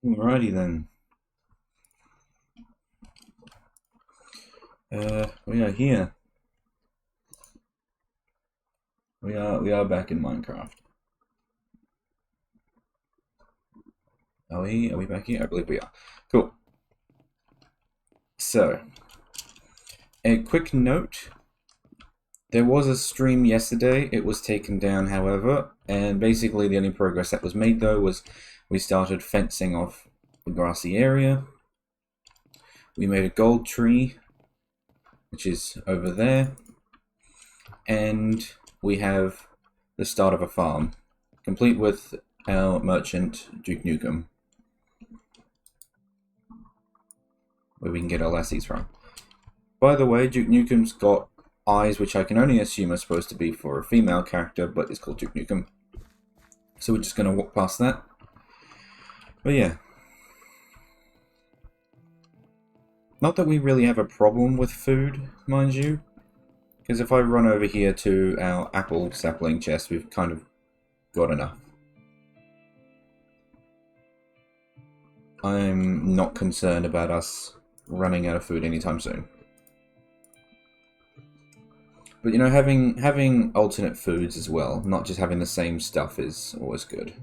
Alrighty then. We are here. We are back in Minecraft. Are we back here? I believe we are. Cool. So, a quick note. There was a stream yesterday. It was taken down, however, and basically the only progress that was made though was we started fencing off the grassy area. We made a gold tree, which is over there, and we have the start of a farm, complete with our merchant Duke Nukem, where we can get our lassies from. By the way, Duke Nukem's got eyes, which I can only assume are supposed to be for a female character, but it's called Duke Nukem. So we're just going to walk past that. But yeah. Not that we really have a problem with food, mind you. Because if I run over here to our apple sapling chest, we've kind of got enough. I'm not concerned about us running out of food anytime soon. But you know, having alternate foods as well, not just having the same stuff, is always good.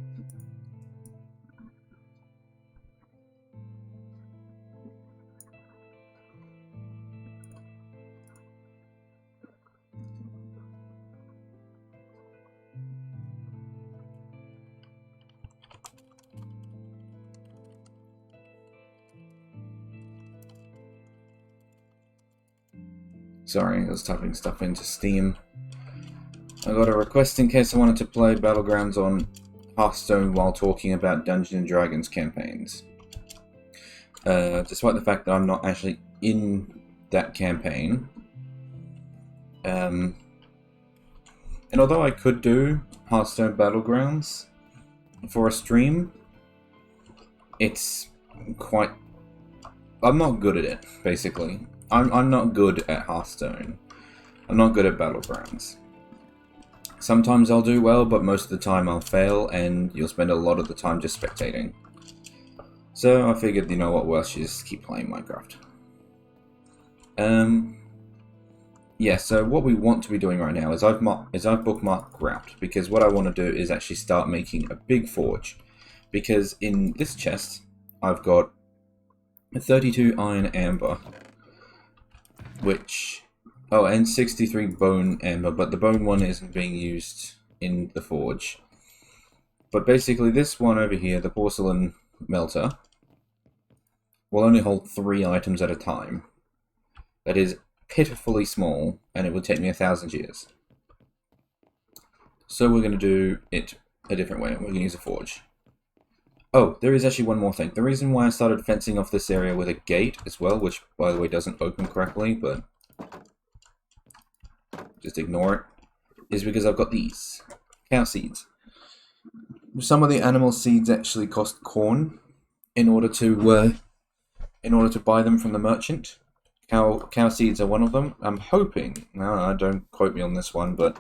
Sorry, I was typing stuff into Steam. I got a request in case I wanted to play Battlegrounds on Hearthstone while talking about Dungeons & Dragons campaigns. Despite the fact that I'm not actually in that campaign. And although I could do Hearthstone Battlegrounds for a stream, it's quite... I'm not good at it, basically. I'm not good at Hearthstone. I'm not good at Battlegrounds. Sometimes I'll do well, but most of the time I'll fail, and you'll spend a lot of the time just spectating. So I figured, you know what, well, I should just keep playing Minecraft. Yeah, so what we want to be doing right now is I've bookmarked grout, because what I want to do is actually start making a big forge. Because in this chest, I've got 32 iron amber, which... Oh, and 63 bone amber, but the bone one isn't being used in the forge. But basically this one over here, the porcelain melter, will only hold 3 items at a time. That is pitifully small, and it would take me 1,000 years. So we're going to do it a different way. We're going to use a forge. Oh, there is actually one more thing. The reason why I started fencing off this area with a gate as well, which, by the way, doesn't open correctly, but just ignore it, is because I've got these cow seeds. Some of the animal seeds actually cost corn in order to buy them from the merchant. Cow seeds are one of them. I'm hoping, no, don't quote me on this one, but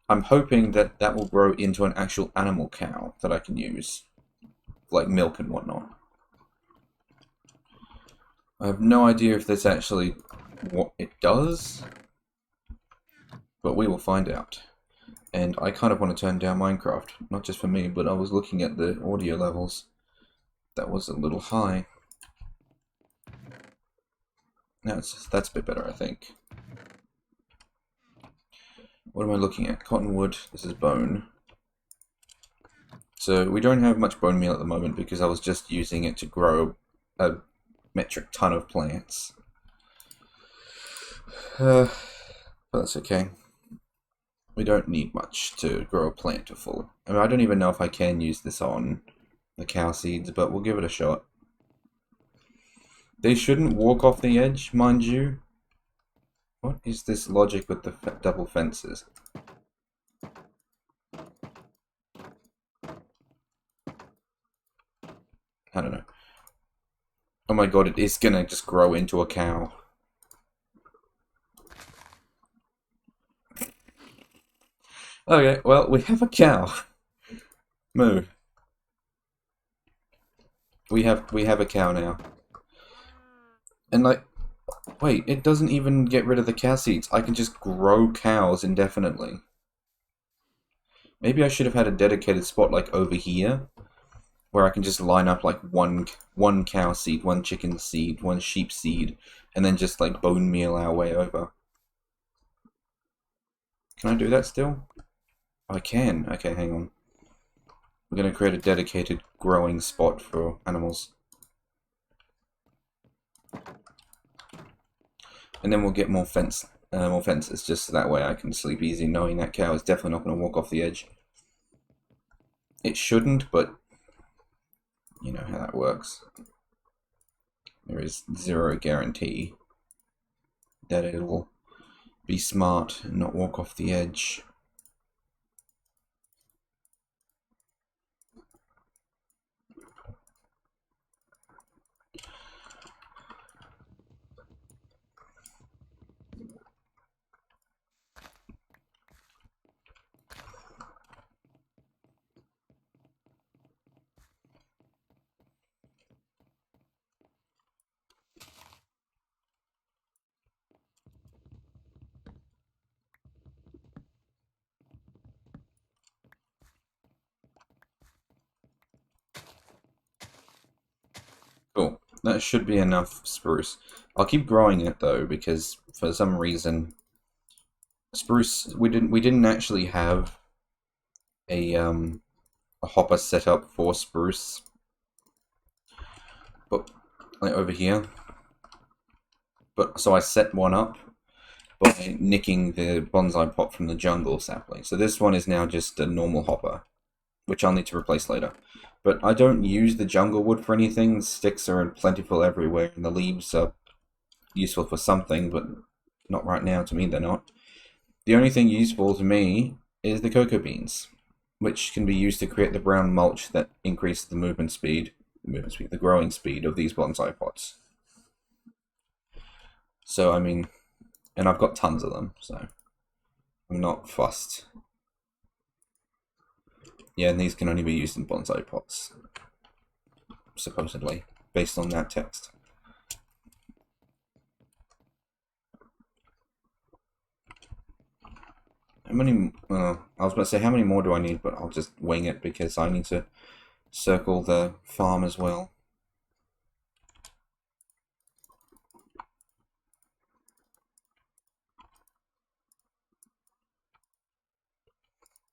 I'm hoping that that will grow into an actual animal cow that I can use, like milk and whatnot. I have no idea if that's actually what it does, but we will find out. And I kind of want to turn down Minecraft, not just for me, but I was looking at the audio levels. That was a little high. Now that's a bit better, I think. What am I looking at? Cottonwood, this is bone. So we don't have much bone meal at the moment because I was just using it to grow a metric ton of plants. But that's okay. We don't need much to grow a plant to full. I mean, I don't even know if I can use this on the cow seeds, but we'll give it a shot. They shouldn't walk off the edge, mind you. What is this logic with the double fences? I don't know. Oh my god, it is gonna just grow into a cow. Okay, well, we have a cow. Moo. We have a cow now. And like, wait, it doesn't even get rid of the cow seeds. I can just grow cows indefinitely. Maybe I should have had a dedicated spot like over here, where I can just line up like one cow seed, one chicken seed, one sheep seed, and then just like bone meal our way over. Can I do that still? I can. Okay, hang on. We're going to create a dedicated growing spot for animals. And then we'll get more fences, just so that way I can sleep easy knowing that cow is definitely not going to walk off the edge. It shouldn't, but you know how that works. There is zero guarantee that it'll be smart and not walk off the edge. Cool. That should be enough spruce. I'll keep growing it though, because for some reason spruce we didn't actually have a hopper set up for spruce. But like over here. But so I set one up by nicking the bonsai pot from the jungle sapling. So this one is now just a normal hopper, which I'll need to replace later. But I don't use the jungle wood for anything. The sticks are plentiful everywhere, and the leaves are useful for something, but not right now. To me, they're not. The only thing useful to me is the cocoa beans, which can be used to create the brown mulch that increases the the growing speed of these bonsai pots. So, I mean, and I've got tons of them, so I'm not fussed. Yeah, and these can only be used in bonsai pots, supposedly, based on that text. How many, I was about to say how many more do I need, but I'll just wing it because I need to circle the farm as well.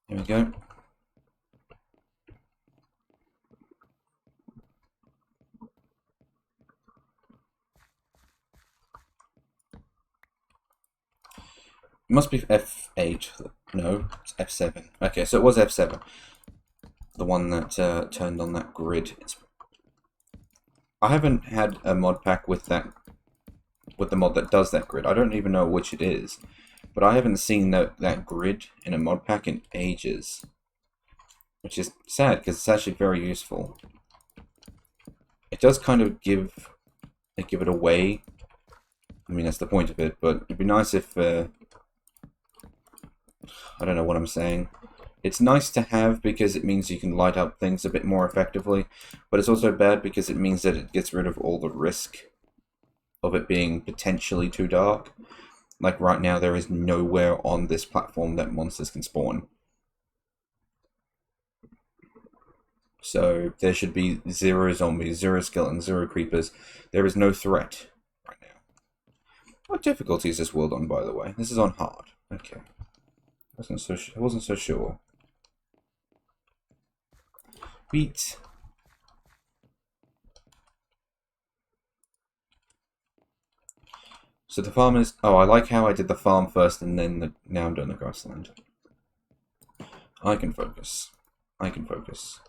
There we go. It must be F8. No, it's F7. Okay, so it was F7. The one that turned on that grid. I haven't had a mod pack with the mod that does that grid. I don't even know which it is. But I haven't seen that grid in a mod pack in ages. Which is sad, because it's actually very useful. It does kind of give it away. I mean, that's the point of it, but it'd be nice if... I don't know what I'm saying. It's nice to have because it means you can light up things a bit more effectively, but it's also bad because it means that it gets rid of all the risk of it being potentially too dark. Like right now, there is nowhere on this platform that monsters can spawn. So there should be 0 zombies, 0 skeletons, 0 creepers. There is no threat right now. What difficulty is this world on, by the way? This is on hard. Okay. I wasn't so sure. Beat. So the farm is... Oh, I like how I did the farm first and then now I'm doing the grassland. I can focus. I can focus.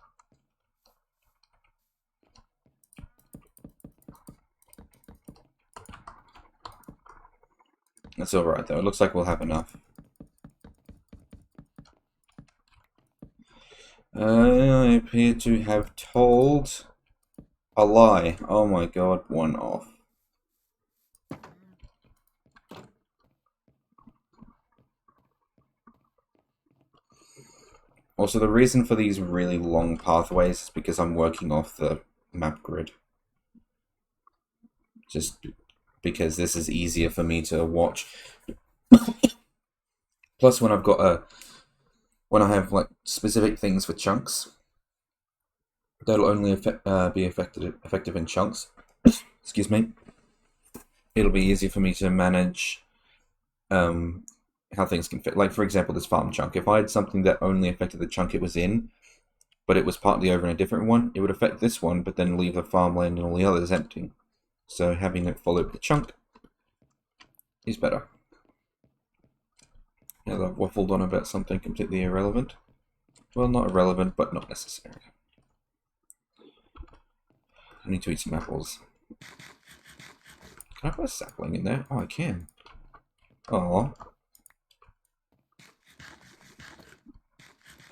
That's alright though. It looks like we'll have enough. I appear to have told a lie. Oh my god, one off. Also, the reason for these really long pathways is because I'm working off the map grid. Just because this is easier for me to watch. Plus, when I have like specific things for chunks, that'll only be effective in chunks. Excuse me. It'll be easier for me to manage how things can fit. Like, for example, this farm chunk. If I had something that only affected the chunk it was in, but it was partly over in a different one, it would affect this one, but then leave the farmland and all the others empty. So having it follow the chunk is better. Now that I've waffled on about something completely irrelevant. Well, not irrelevant, but not necessary. I need to eat some apples. Can I put a sapling in there? Oh, I can. Oh.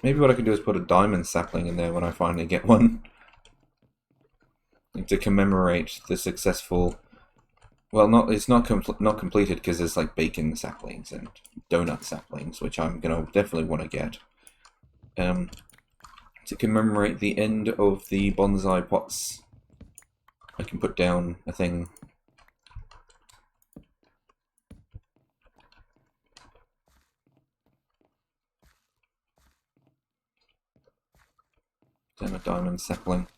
Maybe what I can do is put a diamond sapling in there when I finally get one. To commemorate the successful... Well, it's not completed because there's like bacon saplings and donut saplings, which I'm gonna definitely want to get. To commemorate the end of the bonsai pots, I can put down a thing. Down a diamond sapling.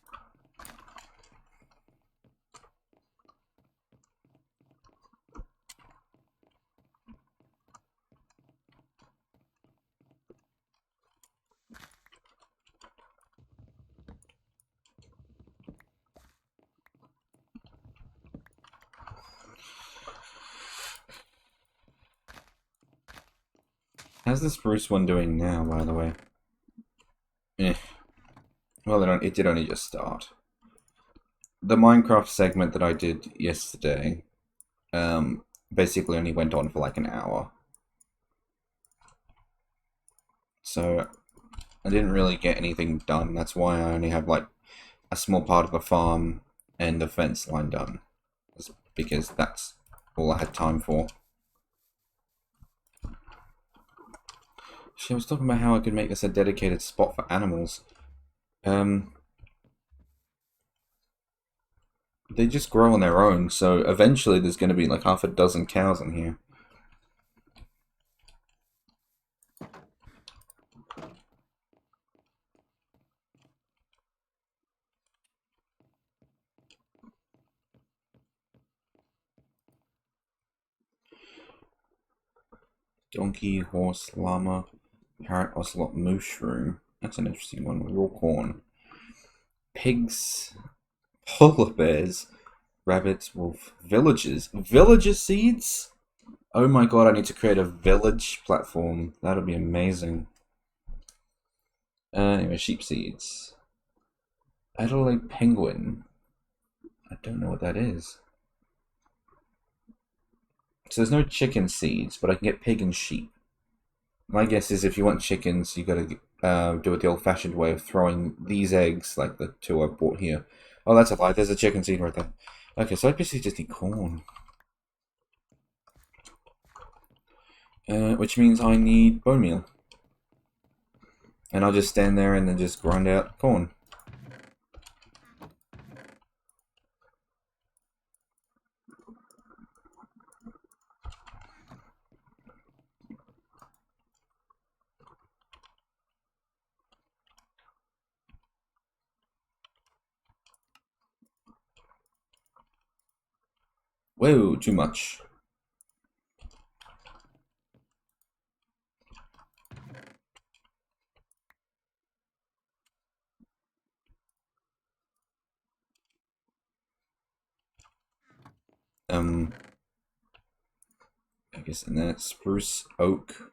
How's the spruce one doing now, by the way? Well, it did only just start. The Minecraft segment that I did yesterday basically only went on for like an hour. So I didn't really get anything done. That's why I only have like a small part of the farm and the fence line done. It's because that's all I had time for. I was talking about how I could make this a dedicated spot for animals. They just grow on their own, so eventually there's going to be like half a dozen cows in here. Donkey, horse, llama, parrot, ocelot, mushroom. That's an interesting one. Raw corn. Pigs, polar bears, rabbits, wolf, villagers. Villager seeds? Oh my god, I need to create a village platform. That'll be amazing. Anyway, sheep seeds. Adelaide penguin. I don't know what that is. So there's no chicken seeds, but I can get pig and sheep. My guess is if you want chickens, you gotta do it the old-fashioned way of throwing these eggs, like the two I bought here. Oh, that's a lie. There's a chicken seed right there. Okay, so I basically just need corn. Which means I need bone meal. And I'll just stand there and then just grind out corn. Whoa, too much. I guess in that spruce, oak,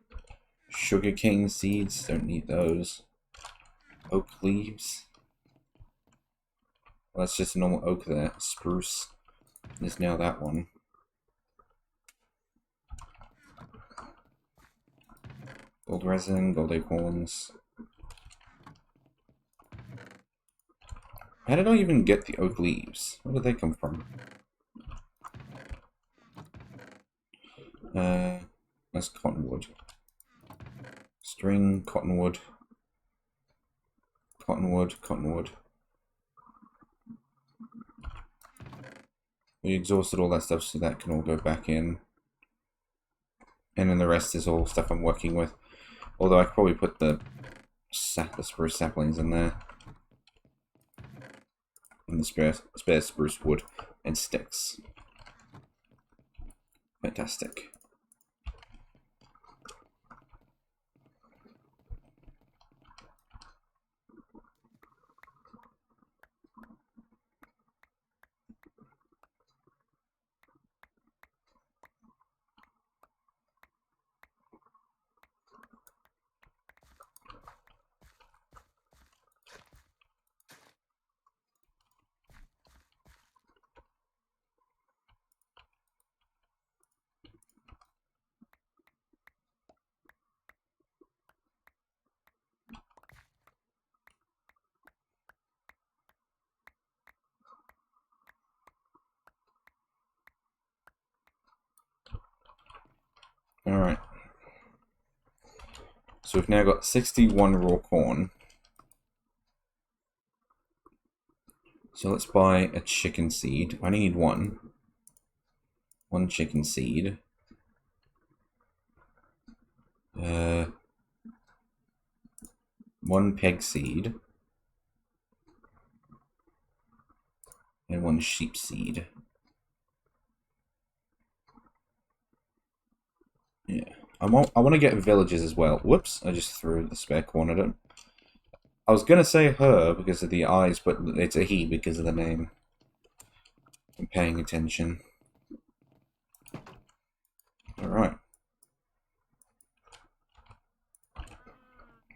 sugarcane seeds, don't need those. Oak leaves. Well, that's just a normal oak there. Spruce. There's now that one. Gold resin, gold acorns. How did I even get the oak leaves? Where did they come from? That's cottonwood. String, cottonwood. Cottonwood, cottonwood. We exhausted all that stuff, so that can all go back in. And then the rest is all stuff I'm working with. Although I could probably put the spruce saplings in there. And the spare spruce wood and sticks. Fantastic. Alright. So we've now got 61 raw corn. So let's buy a chicken seed. I only need one. One chicken seed. One peg seed. And one sheep seed. Yeah. I want to get villages as well. Whoops, I just threw the spare corn at it. I was going to say her because of the eyes, but it's a he because of the name. I'm paying attention. Alright.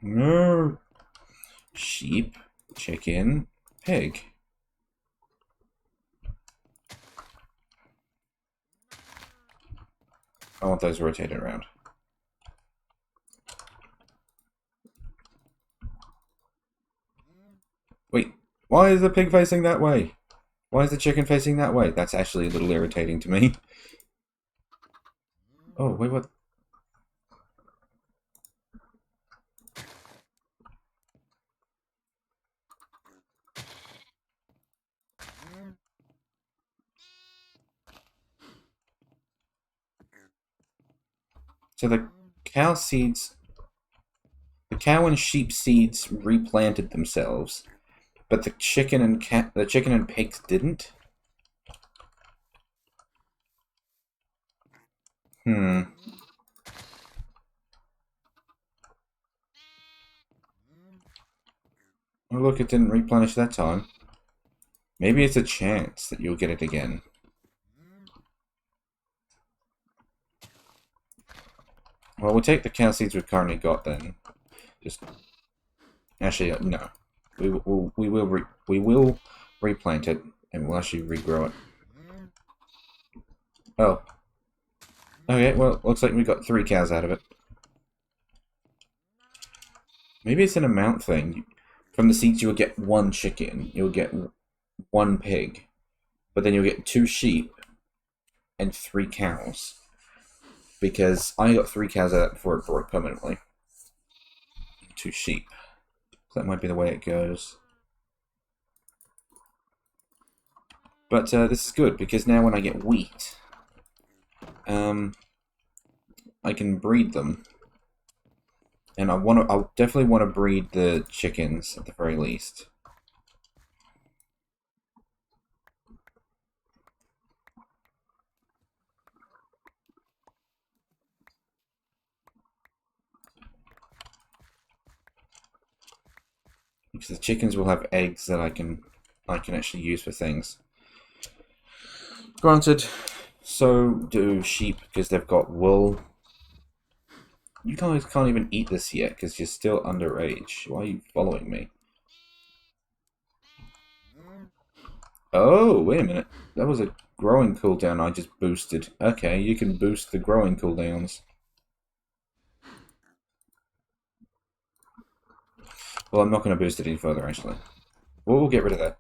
No. Sheep, chicken, pig. I want those rotated around. Wait, why is the pig facing that way? Why is the chicken facing that way? That's actually a little irritating to me. Oh, wait, what? So the cow and sheep seeds replanted themselves, but the chicken and pigs didn't? Hmm. Oh look, it didn't replenish that time. Maybe it's a chance that you'll get it again. Well, we'll take the cow seeds we've currently got then. Just actually, no. We will replant it, and we'll actually regrow it. Oh. Okay, well, looks like we got 3 cows out of it. Maybe it's an amount thing. From the seeds, you'll get 1 chicken, you'll get 1 pig, but then you'll get 2 sheep and 3 cows. Because I got 3 cows out before it broke permanently. 2 sheep. So that might be the way it goes. But this is good, because now when I get wheat, I can breed them. And I definitely want to breed the chickens, at the very least. Because the chickens will have eggs that I can actually use for things. Granted, so do sheep because they've got wool. You guys can't even eat this yet because you're still underage. Why are you following me? Oh, wait a minute. That was a growing cooldown I just boosted. Okay, you can boost the growing cooldowns. Well, I'm not going to boost it any further, actually. We'll get rid of that.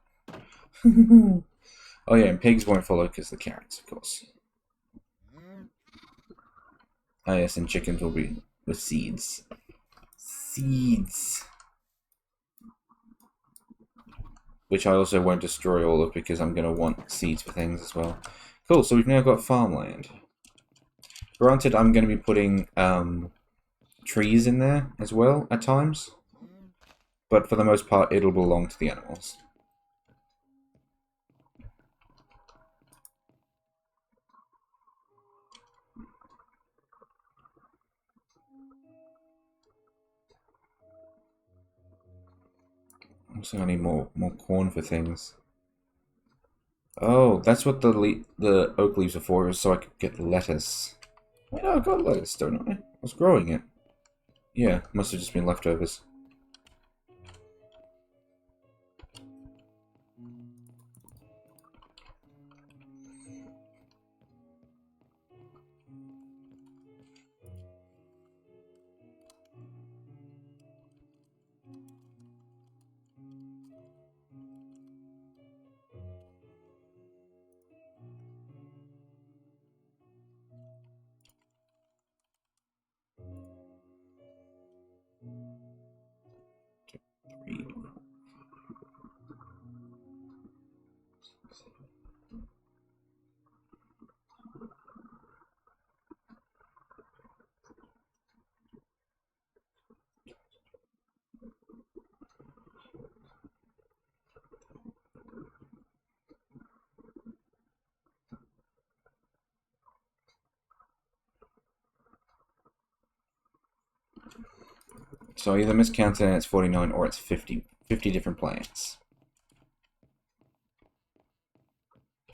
Oh yeah, and pigs won't follow because the carrots, of course. Ah yes, and chickens will be with seeds. Seeds. which I also won't destroy all of because I'm going to want seeds for things as well. Cool, so we've now got farmland. Granted, I'm going to be putting trees in there as well at times, but for the most part, it'll belong to the animals. Also, I need more corn for things. Oh, that's what the oak leaves are for, is so I could get lettuce. Wait, no, I got lettuce, don't I? I was growing it. Yeah, must have just been leftovers. So I either miscounted and it's 49 or it's 50 different plants.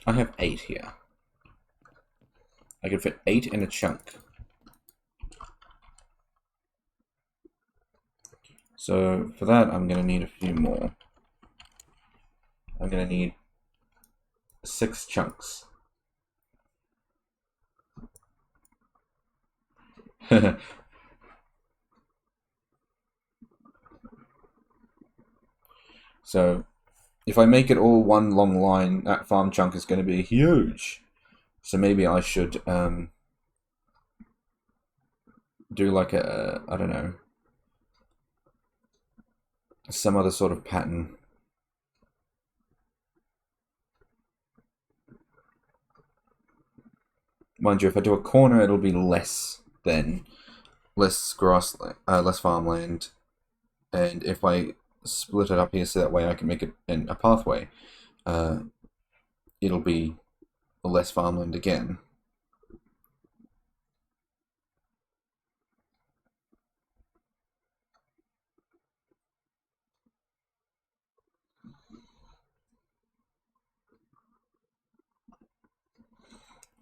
I have 8 here. I could fit 8 in a chunk. So for that, I'm going to need a few more. I'm going to need 6 chunks. So if I make it all one long line, that farm chunk is going to be huge. So maybe I should do like I don't know, some other sort of pattern. Mind you, if I do a corner, it'll be less grass, less farmland, and if I split it up here so that way I can make it in a pathway, it'll be less farmland again.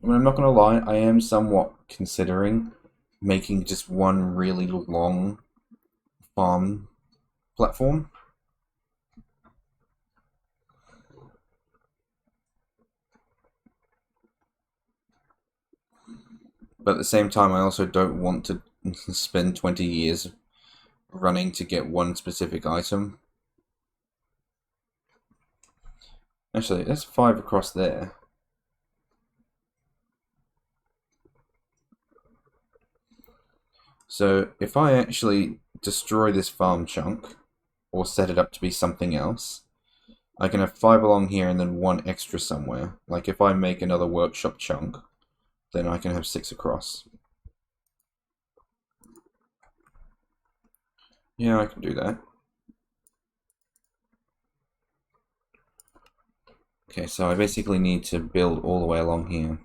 I mean, I'm not gonna lie, I am somewhat considering making just one really long farm platform. But at the same time, I also don't want to spend 20 years running to get one specific item. Actually, that's 5 across there. So if I actually destroy this farm chunk, or set it up to be something else, I can have 5 along here and then 1 extra somewhere. Like if I make another workshop chunk, then I can have 6 across. Yeah, I can do that. Okay, so I basically need to build all the way along here.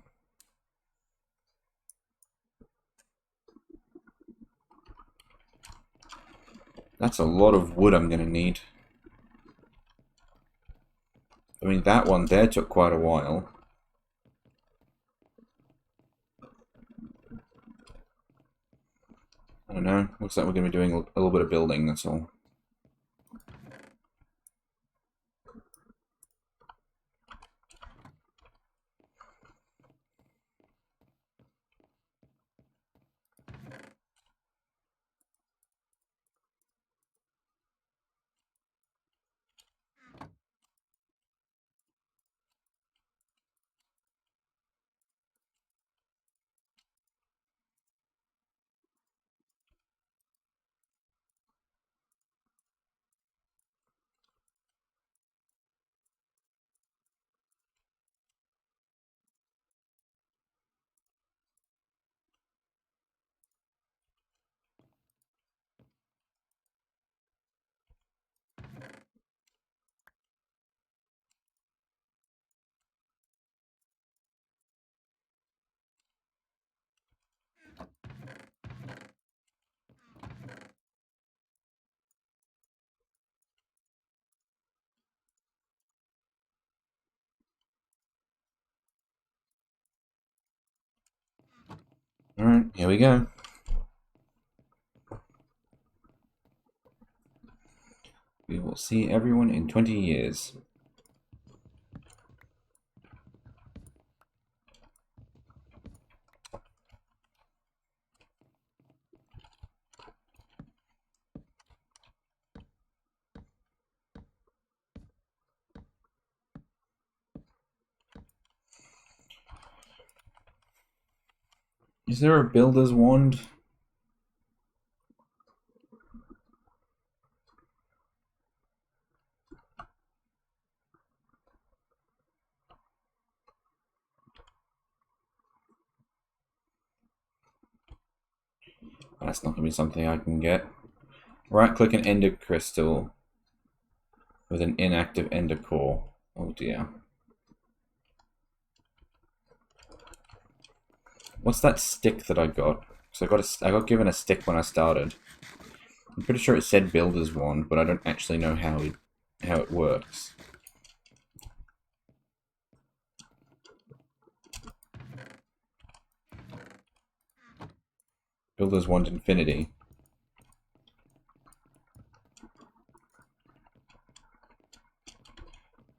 That's a lot of wood I'm going to need. I mean, that one there took quite a while. I don't know. Looks like we're going to be doing a little bit of building, that's all. Alright, here we go. We will see everyone in 20 years. Is there a builder's wand? That's not going to be something I can get. Right-click an ender crystal with an inactive ender core. Oh dear. What's that stick that I got? So I got given a stick when I started. I'm pretty sure it said builder's wand, but I don't actually know how it works. Builder's wand infinity.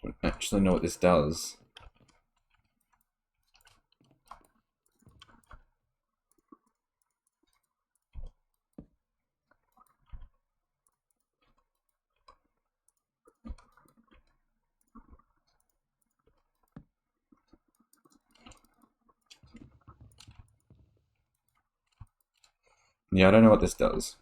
Don't actually know what this does. Yeah, I don't know what this does.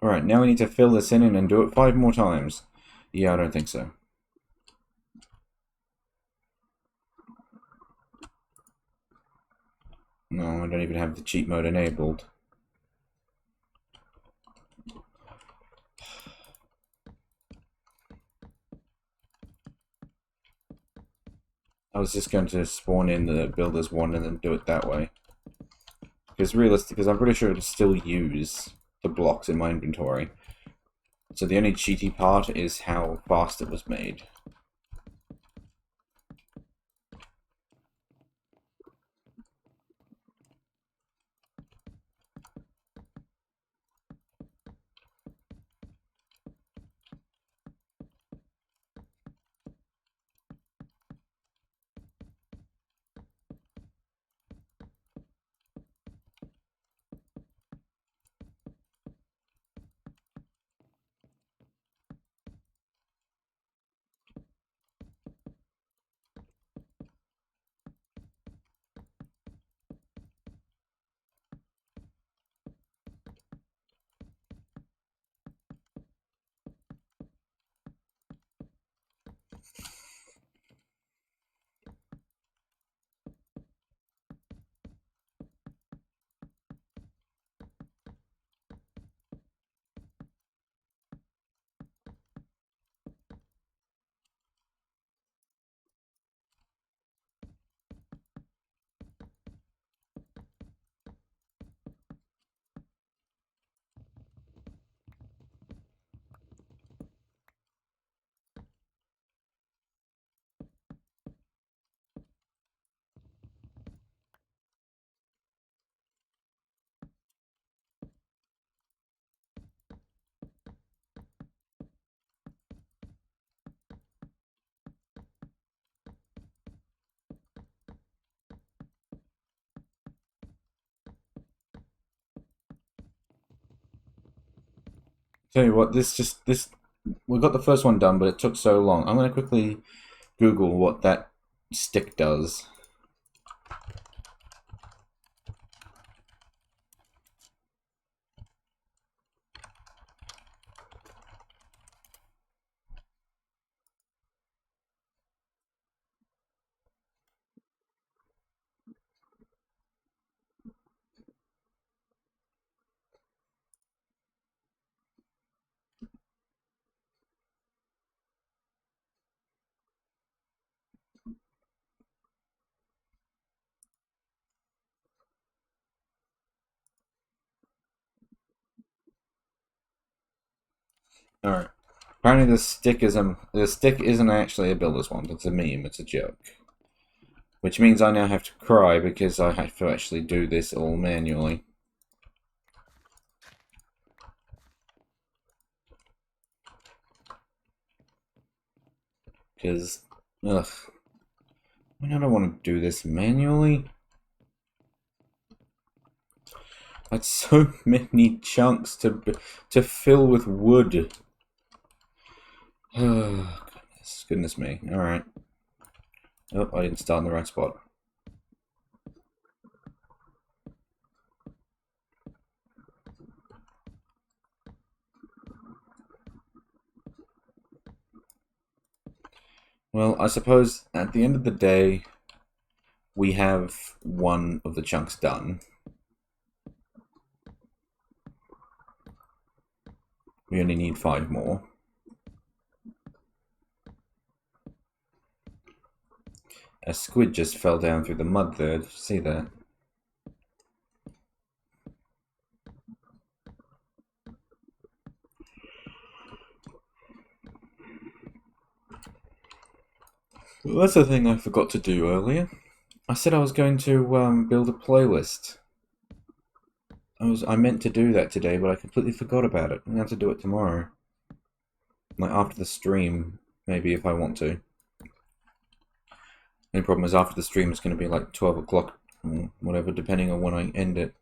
Alright, now we need to fill this in and do it 5 more times. Yeah, I don't think so. No, I don't even have the cheat mode enabled. I was just going to spawn in the builder's wand and then do it that way. Because I'm pretty sure it'll still use the blocks in my inventory. So the only cheaty part is how fast it was made. Tell you what, this we got the first one done, but it took so long. I'm gonna quickly Google what that stick does. All right. Apparently, the stick isn't actually a builder's wand. It's a meme. It's a joke. Which means I now have to cry because I have to actually do this all manually. Because, ugh. I mean, I don't want to do this manually. That's so many chunks to fill with wood. Oh, goodness me. Alright. Oh, I didn't start in the right spot. Well, I suppose at the end of the day, we have one of the chunks done. We only need 5 more. A squid just fell down through the mud there. Did you see that? Well, that's the thing I forgot to do earlier. I said I was going to build a playlist. I meant to do that today, but I completely forgot about it. I'm going to have to do it tomorrow. Like after the stream, maybe if I want to. The only problem is after the stream it's going to be like 12 o'clock, whatever, depending on when I end it.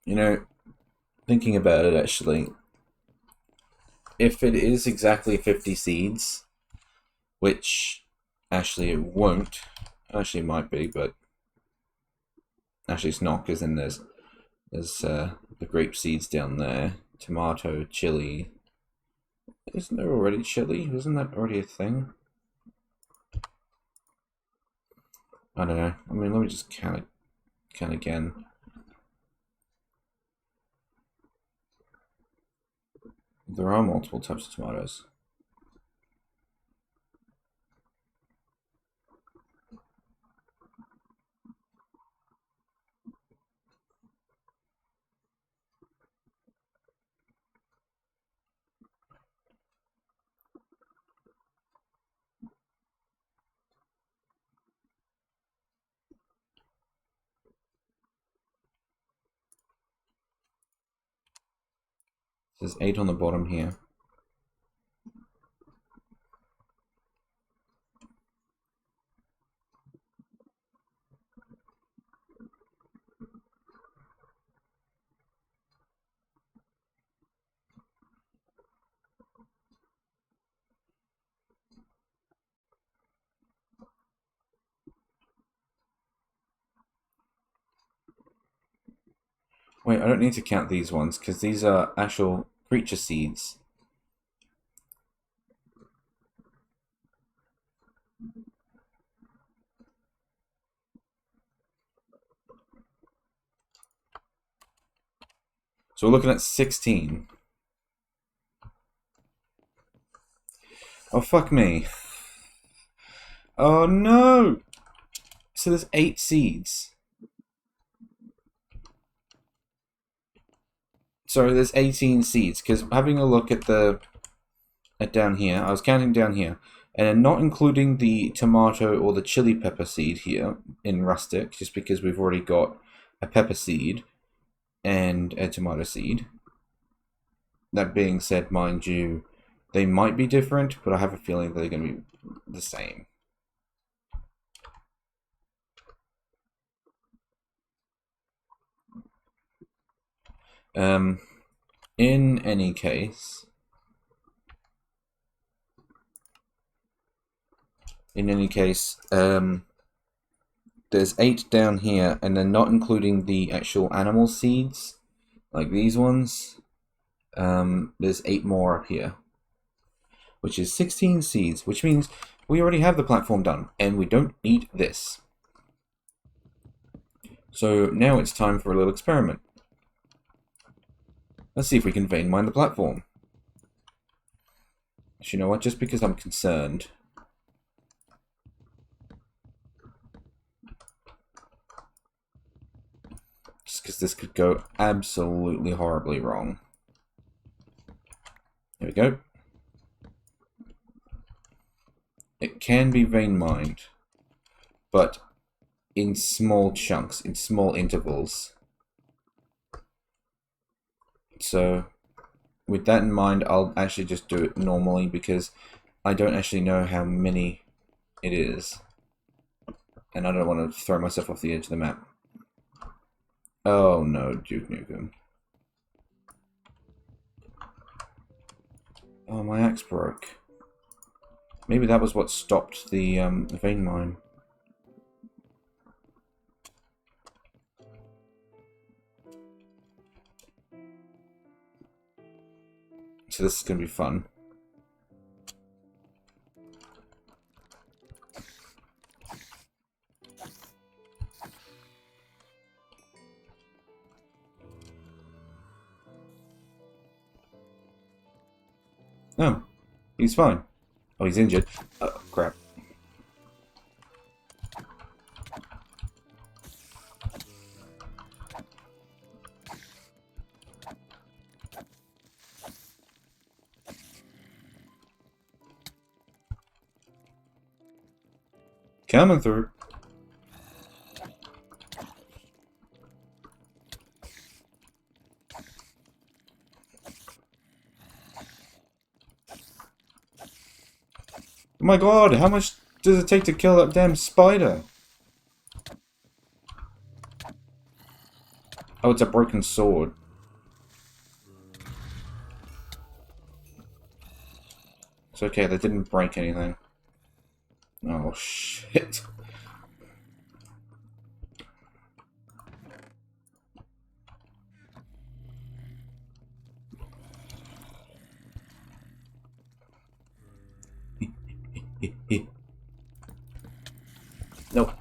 You know, thinking about it actually, if it is exactly 50 seeds, which actually it won't, actually it might be, but actually it's not, because then there's the grape seeds down there, tomato, chili. Isn't there already chili? Isn't that already a thing? I don't know. I mean, let me just count again. There are multiple types of tomatoes. There's 8 on the bottom here. Wait, I don't need to count these ones, because these are actual creature seeds. So we're looking at 16. Oh, fuck me. Oh, no! So there's 8 seeds. Sorry, there's 18 seeds, because having a look at down here, I was counting down here, and not including the tomato or the chili pepper seed here in rustic, just because we've already got a pepper seed and a tomato seed. That being said, mind you, they might be different, but I have a feeling they're going to be the same. In any case, there's 8 down here, and then not including the actual animal seeds, like these ones. There's 8 more up here, which is 16 seeds, which means we already have the platform done, and we don't need this. So now it's time for a little experiment. Let's see if we can vein mine the platform. You know what? Just because I'm concerned. Just because this could go absolutely horribly wrong. There we go. It can be vein mined, but in small chunks, in small intervals. So, with that in mind, I'll actually just do it normally because I don't actually know how many it is. And I don't want to throw myself off the edge of the map. Oh no, Duke Nukem. Oh, my axe broke. Maybe that was what stopped the vein mine. So this is going to be fun. Oh, he's fine. Oh, he's injured. Oh, crap. Coming through. Oh my god, how much does it take to kill that damn spider? Oh, it's a broken sword. It's okay, they didn't break anything. Oh, shit. No,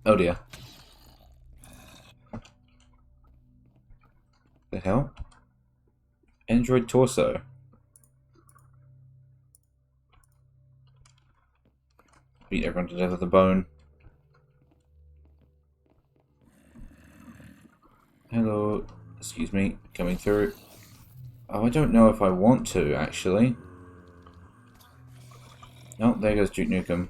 oh dear. The hell? Android torso. Beat everyone to death with a bone. Hello. Excuse me. Coming through. Oh, I don't know if I want to, actually. Oh, there goes Duke Nukem.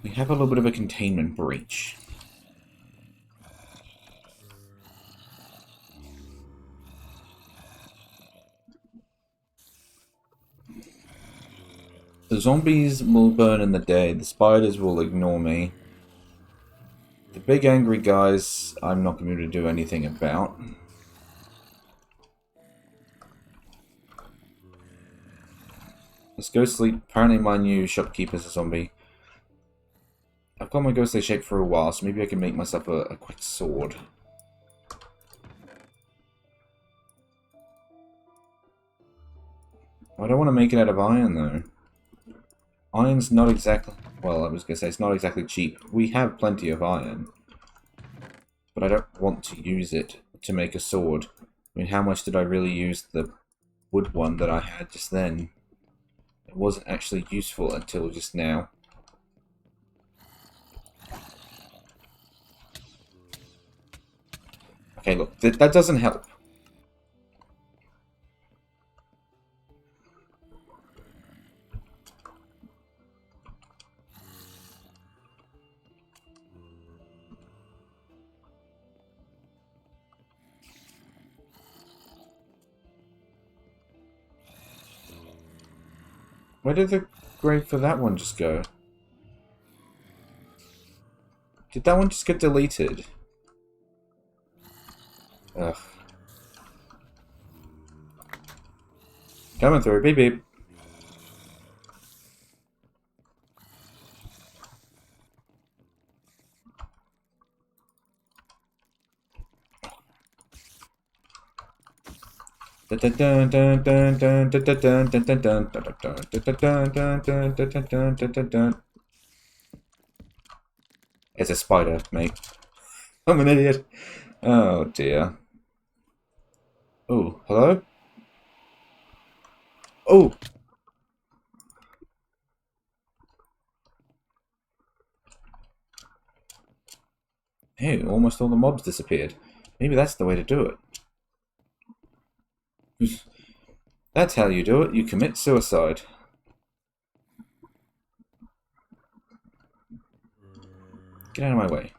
We have a little bit of a containment breach. The zombies will burn in the day, the spiders will ignore me. The big angry guys, I'm not going to be able to do anything about. Let's go sleep. Apparently my new shopkeeper's a zombie. I've got my ghostly shape for a while, so maybe I can make myself a quick sword. I don't want to make it out of iron, though. Iron's not exactly... Well, I was going to say, it's not exactly cheap. We have plenty of iron. But I don't want to use it to make a sword. I mean, how much did I really use the wood one that I had just then? It wasn't actually useful until just now. Okay, look, that doesn't help. Where did the grave for that one just go? Did that one just get deleted? Ugh. Coming through, beep beep. It's a spider, mate. I'm an idiot. Oh dear. Oh, hello? Oh! Hey, almost all the mobs disappeared. Maybe that's the way to do it. That's how you do it. You commit suicide. Get out of my way.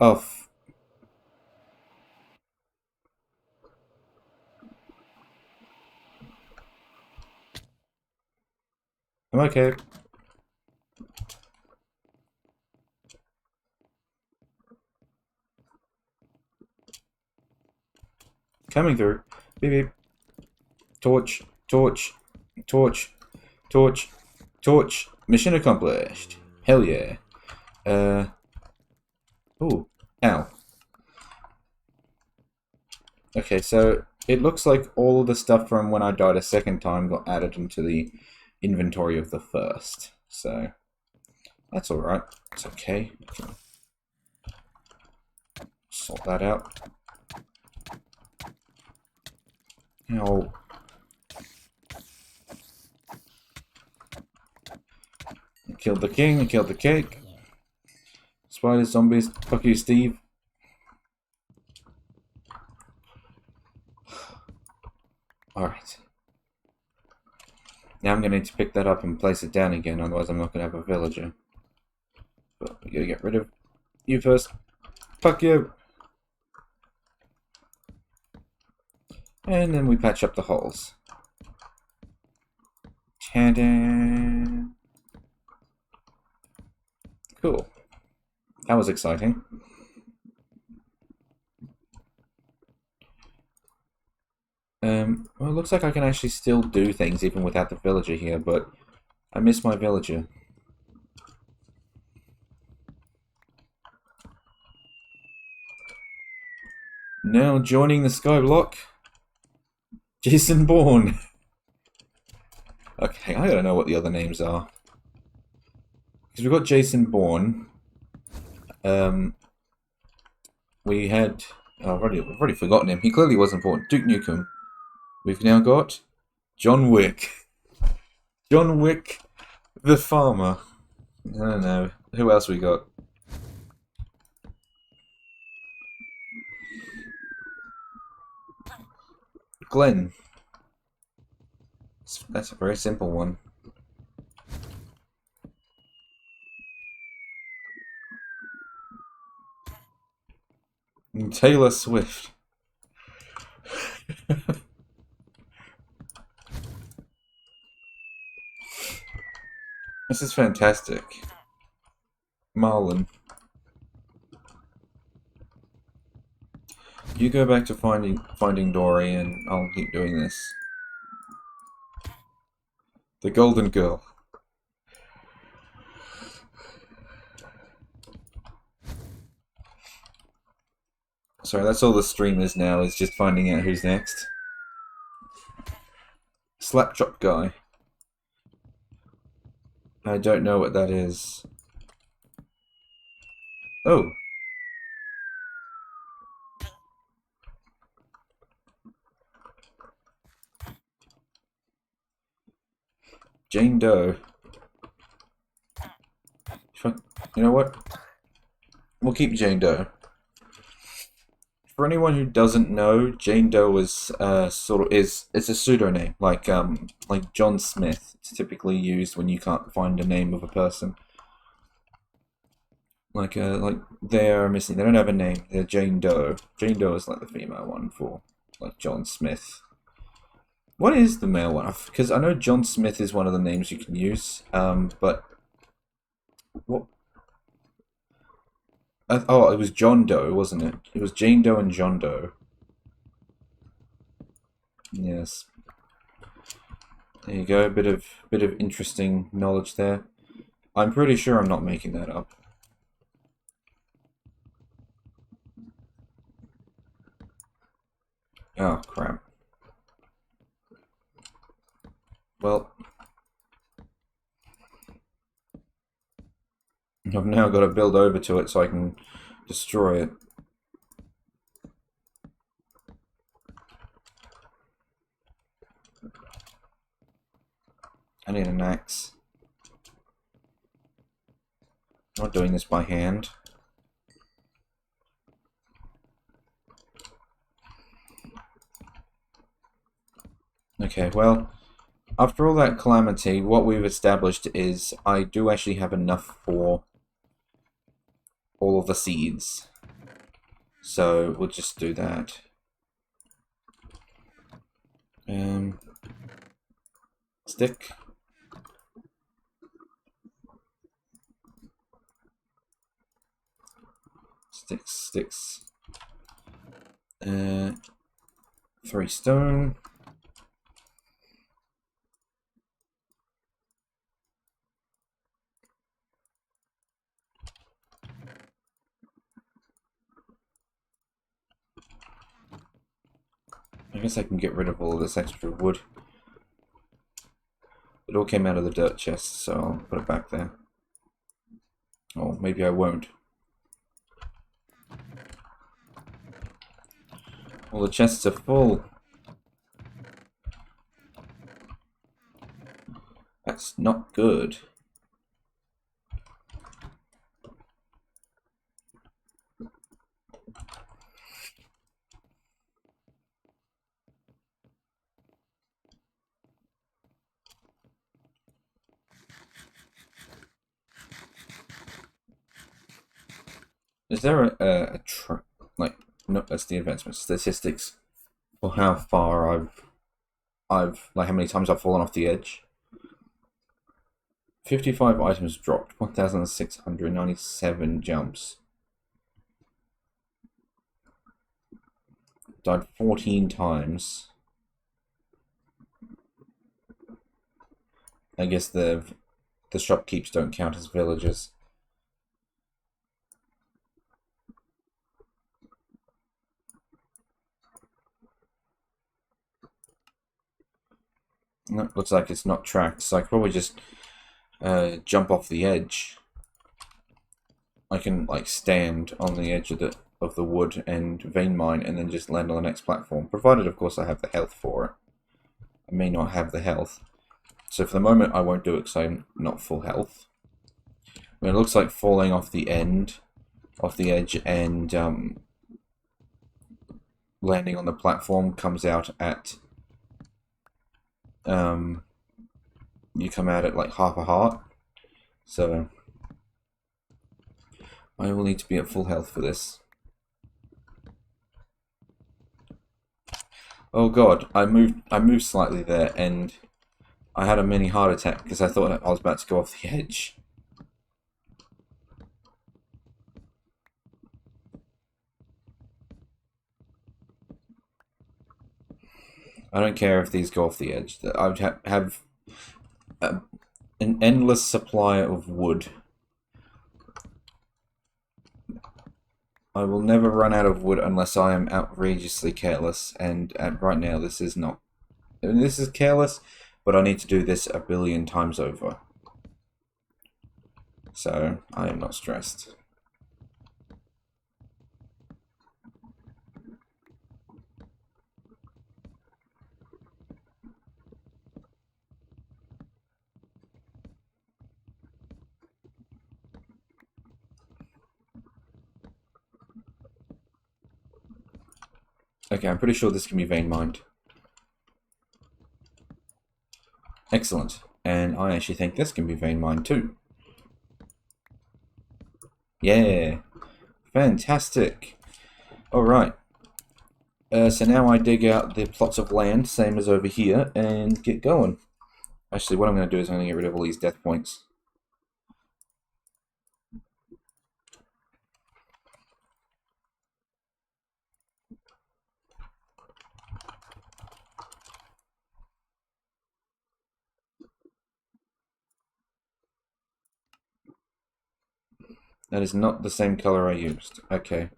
Oh. I'm okay. Coming through. Beep beep. Torch. Torch. Torch. Torch. Torch. Mission accomplished. Hell yeah. Ooh. Ow. Okay, so it looks like all of the stuff from when I died a second time got added into the inventory of the first. So that's alright. It's okay. I can sort that out. Ow. I killed the king, I killed the cake. Spiders, zombies, fuck you, Steve. Alright. Now I'm going to need to pick that up and place it down again, otherwise I'm not going to have a villager. But we gotta get rid of you first. Fuck you! And then we patch up the holes. Ta-da! Cool. That was exciting. Well, it looks like I can actually still do things even without the villager here, but I miss my villager. Now joining the Skyblock, Jason Bourne. Okay, I gotta know what the other names are. Because we've got Jason Bourne. We had... Oh, I've already forgotten him. He clearly was important. Duke Nukem. We've now got John Wick. John Wick the Farmer. I don't know. Who else we got? Glenn. That's a very simple one. And Taylor Swift. This is fantastic. Marlon. You go back to finding Dory and I'll keep doing this. The Golden Girl. Sorry, that's all the stream is now, is just finding out who's next. Slapchop Guy. I don't know what that is. Oh. Jane Doe. You know what? We'll keep Jane Doe. For anyone who doesn't know, Jane Doe is it's a pseudonym, like John Smith. It's typically used when you can't find a name of a person. Like they're missing. They don't have a name. They're Jane Doe. Jane Doe is like the female one for like John Smith. What is the male one? Because I know John Smith is one of the names you can use. But what? Oh, it was John Doe, wasn't it? It was Jane Doe and John Doe. Yes. There you go. A bit of interesting knowledge there. I'm pretty sure I'm not making that up. Oh crap. Well, I've now got to build over to it so I can destroy it. I need an axe. I'm not doing this by hand. Okay, well, after all that calamity, what we've established is I do actually have enough for all of the seeds. So we'll just do that. Stick. Sticks. 3 stone. I guess I can get rid of all of this extra wood. It all came out of the dirt chest, so I'll put it back there. Or maybe I won't. All the chests are full. That's not good. Is there a no, that's the advancement statistics for how far I've like how many times I've fallen off the edge? 55 items dropped, 1,697 jumps. Died 14 times. I guess the shopkeepers don't count as villagers. No, looks like it's not tracked, so I could probably just jump off the edge. I can like stand on the edge of the wood and vein mine, and then just land on the next platform. Provided, of course, I have the health for it. I may not have the health, so for the moment I won't do it because I'm not full health. But it looks like falling off the edge, and landing on the platform comes out at you come out at like half a heart. So I will need to be at full health for this. Oh god, I moved slightly there, and I had a mini heart attack because I thought I was about to go off the edge. I don't care if these go off the edge. I would have an endless supply of wood. I will never run out of wood unless I am outrageously careless, and right now this is not. I mean, this is careless, but I need to do this a billion times over. So I am not stressed. Okay, I'm pretty sure this can be vein mined. Excellent. And I actually think this can be vein mined too. Yeah. Fantastic. Alright. So now I dig out the plots of land, same as over here, and get going. Actually, what I'm going to do is I'm going to get rid of all these death points. That is not the same color I used. Okay.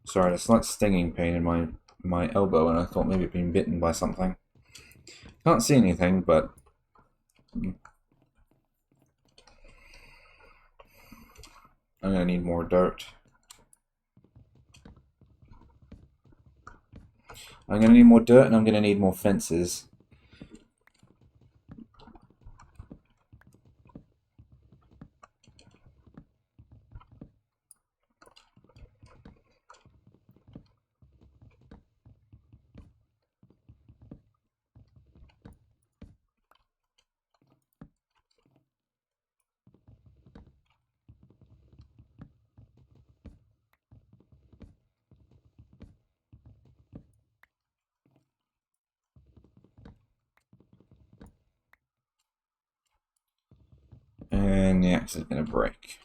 Sorry, a slight stinging pain in my elbow, and I thought maybe it'd been bitten by something. Can't see anything, but I'm gonna need more dirt. I'm gonna need more dirt, and I'm gonna need more fences. And the axe is gonna break.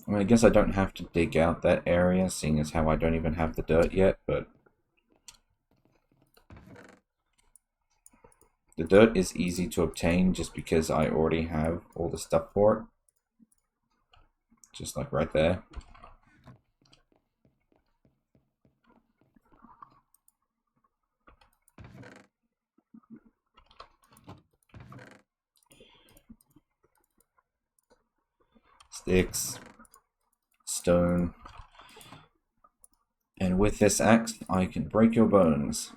I mean, I guess I don't have to dig out that area, seeing as how I don't even have the dirt yet, but the dirt is easy to obtain just because I already have all the stuff for it. Just like right there. Sticks. Stone. And with this axe, I can break your bones.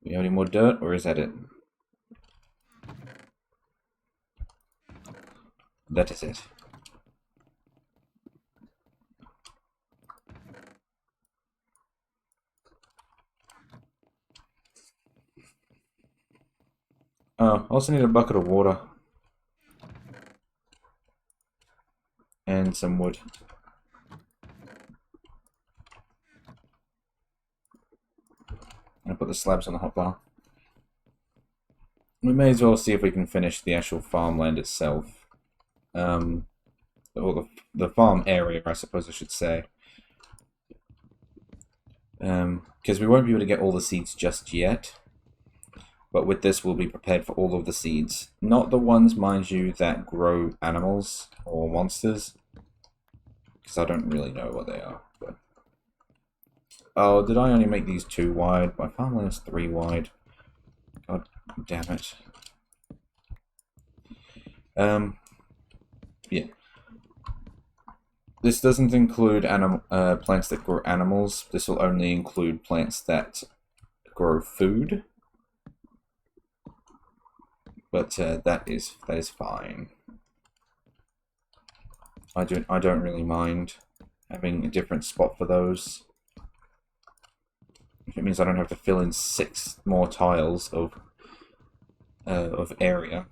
We have any more dirt, or is that it? That is it. Oh, I also need a bucket of water. And some wood. I'll put the slabs on the hotbar. We may as well see if we can finish the actual farmland itself. Or the farm area, I suppose I should say. Because we won't be able to get all the seeds just yet. But with this, we'll be prepared for all of the seeds. Not the ones, mind you, that grow animals or monsters. Because I don't really know what they are. But... oh, did I only make these 2 wide? My farmland is 3 wide. God damn it. Yeah. This doesn't include plants that grow animals. This will only include plants that grow food. But that is fine. I don't really mind having a different spot for those. If it means I don't have to fill in 6 more tiles of area.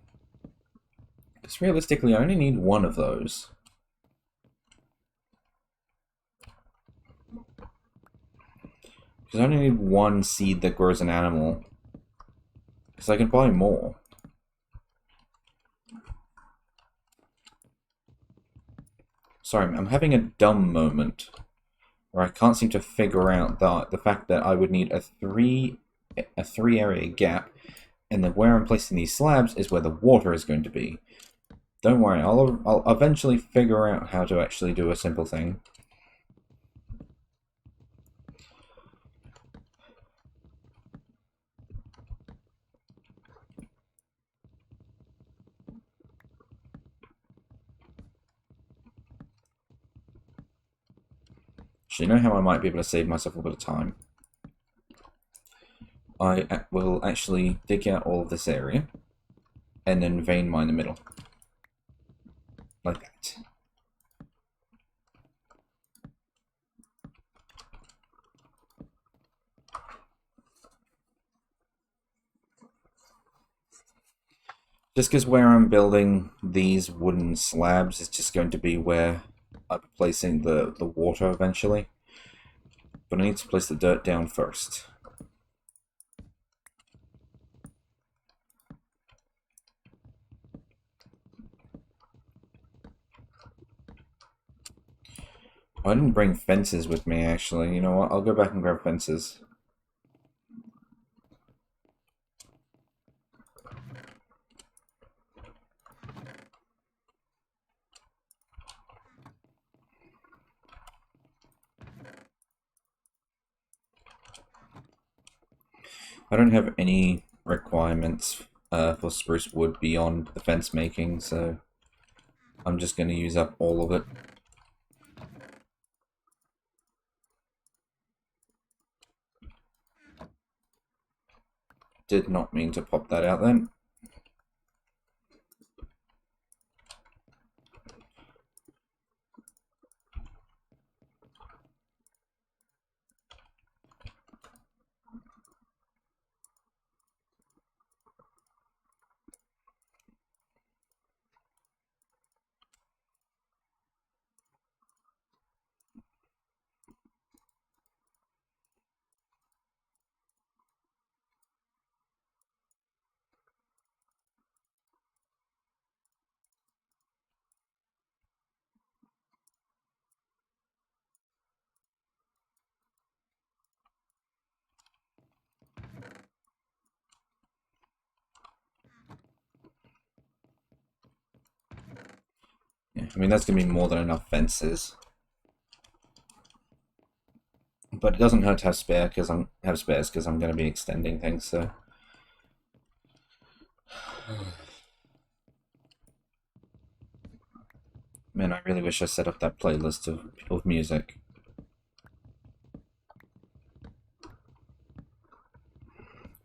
Because realistically, I only need 1 of those. Because I only need 1 seed that grows an animal. Because I can buy more. Sorry, I'm having a dumb moment where I can't seem to figure out the fact that I would need a three area gap, and then where I'm placing these slabs is where the water is going to be. Don't worry, I'll eventually figure out how to actually do a simple thing. So you know how I might be able to save myself a bit of time? I will actually dig out all of this area, and then vein mine the middle. Like that. Just because where I'm building these wooden slabs is just going to be where I'm placing the water eventually. But I need to place the dirt down first. I didn't bring fences with me, actually. You know what? I'll go back and grab fences. I don't have any requirements for spruce wood beyond the fence making, so I'm just going to use up all of it. Did not mean to pop that out then. Yeah, I mean, that's going to be more than enough fences. But it doesn't hurt to have spares because I'm going to be extending things, so... Man, I really wish I set up that playlist of music.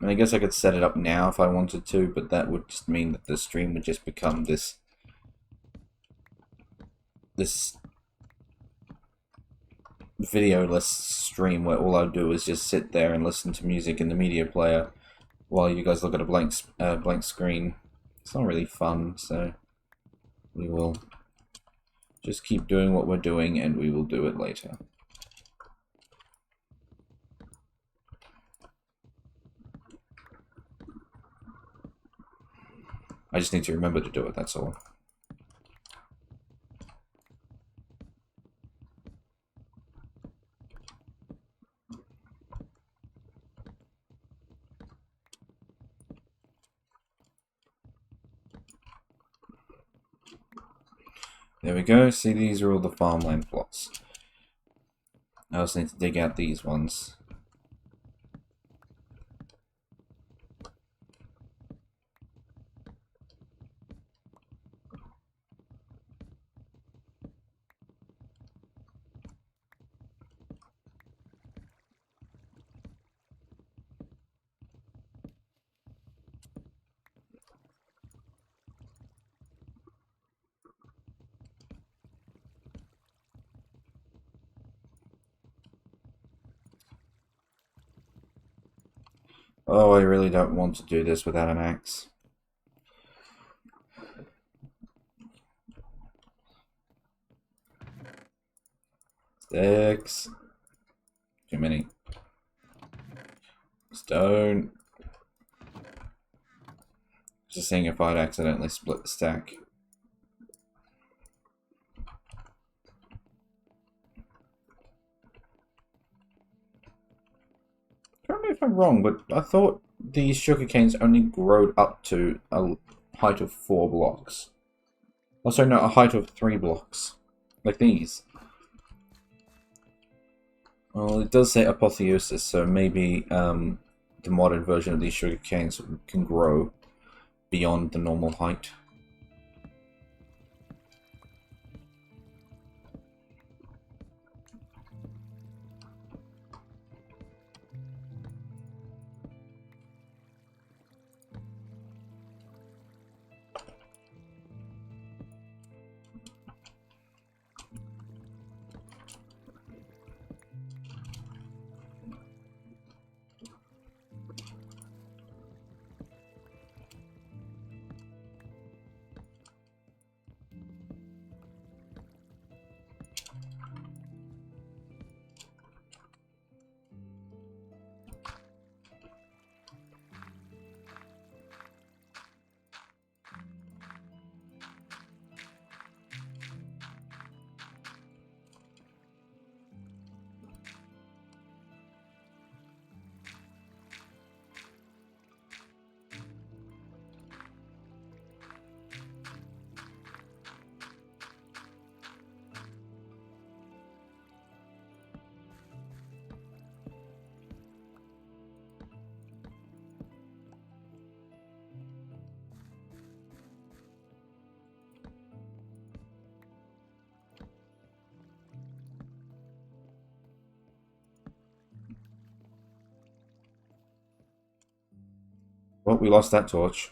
And I guess I could set it up now if I wanted to, but that would just mean that the stream would just become this videoless stream where all I do is just sit there and listen to music in the media player while you guys look at a blank screen. It's not really fun, so we will just keep doing what we're doing, and we will do it later. I just need to remember to do it, that's all. There we go. See, these are all the farmland plots. I also need to dig out these ones. Oh, I really don't want to do this without an axe. Sticks. Too many. Stone. Just seeing if I'd accidentally split the stack. if I'm wrong, but I thought these sugar canes only grow up to a height of 4 blocks. Oh, sorry, no, a height of 3 blocks. Like these. Well, it does say apotheosis, so maybe the modern version of these sugar canes can grow beyond the normal height. Well, we lost that torch.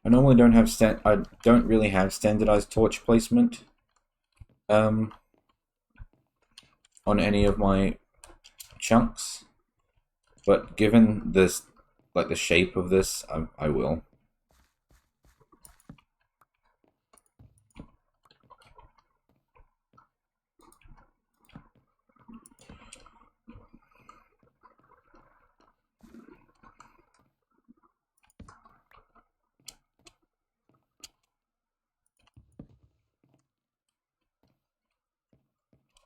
I normally don't have I don't really have standardized torch placement on any of my chunks, but given this, like the shape of this, I will.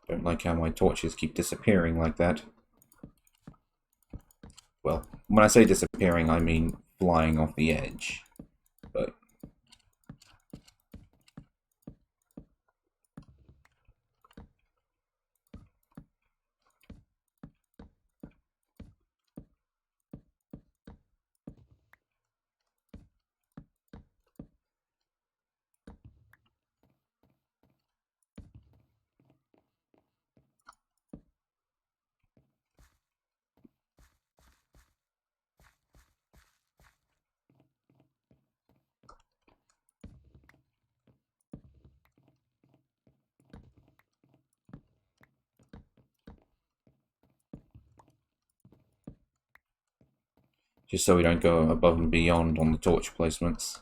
Don't like how my torches keep disappearing like that. Well, when I say disappearing, I mean flying off the edge. But just so we don't go above and beyond on the torch placements.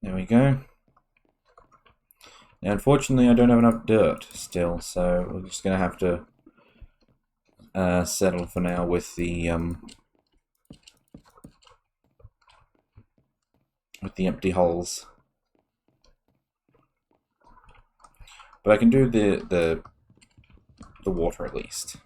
There we go. Now, unfortunately, I don't have enough dirt still, so we're just going to have to settle for now with the empty holes. But I can do the water at least.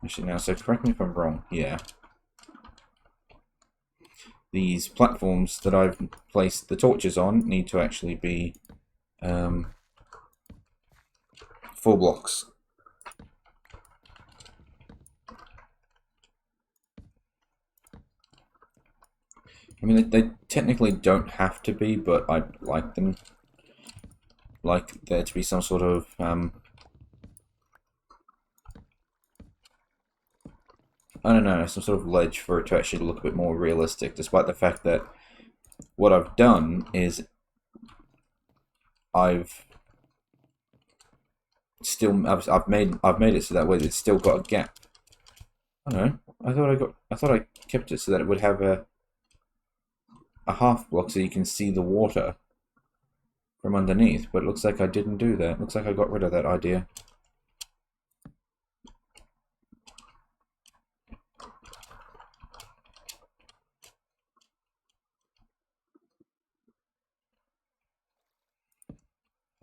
Actually, now, so correct me if I'm wrong. Yeah. These platforms that I've placed the torches on need to actually be 4 blocks. I mean, they technically don't have to be, but I like them. Like there to be some sort of I don't know, some sort of ledge for it to actually look a bit more realistic, despite the fact that what I've done is I've made it so that way it's still got a gap. I don't know. I thought I kept it so that it would have a half block so you can see the water from underneath, but it looks like I didn't do that. Looks like I got rid of that idea.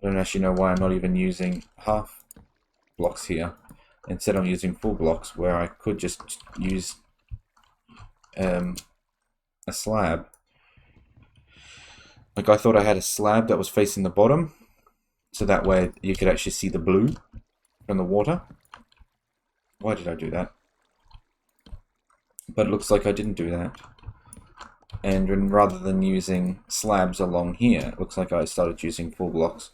I don't actually know why I'm not even using half blocks here. Instead I'm using full blocks where I could just use a slab. Like I thought I had a slab that was facing the bottom, so that way you could actually see the blue from the water. Why did I do that? But it looks like I didn't do that. And rather than using slabs along here, it looks like I started using full blocks.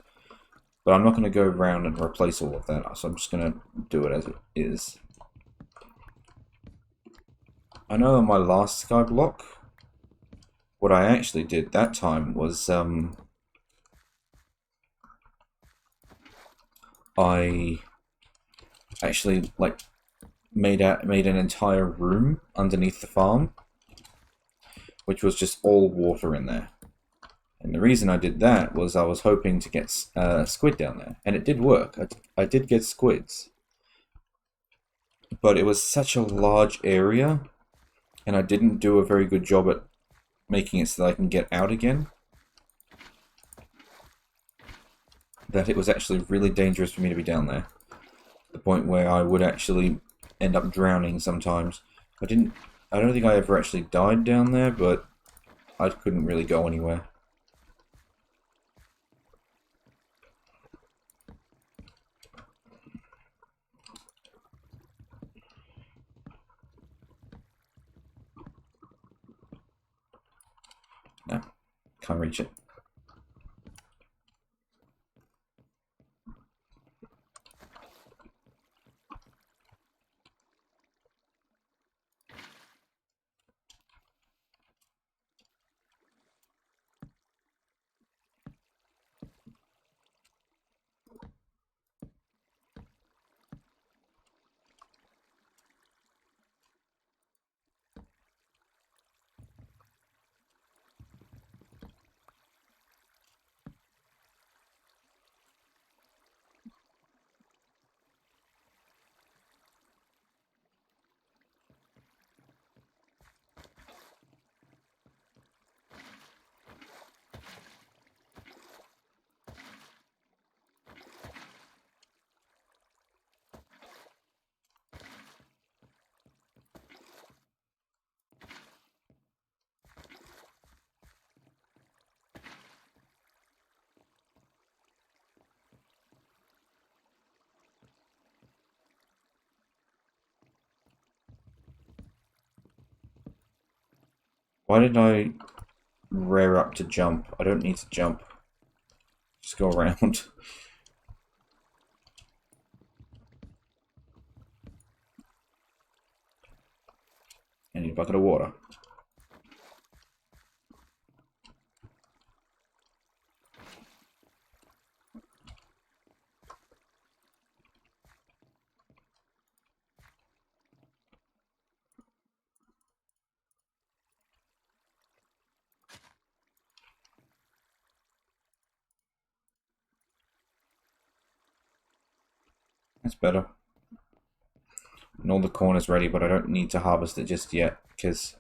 But I'm not going to go around and replace all of that, so I'm just going to do it as it is. I know on my last sky block, what I actually did that time was I actually like made an entire room underneath the farm, which was just all water in there. And the reason I did that was I was hoping to get squid down there, and it did work. I did get squids, but it was such a large area, and I didn't do a very good job at making it so that I can get out again, that it was actually really dangerous for me to be down there. The point where I would actually end up drowning sometimes. I don't think I ever actually died down there, but I couldn't really go anywhere. No, can't reach it. Why did I rear up to jump? I don't need to jump. Just go around. I need a bucket of water. That's better. And all the corn is ready, but I don't need to harvest it just yet, because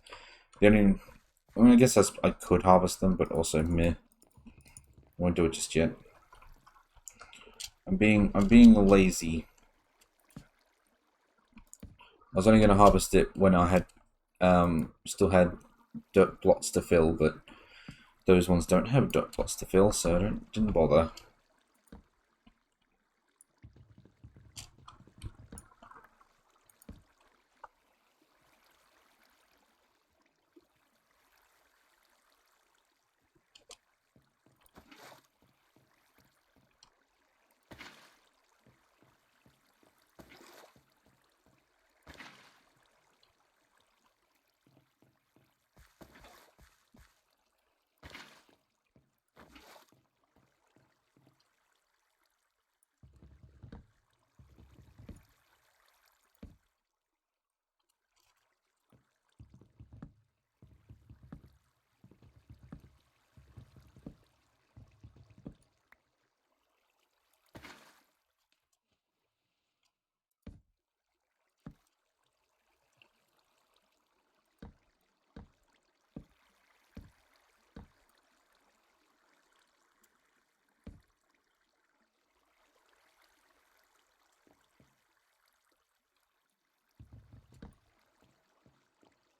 the only... I mean, I guess I could harvest them, but also meh. I won't do it just yet. I'm being lazy. I was only going to harvest it when I had still had dirt plots to fill, but those ones don't have dirt plots to fill, so I didn't bother.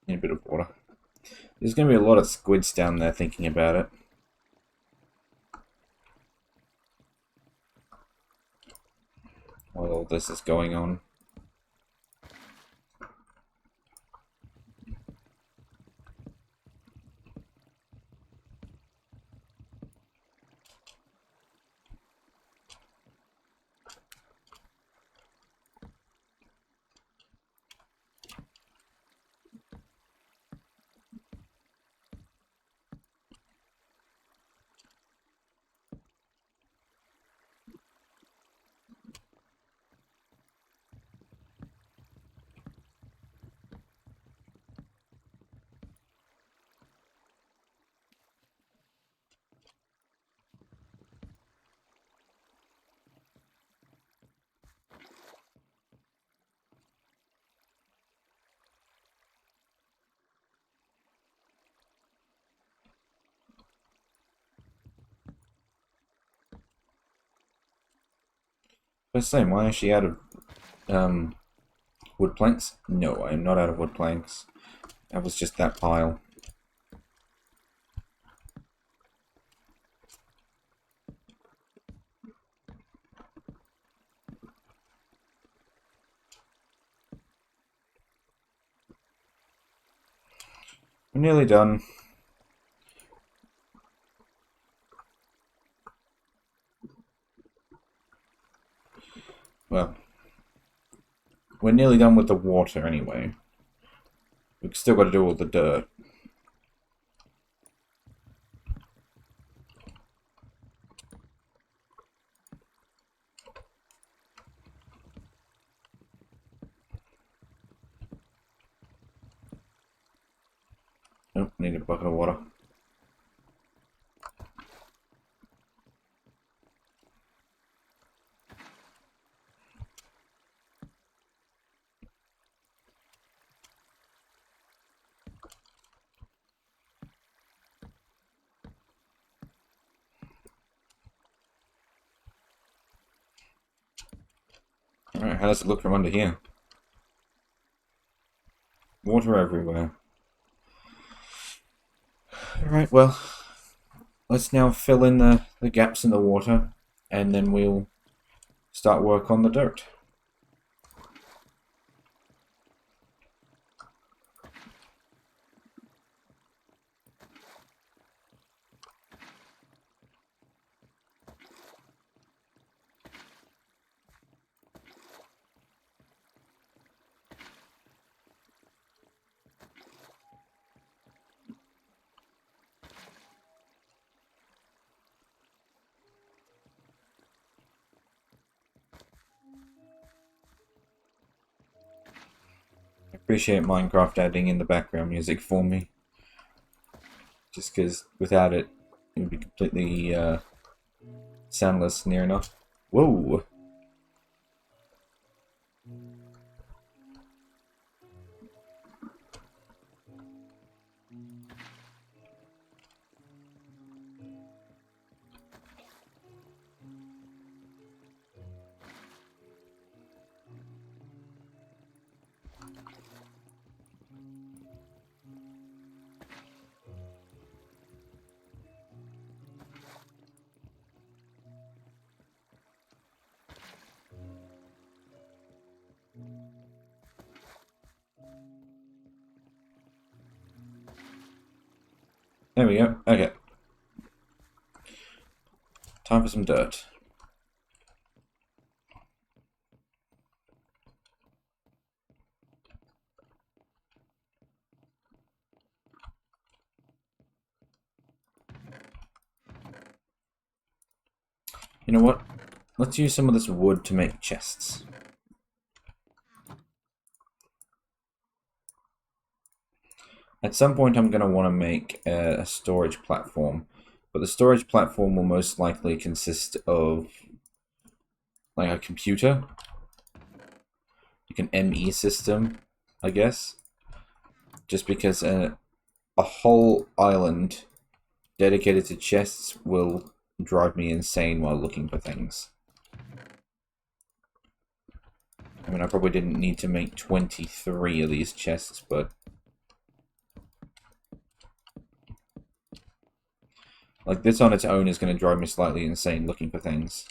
Need a bit of water. There's going to be a lot of squids down there thinking about it. While all this is going on. But same, why is she out of wood planks? No, I am not out of wood planks. That was just that pile. We're nearly done. Well, we're nearly done with the water anyway. We've still got to do all the dirt. Oh, need a bucket of water. Alright, how does it look from under here? Water everywhere. Alright, well, let's now fill in the gaps in the water, and then we'll start work on the dirt. Appreciate Minecraft adding in the background music for me. Just because without it, it would be completely soundless near enough. Whoa! There we go. Okay. Time for some dirt. You know what? Let's use some of this wood to make chests. At some point I'm going to want to make a storage platform, but the storage platform will most likely consist of like a computer, like an ME system, I guess, just because a whole island dedicated to chests will drive me insane while looking for things. I mean, I probably didn't need to make 23 of these chests, but like, this on its own is going to drive me slightly insane looking for things.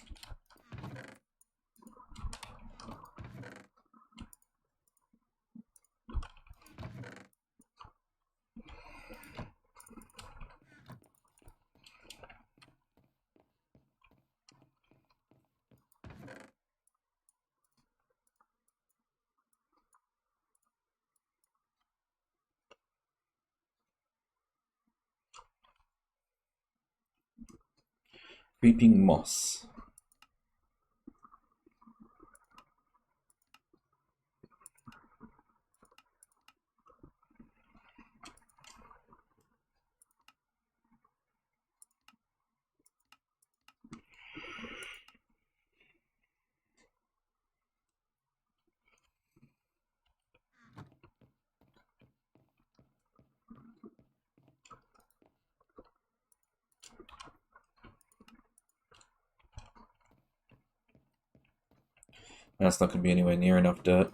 Creeping moss. That's not going to be anywhere near enough dirt.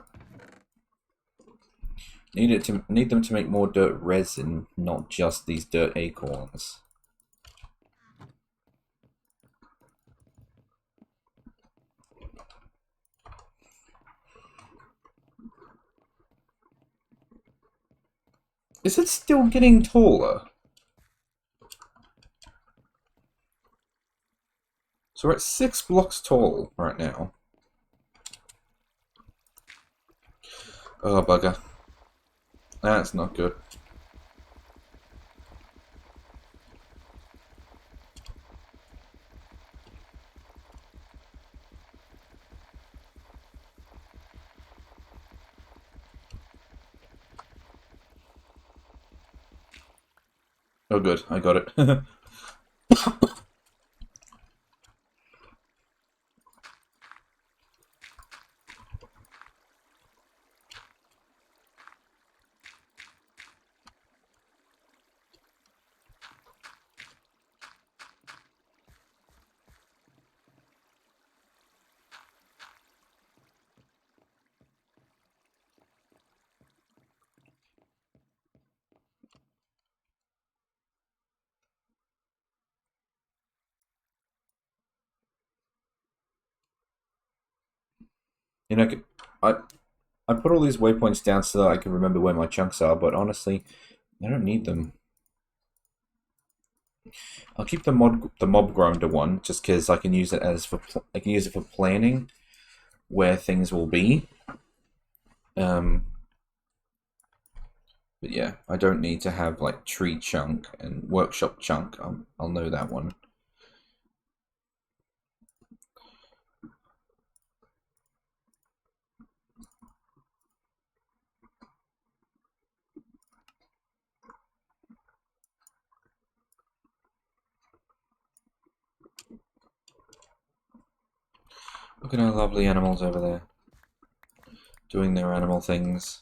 Need them to make more dirt resin, not just these dirt acorns. Is it still getting taller? So we're at 6 blocks tall right now. Oh, bugger. That's not good. Oh, good. I got it. You know, I I put all these waypoints down so that I can remember where my chunks are, but honestly, I don't need them. I'll keep the mob grinder one just because I can use it I can use it for planning where things will be. Um, but yeah, I don't need to have like tree chunk and workshop chunk. I'll know that one. Look at our lovely animals over there, doing their animal things.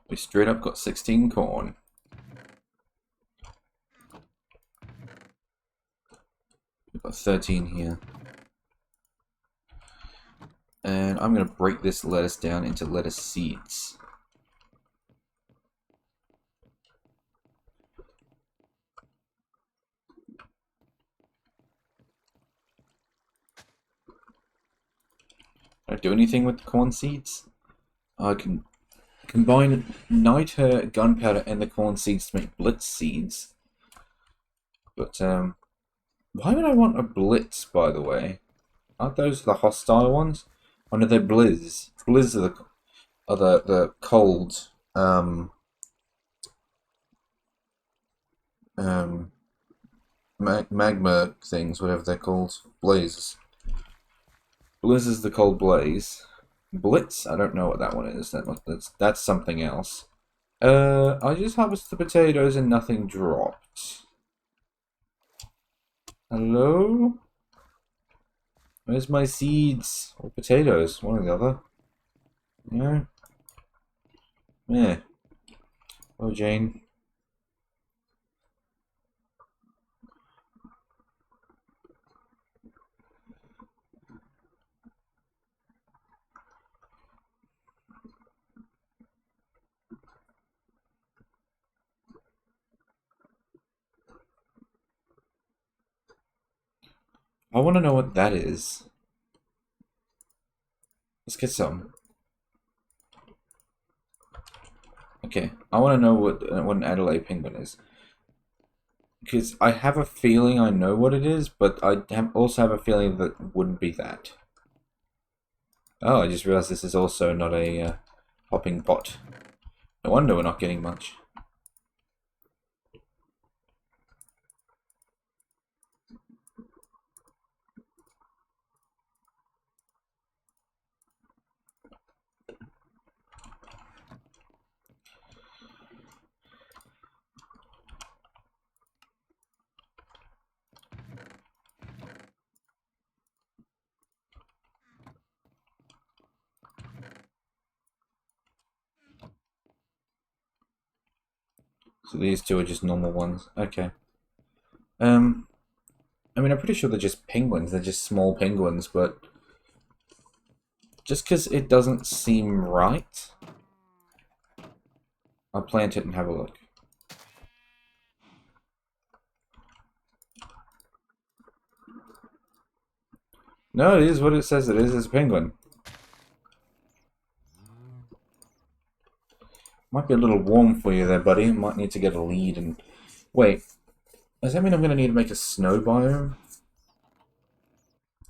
We straight up got 16 corn. We've got 13 here. And I'm going to break this lettuce down into lettuce seeds. do anything with the corn seeds? I can combine niter, gunpowder, and the corn seeds to make blitz seeds. But, why would I want a blitz, by the way? Aren't those the hostile ones? Oh no, they're blizz. Blizz are the cold, magma things, whatever they're called. Blazes. Blizz is the cold blaze. Blitz, I don't know what that one is. That's something else. I just harvested the potatoes and nothing dropped. Hello? Where's my seeds? Or potatoes? One or the other. Yeah. Yeah. Oh, Jane. I want to know what that is. Let's get some. Okay, I want to know what an Adelaide penguin is. Because I have a feeling I know what it is, but I also have a feeling that it wouldn't be that. Oh, I just realized this is also not a hopping pot. No wonder we're not getting much. So these two are just normal ones. Okay. I mean, I'm pretty sure they're just penguins. They're just small penguins, but just because it doesn't seem right, I'll plant it and have a look. No, it is what it says it is. It's a penguin. Might be a little warm for you there, buddy. Might need to get a lead and... Wait, does that mean I'm going to need to make a snow biome?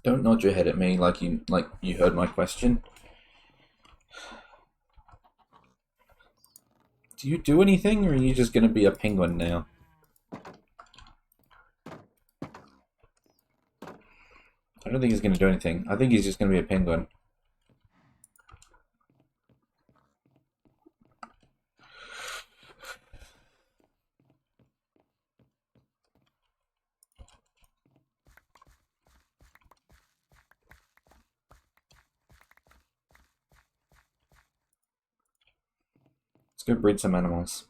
Don't nod your head at me like you heard my question. Do you do anything, or are you just going to be a penguin now? I don't think he's going to do anything. I think he's just going to be a penguin. Let's go breed some animals.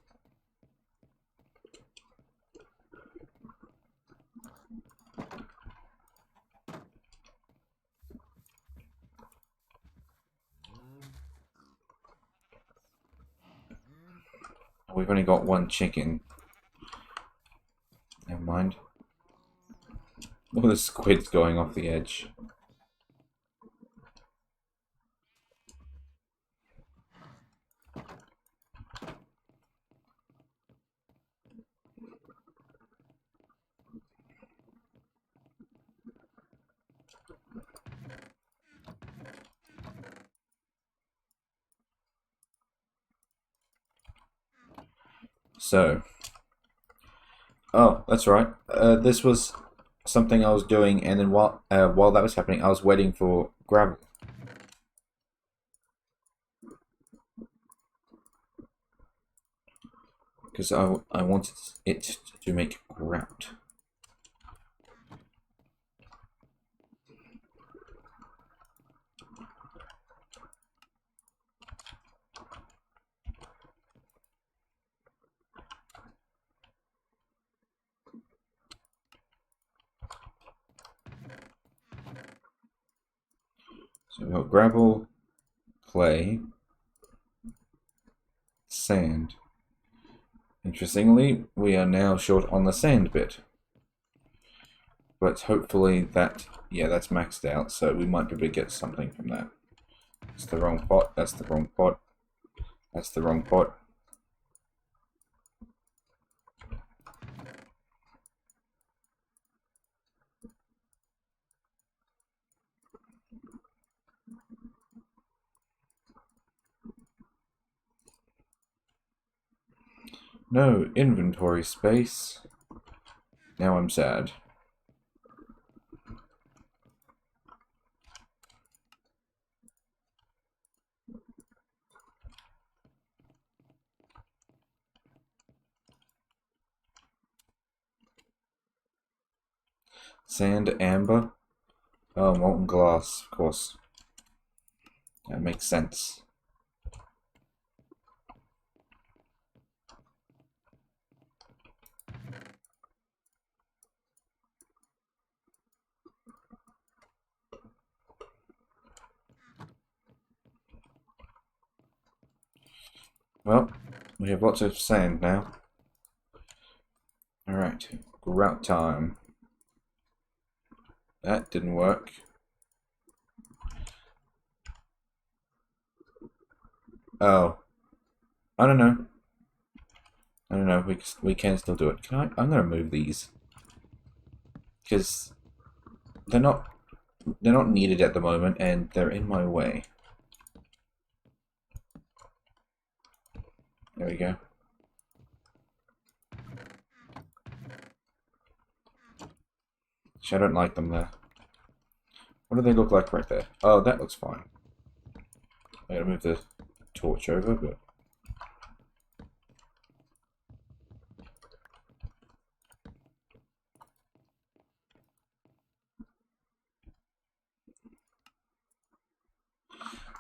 We've only got one chicken. Never mind. All the squid's going off the edge. So, oh, that's right. This was something I was doing, and then while that was happening, I was waiting for gravel. Because I wanted it to make grout. So we've got gravel, clay, sand. Interestingly, we are now short on the sand bit. But hopefully that, yeah, that's maxed out, so we might be able to get something from that. That's the wrong pot. That's the wrong pot. That's the wrong pot. No inventory space. Now I'm sad. Sand, amber. Oh, molten glass, of course. That makes sense. Well, we have lots of sand now. Alright, grout time. That didn't work. Oh. I don't know. I don't know, we can still do it. I'm gonna move these. Because they're not needed at the moment and they're in my way. There we go. I don't like them there. What do they look like right there? Oh, that looks fine. I gotta move the torch over, but...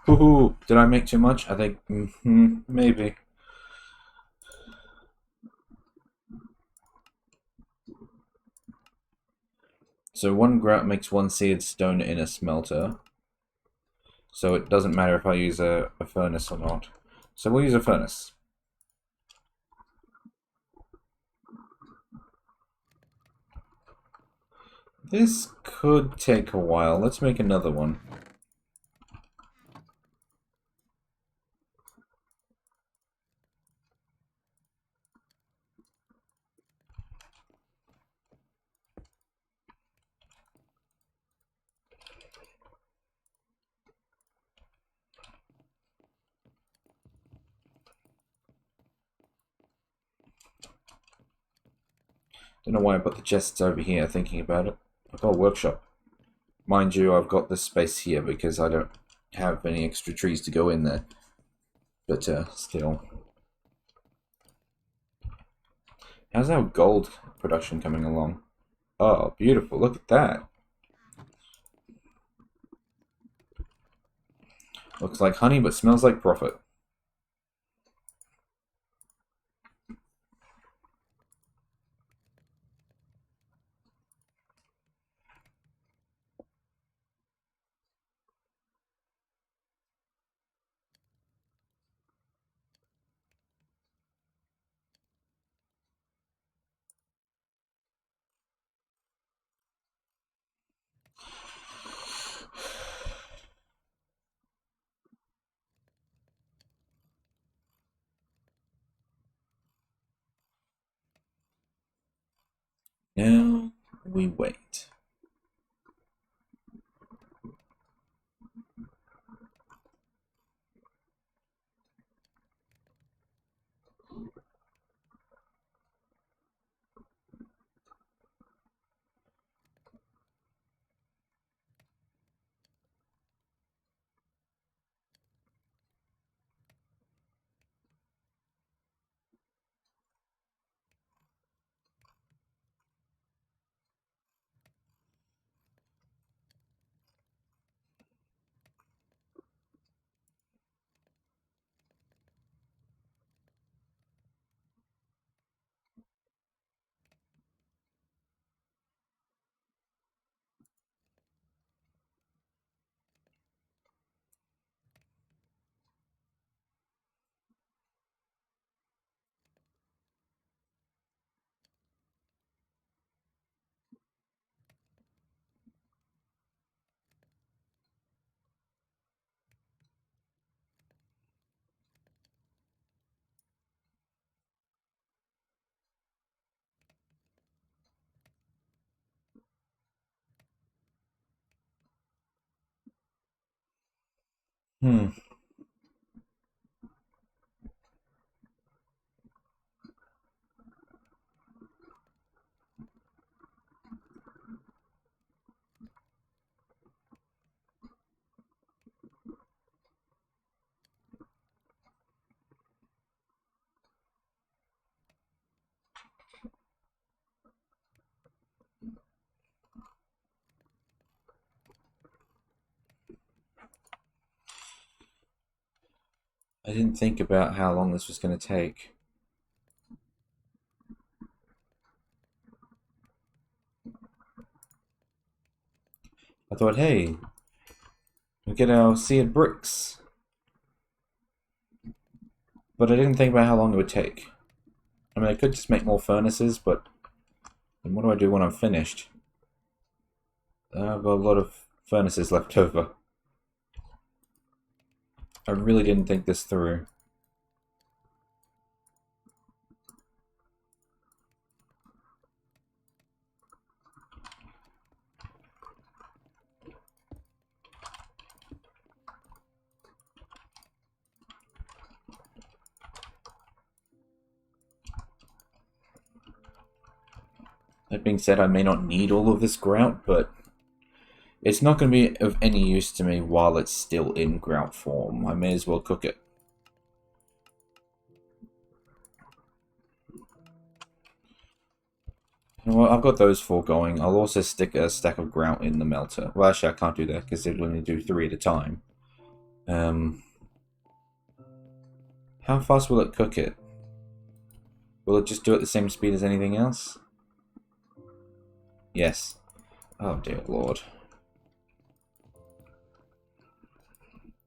Ooh, did I make too much? I think, maybe. So one grout makes one seared stone in a smelter. So it doesn't matter if I use a furnace or not. So we'll use a furnace. This could take a while. Let's make another one. Don't know why I put the chests over here thinking about it. I've got a workshop. Mind you, I've got this space here because I don't have any extra trees to go in there. But still. How's our gold production coming along? Oh, beautiful. Look at that. Looks like honey, but smells like profit. Now we wait. Hmm. I didn't think about how long this was going to take. I thought, hey, we get our seared bricks. But I didn't think about how long it would take. I mean, I could just make more furnaces, but then what do I do when I'm finished? I've got a lot of furnaces left over. I really didn't think this through. That being said, I may not need all of this grout, but it's not going to be of any use to me while it's still in grout form. I may as well cook it. Well, I've got those four going. I'll also stick a stack of grout in the melter. Well, actually, I can't do that because it'll only do 3 at a time. How fast will it cook it? Will it just do it the same speed as anything else? Yes. Oh dear lord.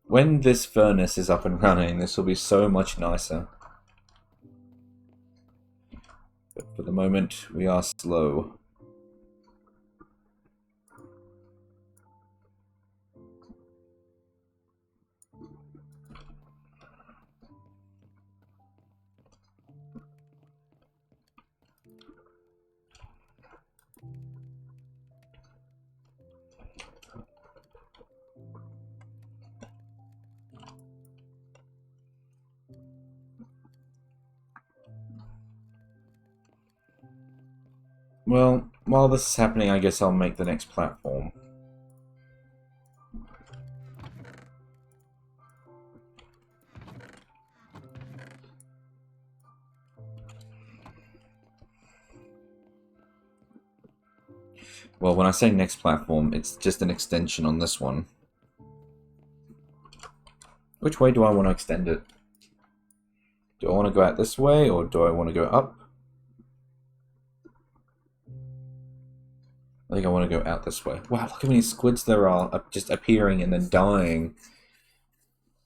When this furnace is up and running, this will be so much nicer. But for the moment, we are slow. Well, while this is happening, I guess I'll make the next platform. Well, when I say next platform, it's just an extension on this one. Which way do I want to extend it? Do I want to go out this way, or do I want to go up? I think I want to go out this way. Wow, look how many squids there are just appearing and then dying.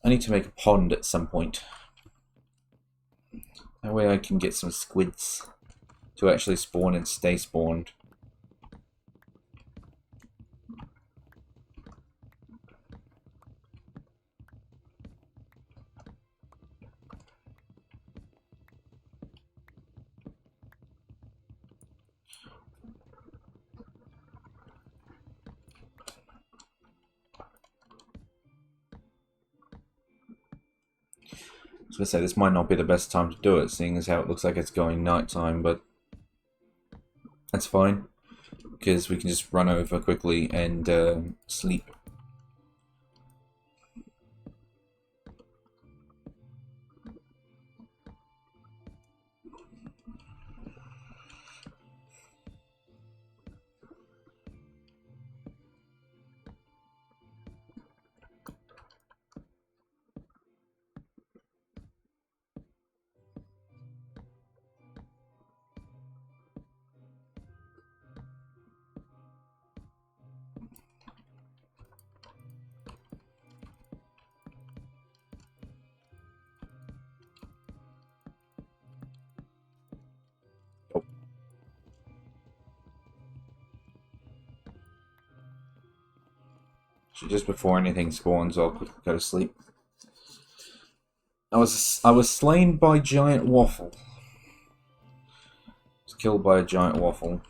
I need to make a pond at some point. That way I can get some squids to actually spawn and stay spawned. I was going to say, this might not be the best time to do it, seeing as how it looks like it's going nighttime, but that's fine, because we can just run over quickly and sleep. So just before anything spawns, I'll quickly go to sleep. I was slain by giant waffle. I was killed by a giant waffle.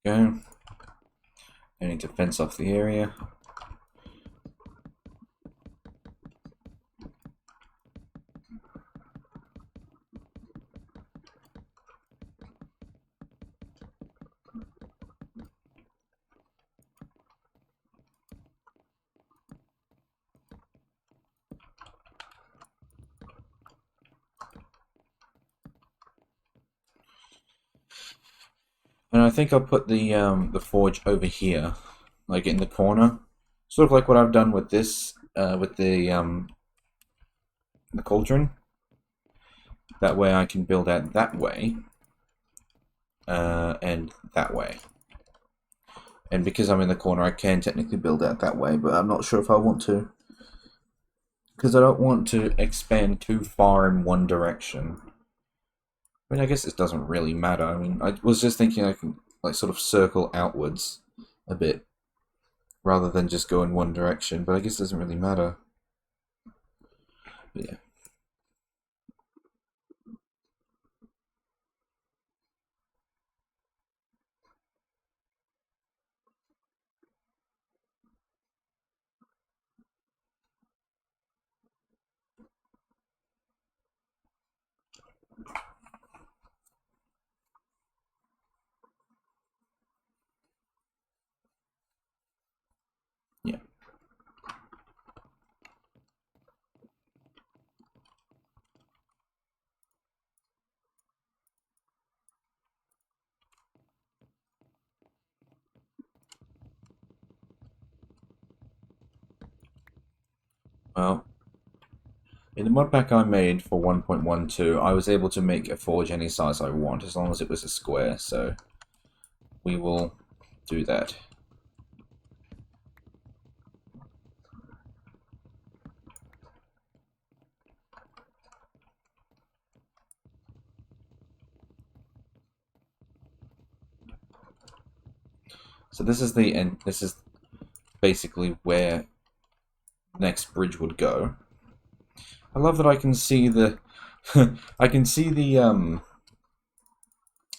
go. I need to fence off the area. And I think I'll put the forge over here, like in the corner, sort of like what I've done with this, with the cauldron. That way I can build out that way, and that way. And because I'm in the corner, I can technically build out that way, but I'm not sure if I want to, because I don't want to expand too far in one direction. I mean, I guess it doesn't really matter. I mean, I was just thinking I can, like, sort of circle outwards a bit, rather than just go in one direction, but I guess it doesn't really matter. But yeah. Yeah. Well, in the mod pack I made for 1.12, I was able to make a forge any size I want, as long as it was a square, so we will do that. So this is the end. This is basically where next bridge would go. I love that I can see the I can see the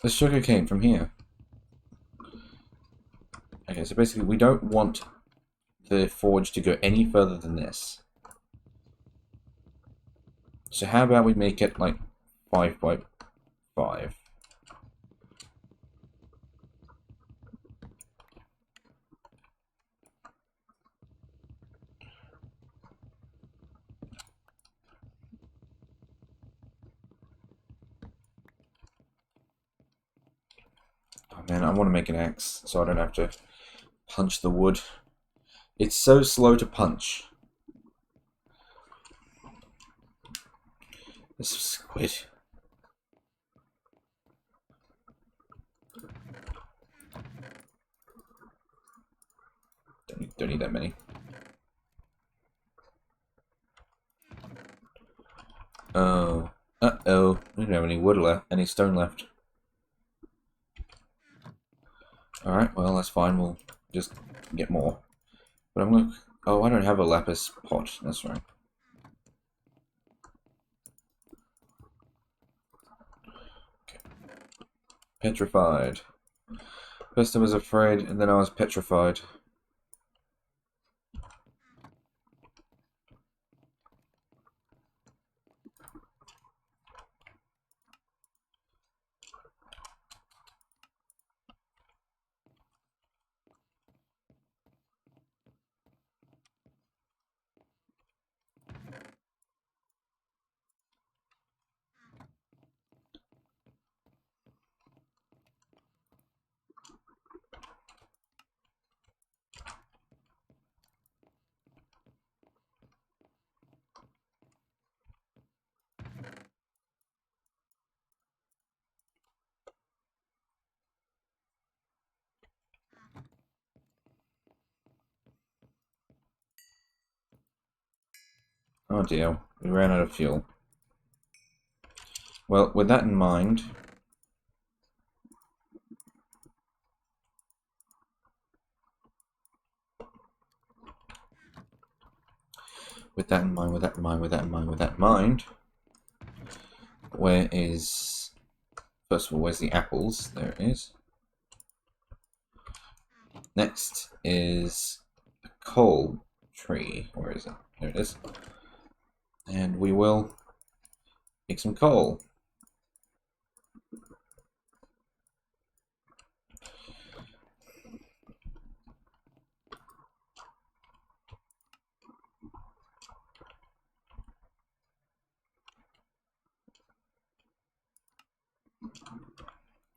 sugar cane from here. Okay, so basically we don't want the forge to go any further than this. So how about we make it like 5 by 5? Oh man, I want to make an axe so I don't have to punch the wood. It's so slow to punch. This squid. Don't need that many. Oh. Uh-oh. We don't have any wood left, any stone left. Alright, well, that's fine. We'll just get more. But I'm gonna... Oh, I don't have a lapis pot. That's right. Okay. Petrified. First I was afraid, and then I was petrified. Oh dear, we ran out of fuel. Well, with that in mind... With that in mind, with that in mind, with that in mind, with that in mind... Where is... First of all, where's the apples? There it is. Next is a coal tree. Where is it? There it is. And we will make some coal.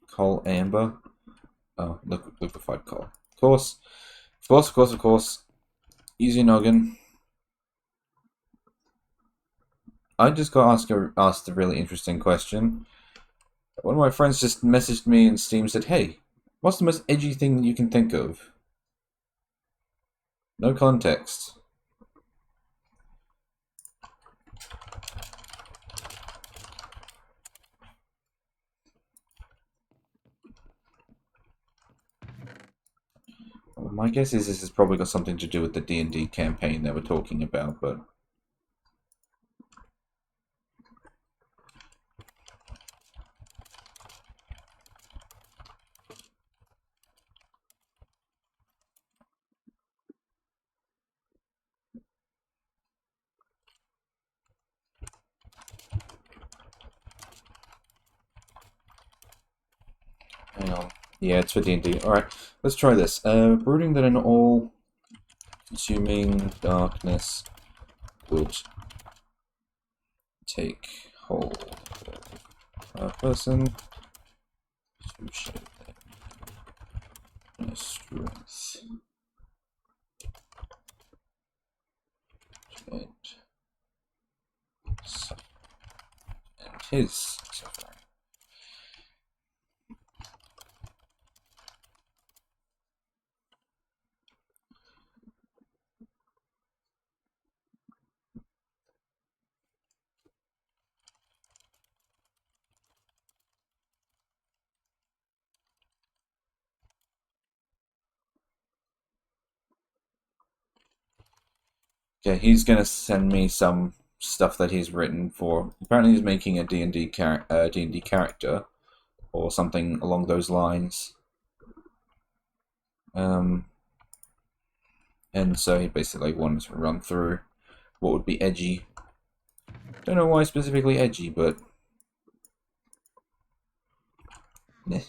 Coal amber. Oh, liquefied coal. Of course. Of course, of course, of course. Use your noggin. I just got asked a really interesting question. One of my friends just messaged me in Steam and said, "Hey, what's the most edgy thing you can think of?" No context. Well, my guess is this has probably got something to do with the D&D campaign they were talking about, but... Hang on. Yeah, it's for D&D. Alright, let's try this. Brooding that an all-consuming darkness would take hold of a person to show their strength and his suffering. Okay, he's gonna send me some stuff that he's written for. Apparently, he's making a D&D character or something along those lines. And so he basically wanted to run through what would be edgy. Don't know why specifically edgy, but eh.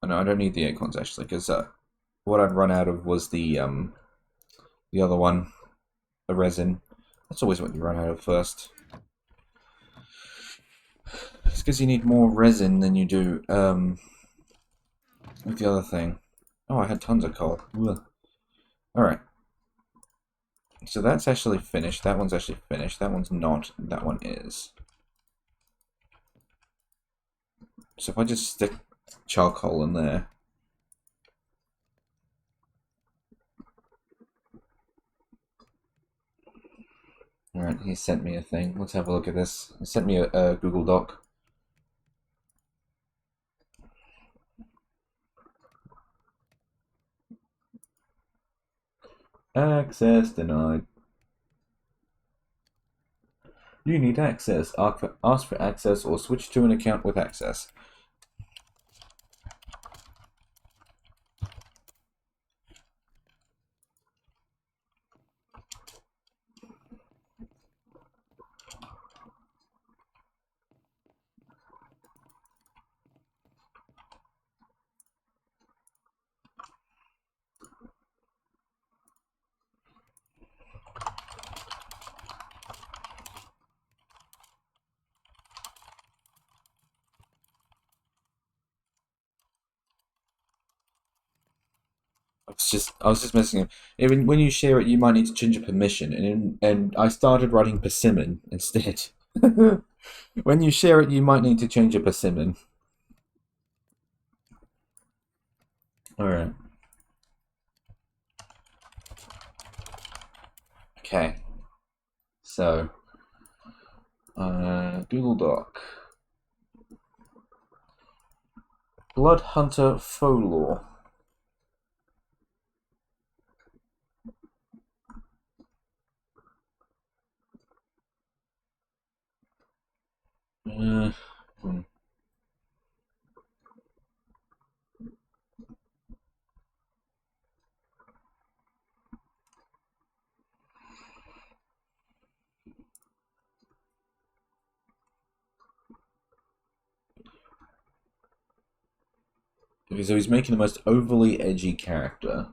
Oh, no, I don't need the acorns actually, because what I'd run out of was the other one, the resin. That's always what you run out of first. It's because you need more resin than you do with the other thing. Oh, I had tons of coal. Alright. So that's actually finished. That one's actually finished. That one's not. That one is. So if I just stick charcoal in there. Alright, he sent me a thing. Let's have a look at this. He sent me a Google Doc. Access denied. You need access. Ask for access or switch to an account with access. I was just messing up. Even when you share it, you might need to change your permission, and I started writing persimmon instead. When you share it, you might need to change your persimmon. All right. Okay. So, Google Doc. Blood Hunter Folklore. Hmm. Okay, so he's making the most overly edgy character.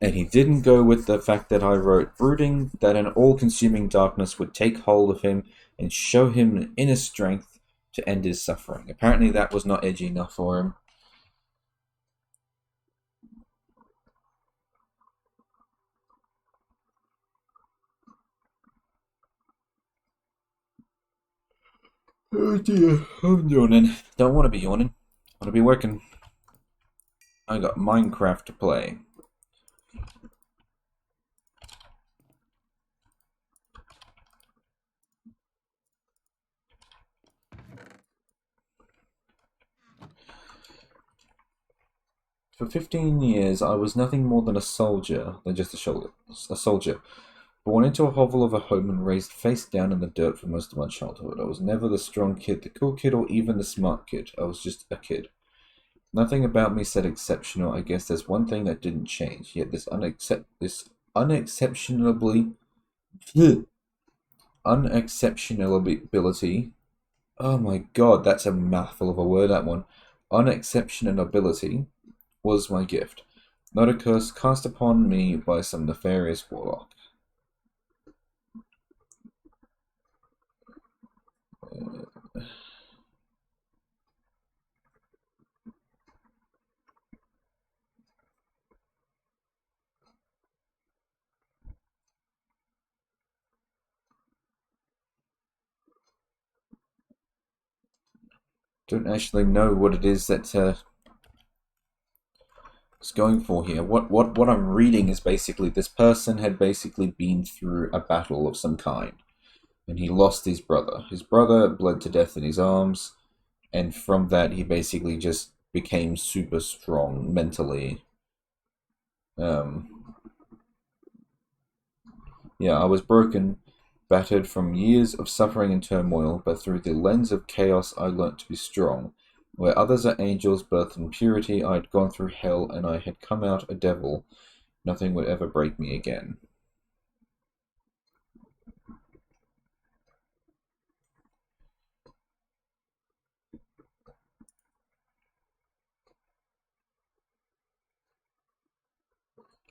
And he didn't go with the fact that I wrote, brooding that an all consuming darkness would take hold of him and show him an inner strength to end his suffering. Apparently, that was not edgy enough for him. Oh dear, I'm yawning. Don't want to be yawning. I want to be working. I got Minecraft to play. For 15 years, I was nothing more than a soldier, than just a soldier, born into a hovel of a home and raised face down in the dirt for most of my childhood. I was never the strong kid, the cool kid, or even the smart kid. I was just a kid. Nothing about me said exceptional. I guess there's one thing that didn't change. Yet this unexceptionably unexceptionability. Oh my god, that's a mouthful of a word. That one. Unexceptionability was my gift, not a curse cast upon me by some nefarious warlock. Don't actually know what it is that is going for here. What I'm reading is basically this person had basically been through a battle of some kind, and he lost his brother. His brother bled to death in his arms, and from that he basically just became super strong mentally. Um, yeah, I was broken, battered from years of suffering and turmoil, but through the lens of chaos I learnt to be strong. Where others are angels birthed in purity, I had gone through hell and I had come out a devil. Nothing would ever break me again.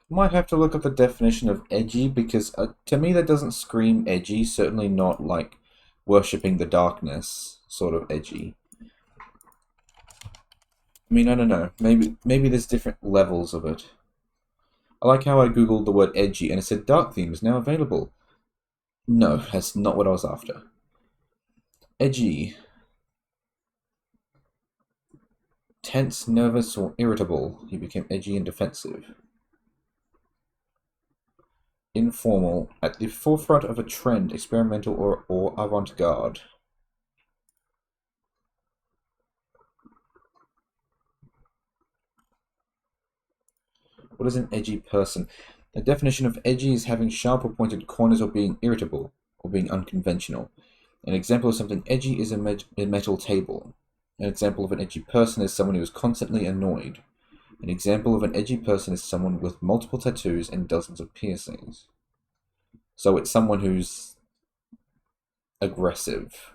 Might have to look up the definition of edgy because to me that doesn't scream edgy. Certainly not like worshipping the darkness sort of edgy. I mean, I don't know. Maybe there's different levels of it. I like how I googled the word edgy and it said dark theme is now available. No, that's not what I was after. Edgy. Tense, nervous, or irritable. He became edgy and defensive. Informal. At the forefront of a trend, experimental or avant-garde. What is an edgy person? The definition of edgy is having sharp or pointed corners or being irritable or being unconventional. An example of something edgy is a metal table. An example of an edgy person is someone who is constantly annoyed. An example of an edgy person is someone with multiple tattoos and dozens of piercings. So it's someone who's aggressive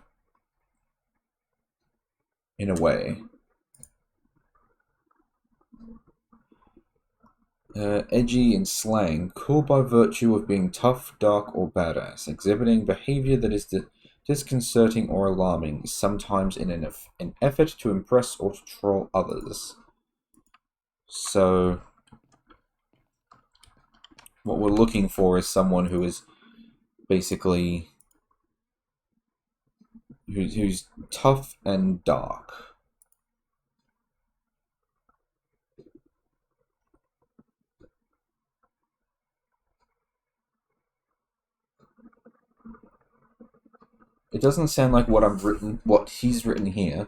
in a way. Edgy in slang, cool by virtue of being tough, dark, or badass, exhibiting behavior that is disconcerting or alarming, sometimes in an effort to impress or to troll others. So, what we're looking for is someone who is basically who's tough and dark. It doesn't sound like what he's written here.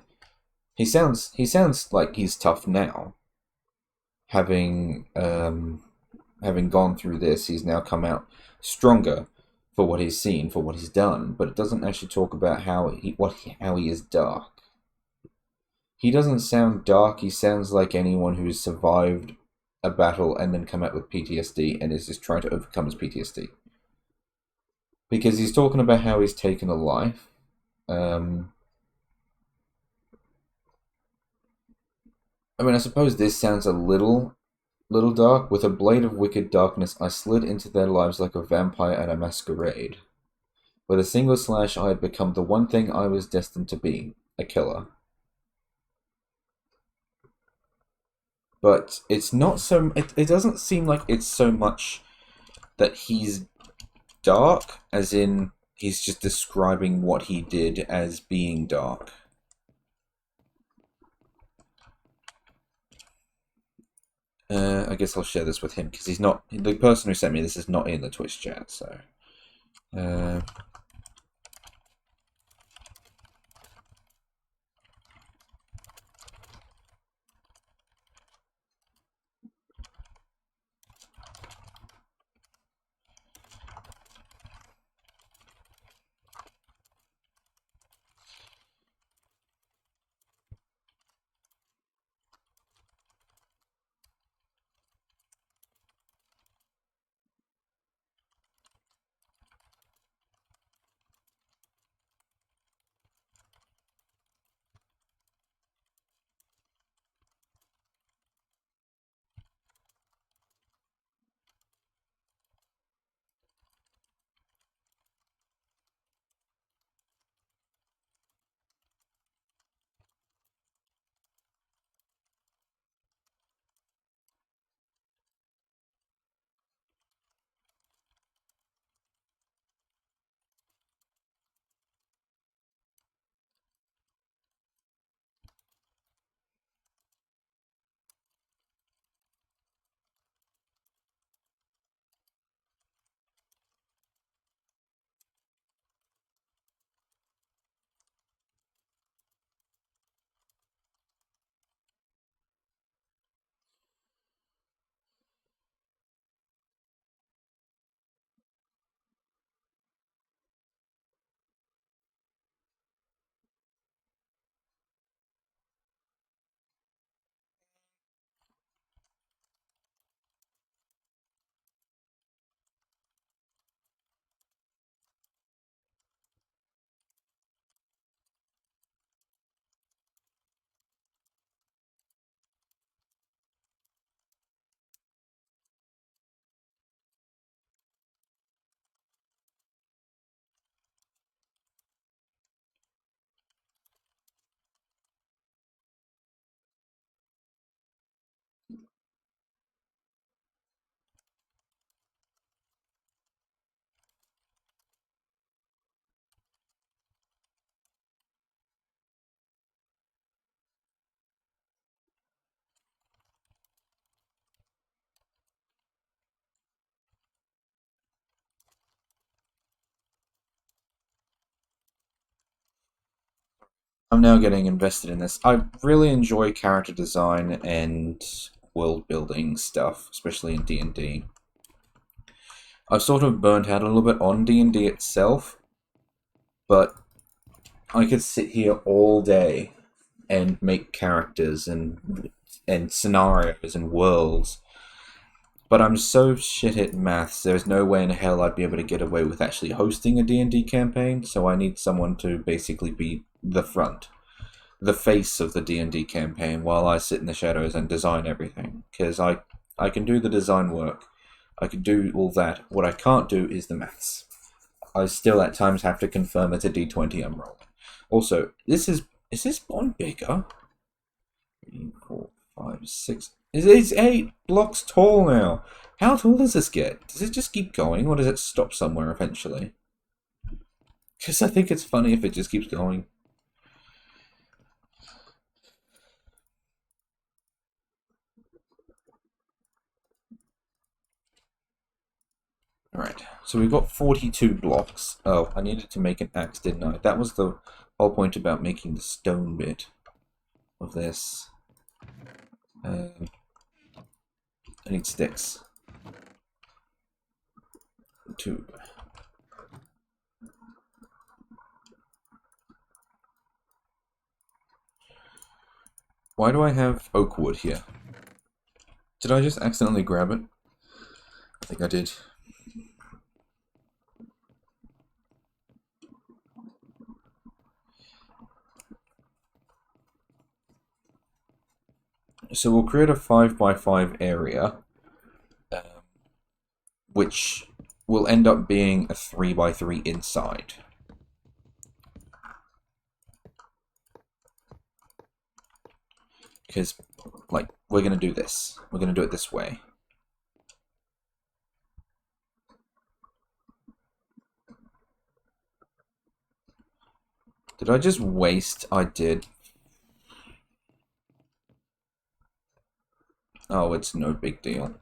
He sounds like he's tough now, having having gone through this. He's now come out stronger. for what he's seen, for what he's done, but it doesn't actually talk about how he is dark. He doesn't sound dark. He sounds like anyone who's survived a battle and then come out with PTSD and is just trying to overcome his PTSD. Because he's talking about how he's taken a life. I mean, I suppose this sounds a little dark. With a blade of wicked darkness, I slid into their lives like a vampire at a masquerade. With a single slash, I had become the one thing I was destined to be, a killer. But it's not so... It doesn't seem like it's so much that he's dark, as in he's just describing what he did as being dark. I guess I'll share this with him, because he's not... The person who sent me this is not in the Twitch chat, so... I'm now getting invested in this. I really enjoy character design and world building stuff, especially in D&D. I've sort of burnt out a little bit on D&D itself, but I could sit here all day and make characters and scenarios and worlds. But I'm so shit at maths, there's no way in hell I'd be able to get away with actually hosting a D&D campaign, so I need someone to basically be the front, the face of the D&D campaign, while I sit in the shadows and design everything. Because I can do the design work, I can do all that. What I can't do is the maths. I still at times have to confirm it's a D20 I'm rolling. Also, is this one bigger? 3, 4, 5, 6. It's 8 blocks tall now. How tall does this get? Does it just keep going, or does it stop somewhere eventually? Because I think it's funny if it just keeps going. Alright, so we've got 42 blocks. Oh, I needed to make an axe, didn't I? That was the whole point about making the stone bit of this. I need sticks. 2. Why do I have oak wood here? Did I just accidentally grab it? I think I did. So we'll create a 5x5 area, which will end up being a 3x3 inside. Because, like, we're going to do this. We're going to do it this way. Did I just waste? I did. Oh, it's no big deal.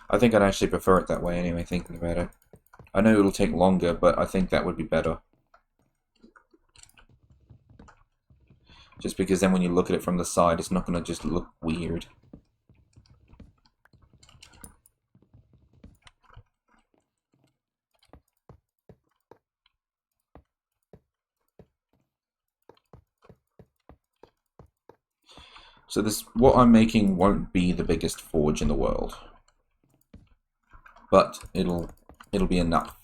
I think I'd actually prefer it that way anyway, thinking about it. I know it'll take longer, but I think that would be better. Just because then when you look at it from the side, it's not going to just look weird. So what I'm making won't be the biggest forge in the world, but it'll be enough.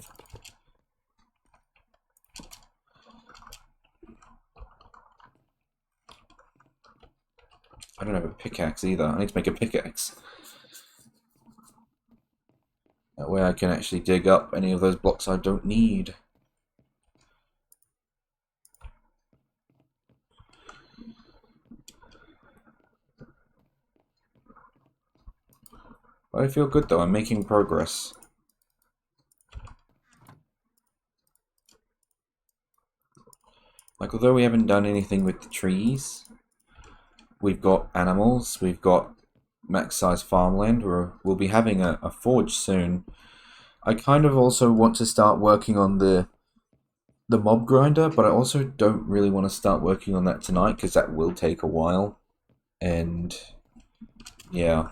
I don't have a pickaxe either. I need to make a pickaxe. That way I can actually dig up any of those blocks I don't need. I feel good though, I'm making progress. Like, although we haven't done anything with the trees, we've got animals, we've got max-size farmland, we'll be having a forge soon. I kind of also want to start working on the mob grinder, but I also don't really want to start working on that tonight, because that will take a while. And, yeah.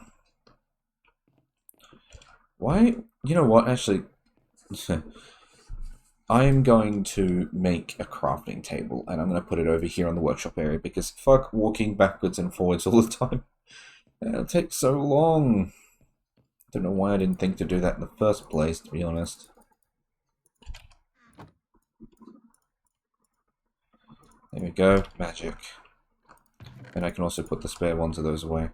Why? You know what, actually... I am going to make a crafting table, and I'm going to put it over here on the workshop area, because fuck walking backwards and forwards all the time. It'll take so long. Don't know why I didn't think to do that in the first place, to be honest. There we go, magic. And I can also put the spare ones of those away.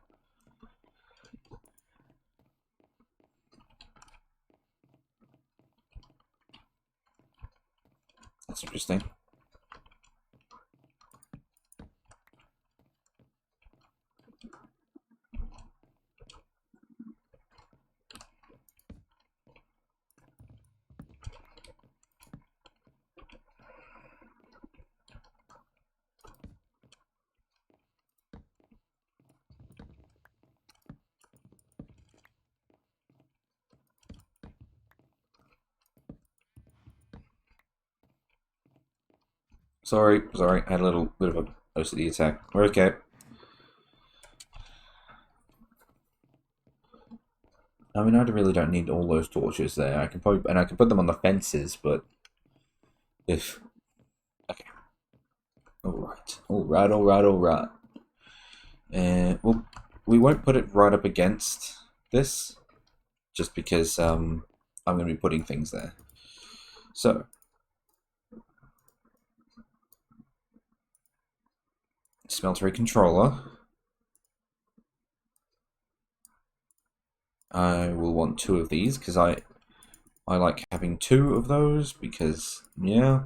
That's interesting. Sorry, I had a little bit of a OCD attack. We're okay. I mean, I really don't need all those torches there. I can put them on the fences, but if okay, all right. And well, we won't put it right up against this, just because I'm going to be putting things there. So. Smeltery controller. I will want 2 of these because I like having 2 of those because yeah.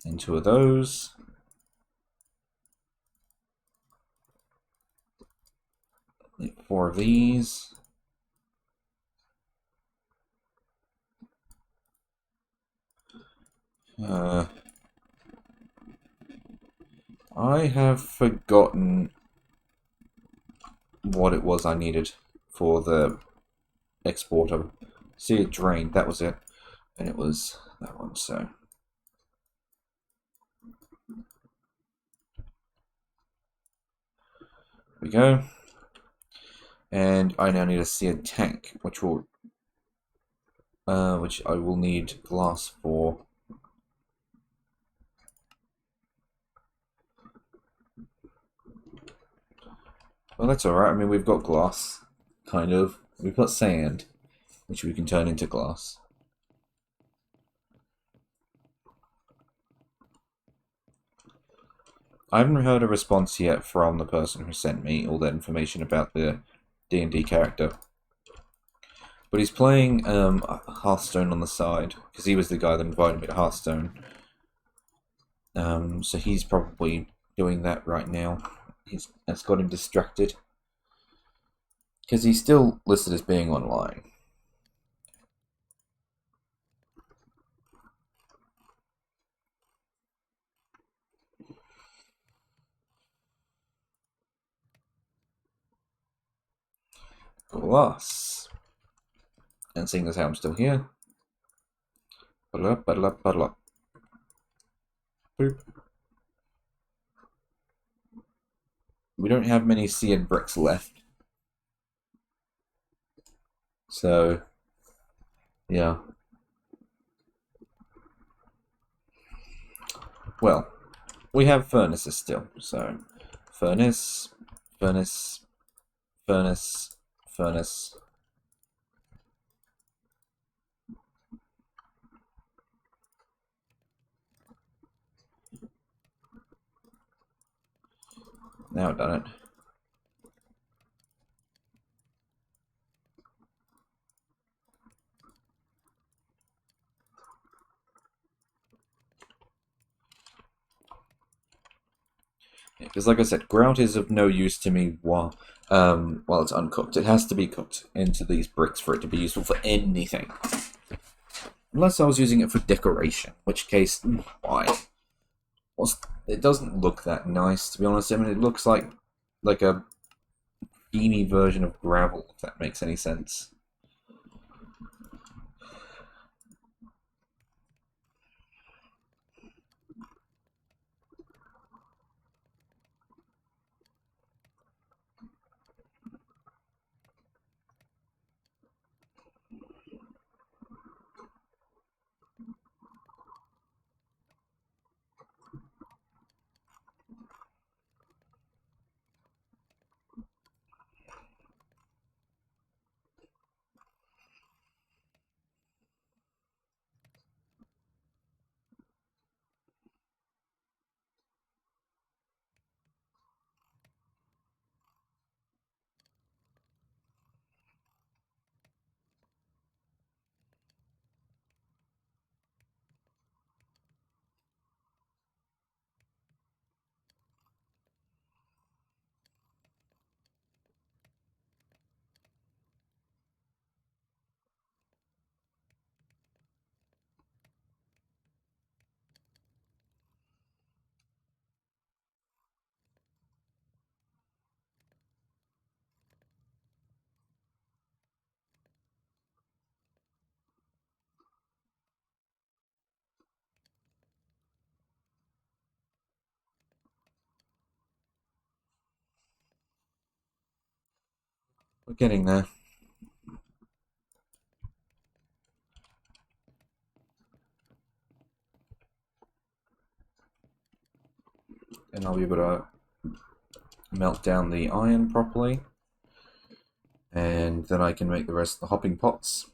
And 2 of those. Need 4 of these. I have forgotten what it was I needed for the exporter. See, it drained, that was it. And it was that one, so. There we go. And I now need a seared tank, which I will need glass for. Well, that's alright. I mean, we've got glass, kind of. We've got sand, which we can turn into glass. I haven't heard a response yet from the person who sent me all that information about the D&D character. But he's playing Hearthstone on the side, because he was the guy that invited me to Hearthstone. So he's probably doing that right now. That's got him distracted. Because he's still listed as being online. Glass. And seeing as how I'm still here. Buddle up, buddle up, buddle up. Boop. We don't have many seared bricks left. So, yeah. Well, we have furnaces still, so furnace, furnace, furnace, furnace. Now I've done it. Because, like I said, grout is of no use to me while it's uncooked. It has to be cooked into these bricks for it to be useful for anything. Unless I was using it for decoration, in which case, why? Well, it doesn't look that nice, to be honest. I mean, it looks like a beanie version of gravel, if that makes any sense. We're getting there. And I'll be able to melt down the iron properly. And then I can make the rest of the hopping pots.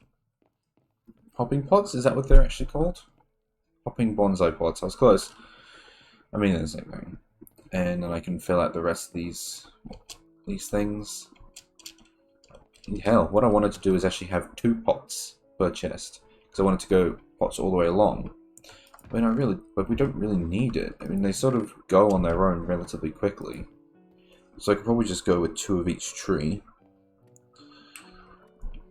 Hopping pots? Is that what they're actually called? Hopping bonsai pots. I was close. I mean, the same thing. And then I can fill out the rest of these things. Hell, what I wanted to do is actually have 2 pots per chest, because I wanted to go pots all the way along. But we don't really need it. I mean, they sort of go on their own relatively quickly. So I could probably just go with 2 of each tree.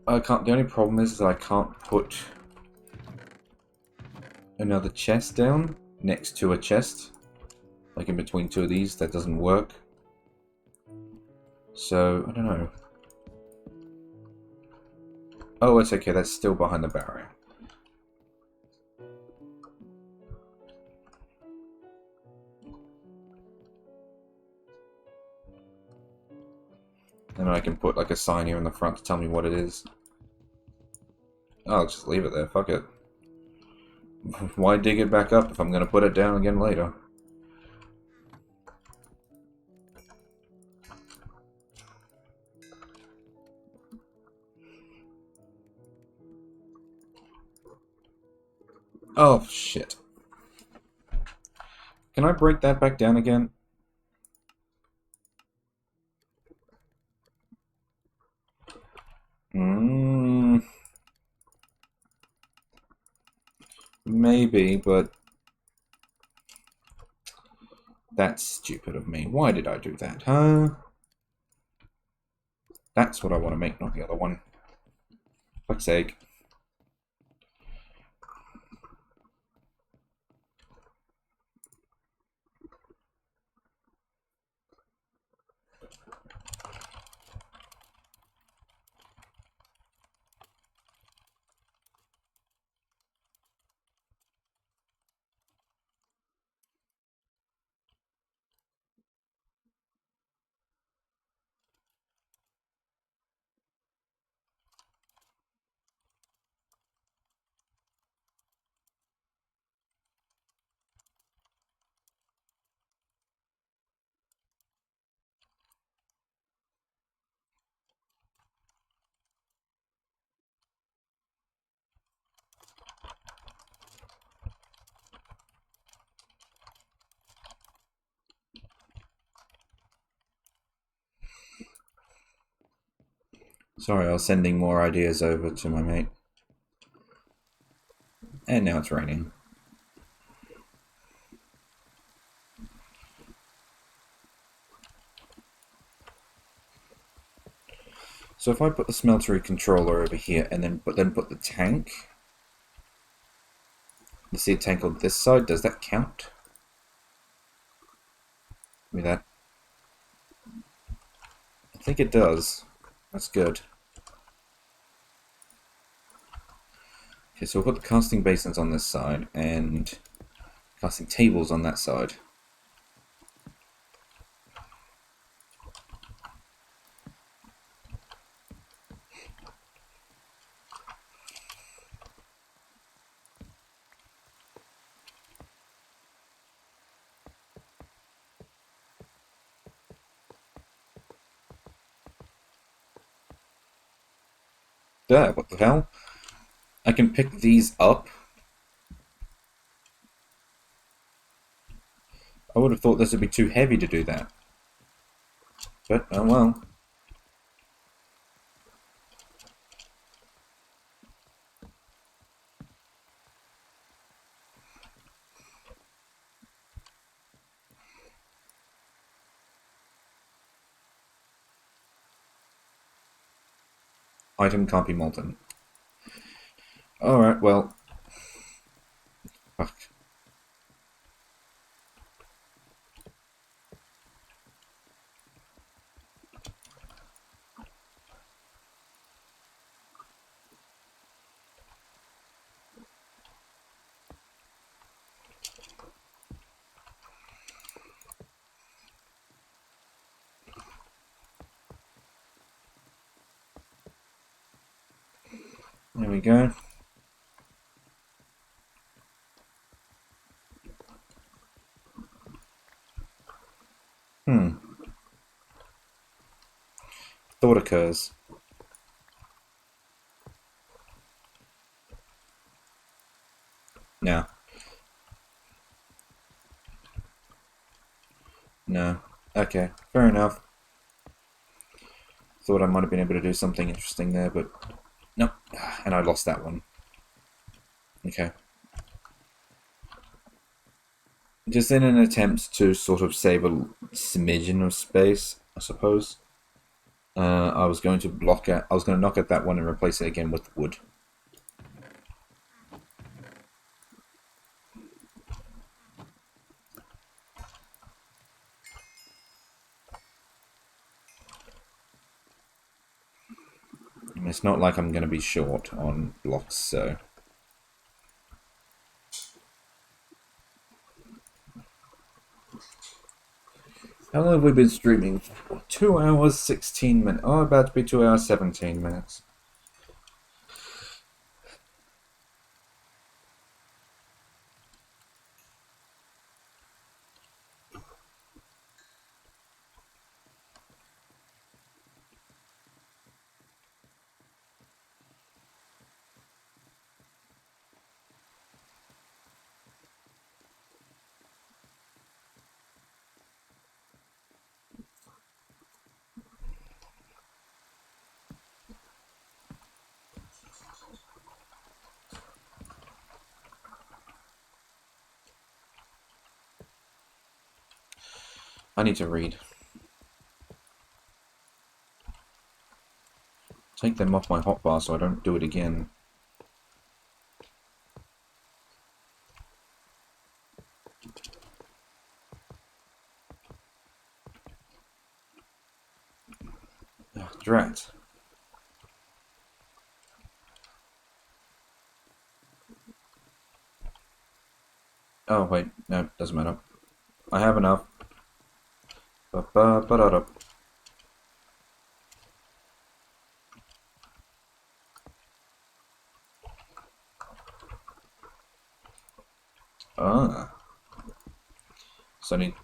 The only problem is that I can't put another chest down next to a chest. Like in between 2 of these, that doesn't work. So, I don't know. Oh, it's okay, that's still behind the barrier. And I can put like a sign here in the front to tell me what it is. Oh, I'll just leave it there, fuck it. Why dig it back up if I'm gonna put it down again later? Oh, shit. Can I break that back down again? Maybe, but that's stupid of me. Why did I do that, huh? That's what I want to make, not the other one. Fuck's sake. Sorry, I was sending more ideas over to my mate. And now it's raining. So if I put the smeltery controller over here and then put the tank, the seed tank on this side, does that count? Give me that. I think it does. That's good. Okay, so we'll put the casting basins on this side and casting tables on that side. There, what the hell? I can pick these up. I would have thought this would be too heavy to do that. But, oh well. Item can't be molten. Alright, well. Fuck. There we go. Thought occurs. No. No. Okay, fair enough. Thought I might have been able to do something interesting there, but nope. And I lost that one. Okay. Just in an attempt to sort of save a smidgen of space, I suppose. I was going to knock at that one and replace it again with wood. And it's not like I'm going to be short on blocks, so... How long have we been streaming for? 2 hours, 16 minutes. Oh, about to be 2 hours, 17 minutes. I need to read. Take them off my hotbar so I don't do it again. Oh, drat. Oh, wait. No, doesn't matter. I have enough. Ba-ba-ba-da-da. Ah. So I need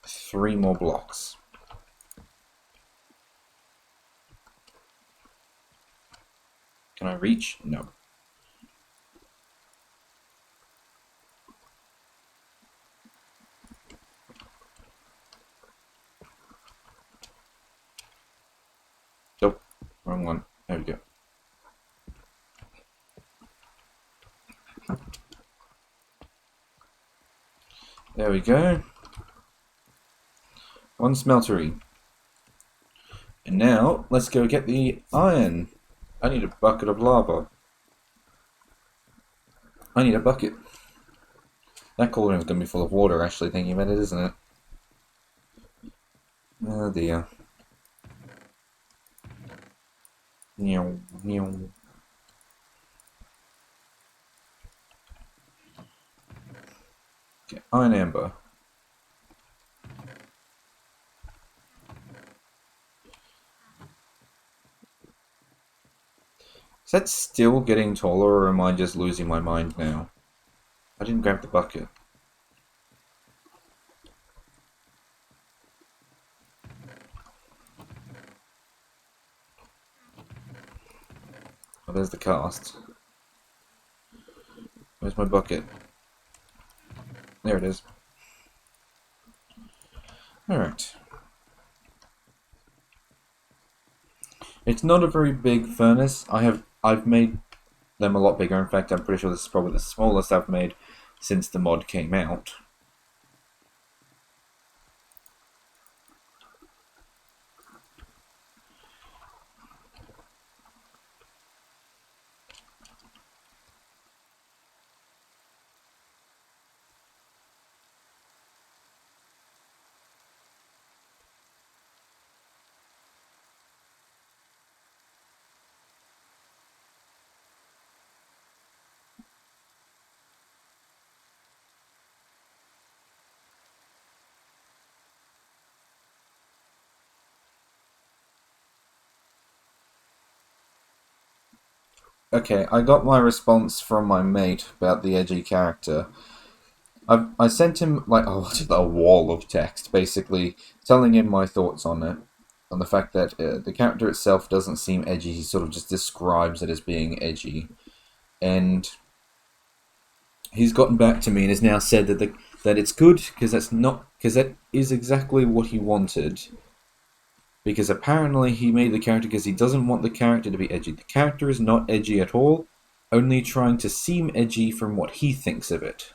3 more blocks. Can I reach? No. Nope. Wrong one. There we go. There we go. 1 smeltery. And now, let's go get the iron. I need a bucket of lava. I need a bucket. That cauldron is going to be full of water, actually, thinking about it, isn't it? Oh dear. Meow, meow. Okay, iron amber. Is that still getting taller, or am I just losing my mind now? I didn't grab the bucket. Oh, there's the cast. Where's my bucket? There it is. Alright. It's not a very big furnace. I've made them a lot bigger. In fact, I'm pretty sure this is probably the smallest I've made since the mod came out. Okay, I got my response from my mate about the edgy character. I sent him like a wall of text, basically telling him my thoughts on it, on the fact that the character itself doesn't seem edgy. He sort of just describes it as being edgy, and he's gotten back to me and has now said that it's good because that is exactly what he wanted. Because apparently he made the character because he doesn't want the character to be edgy. The character is not edgy at all, only trying to seem edgy from what he thinks of it.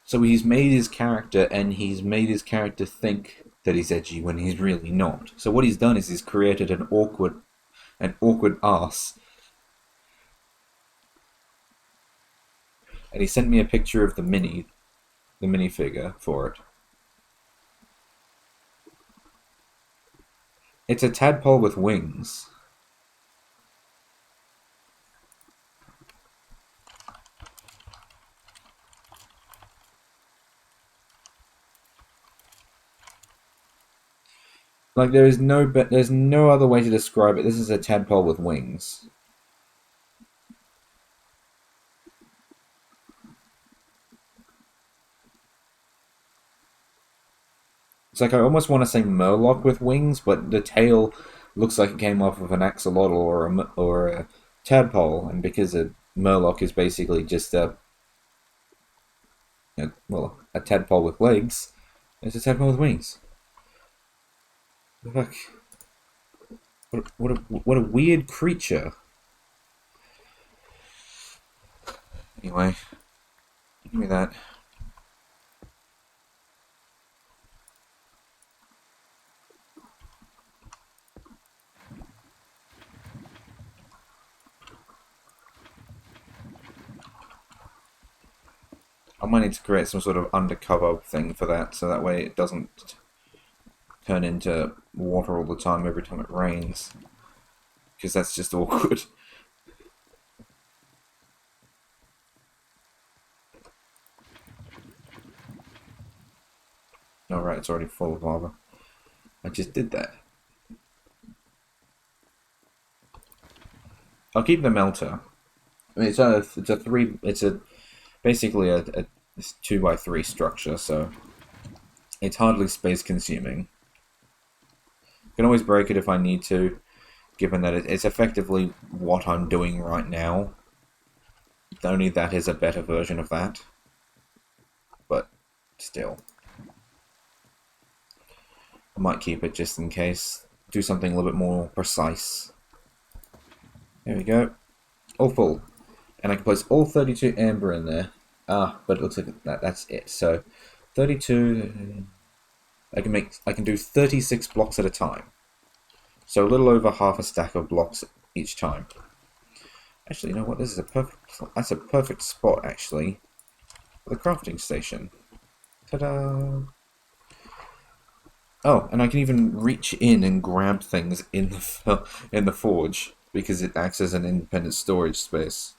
So he's made his character, and he's made his character think that he's edgy when he's really not. So what he's done is he's created an awkward ass. And he sent me a picture of the minifigure for it. It's a tadpole with wings. Like there's no other way to describe it. This is a tadpole with wings. It's like I almost want to say Murloc with wings, but the tail looks like it came off of an axolotl or a tadpole, and because a Murloc is basically just a tadpole with legs, it's a tadpole with wings. Fuck! What a weird creature. Anyway, give me that. I might need to create some sort of undercover thing for that, so that way it doesn't turn into water all the time every time it rains. Because that's just awkward. Alright, it's already full of lava. I just did that. I'll keep the melter. I mean, it's basically a 2x3 structure, so it's hardly space consuming. I can always break it if I need to, given that it's effectively what I'm doing right now. Only that is a better version of that. But still. I might keep it just in case. Do something a little bit more precise. There we go. All full. And I can place all 32 amber in there. Ah, but it looks like that's it. So 32 I can do 36 blocks at a time. So a little over half a stack of blocks each time. Actually, you know what? That's a perfect spot actually for the crafting station. Ta-da! Oh, and I can even reach in and grab things in the forge because it acts as an independent storage space.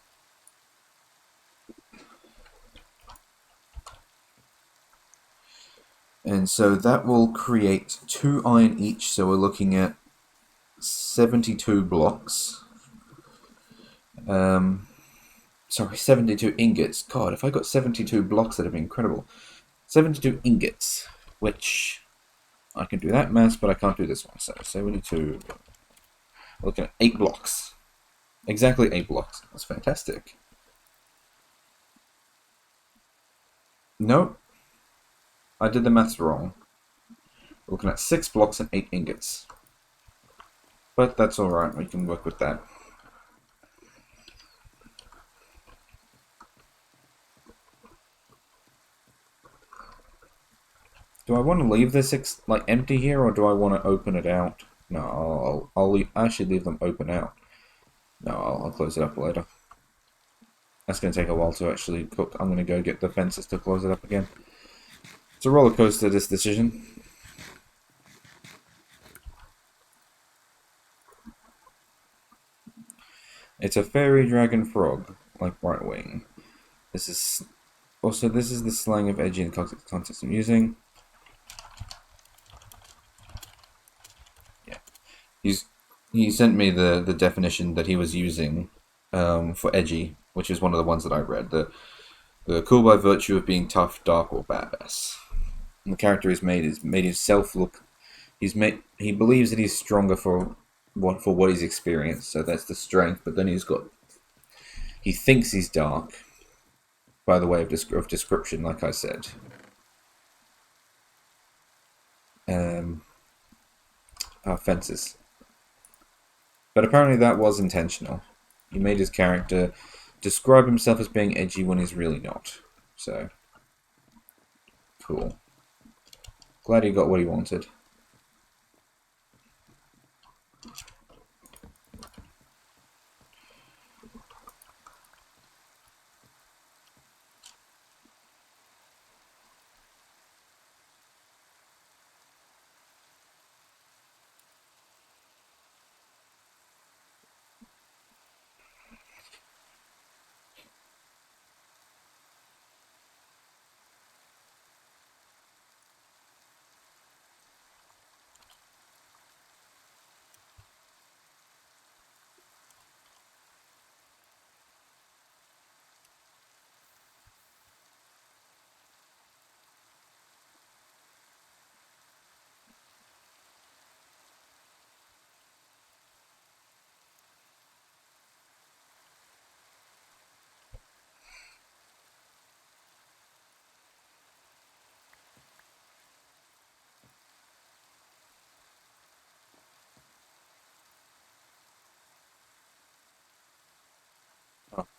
And so that will create 2 iron each, so we're looking at 72 blocks. Sorry, 72 ingots. God, if I got 72 blocks, that'd be incredible. 72 ingots, which I can do that mass, but I can't do this one. So 72. Looking at 8 blocks. Exactly 8 blocks. That's fantastic. No, I did the maths wrong. We're looking at 6 blocks and 8 ingots. But that's alright, we can work with that. Do I want to leave this empty here, or do I want to open it out? No, I'll actually leave them open out. No, I'll close it up later. That's going to take a while to actually cook. I'm going to go get the fences to close it up again. It's a roller coaster, this decision. It's a fairy dragon frog, like right wing. This is the slang of edgy and context I'm using. Yeah, he sent me the definition that he was using for edgy, which is one of the ones that I read. The cool by virtue of being tough, dark, or badass. And the character he's made himself look. He believes that he's stronger for what he's experienced, so that's the strength. But then he thinks he's dark, by the way of description, like I said. Fences. But apparently that was intentional. He made his character describe himself as being edgy when he's really not. So, cool. Glad he got what he wanted.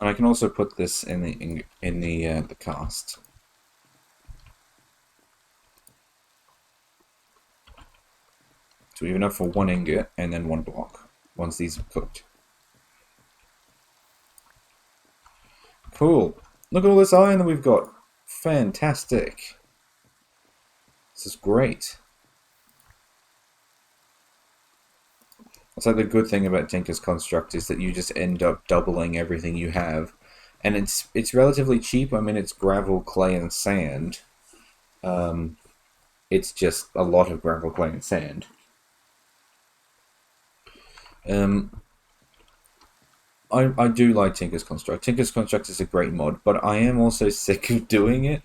And I can also put this in the cast. So we have enough for 1 ingot and then 1 block once these are cooked. Cool. Look at all this iron that we've got. Fantastic. This is great. That's like the good thing about Tinker's Construct is that you just end up doubling everything you have. And it's relatively cheap. I mean, it's gravel, clay, and sand. It's just a lot of gravel, clay, and sand. I do like Tinker's Construct. Tinker's Construct is a great mod, but I am also sick of doing it.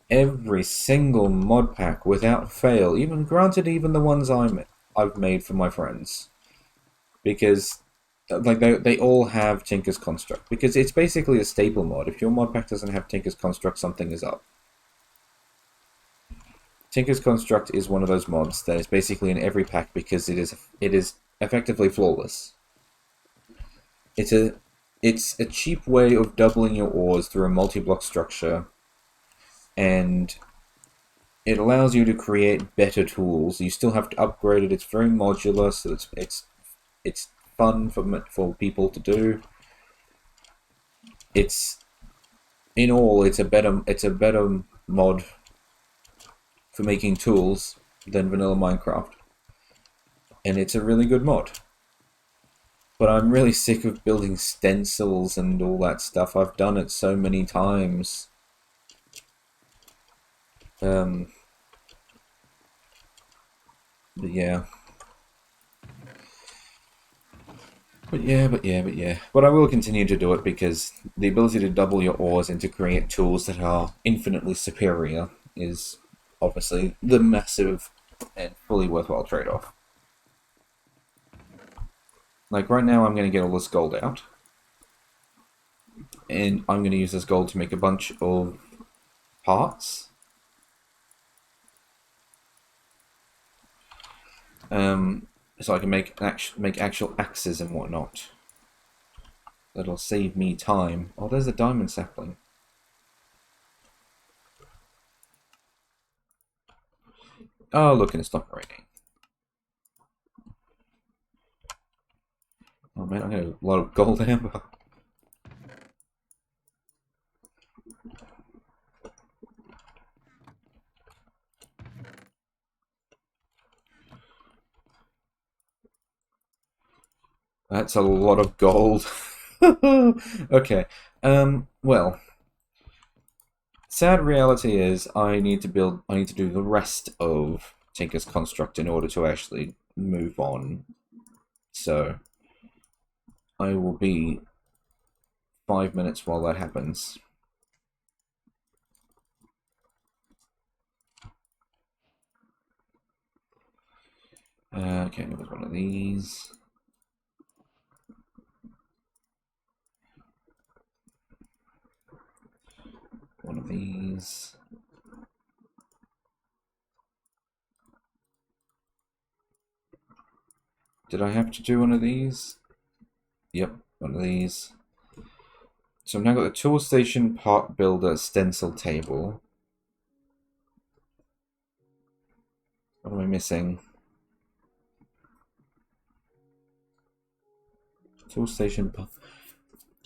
Every single mod pack, without fail, even the ones I've made for my friends, because like they all have Tinker's Construct, because it's basically a staple mod. If your mod pack doesn't have Tinker's Construct, something is up. Tinker's Construct is one of those mods that is basically in every pack because it is effectively flawless. It's a cheap way of doubling your ores through a multi-block structure, and it allows you to create better tools. You still have to upgrade it. It's very modular, so it's fun for people to do. It's a better mod for making tools than vanilla Minecraft, and it's a really good mod. But I'm really sick of building stencils and all that stuff. I've done it so many times. But yeah. But yeah. But I will continue to do it because the ability to double your ores and to create tools that are infinitely superior is obviously the massive and fully worthwhile trade-off. Like right now I'm going to get all this gold out. And I'm going to use this gold to make a bunch of parts. So I can make actual axes and whatnot. That'll save me time. Oh, there's a diamond sapling. Oh, look, and it's not raining. Oh man, I got a lot of gold amber. That's a lot of gold. Okay. Well, sad reality is I need to do the rest of Tinker's Construct in order to actually move on. So I will be 5 minutes while that happens. Okay, there's one of these. One of these. Did I have to do one of these? Yep, one of these. So I've now got the tool station, part builder, stencil table. What am I missing? Tool station.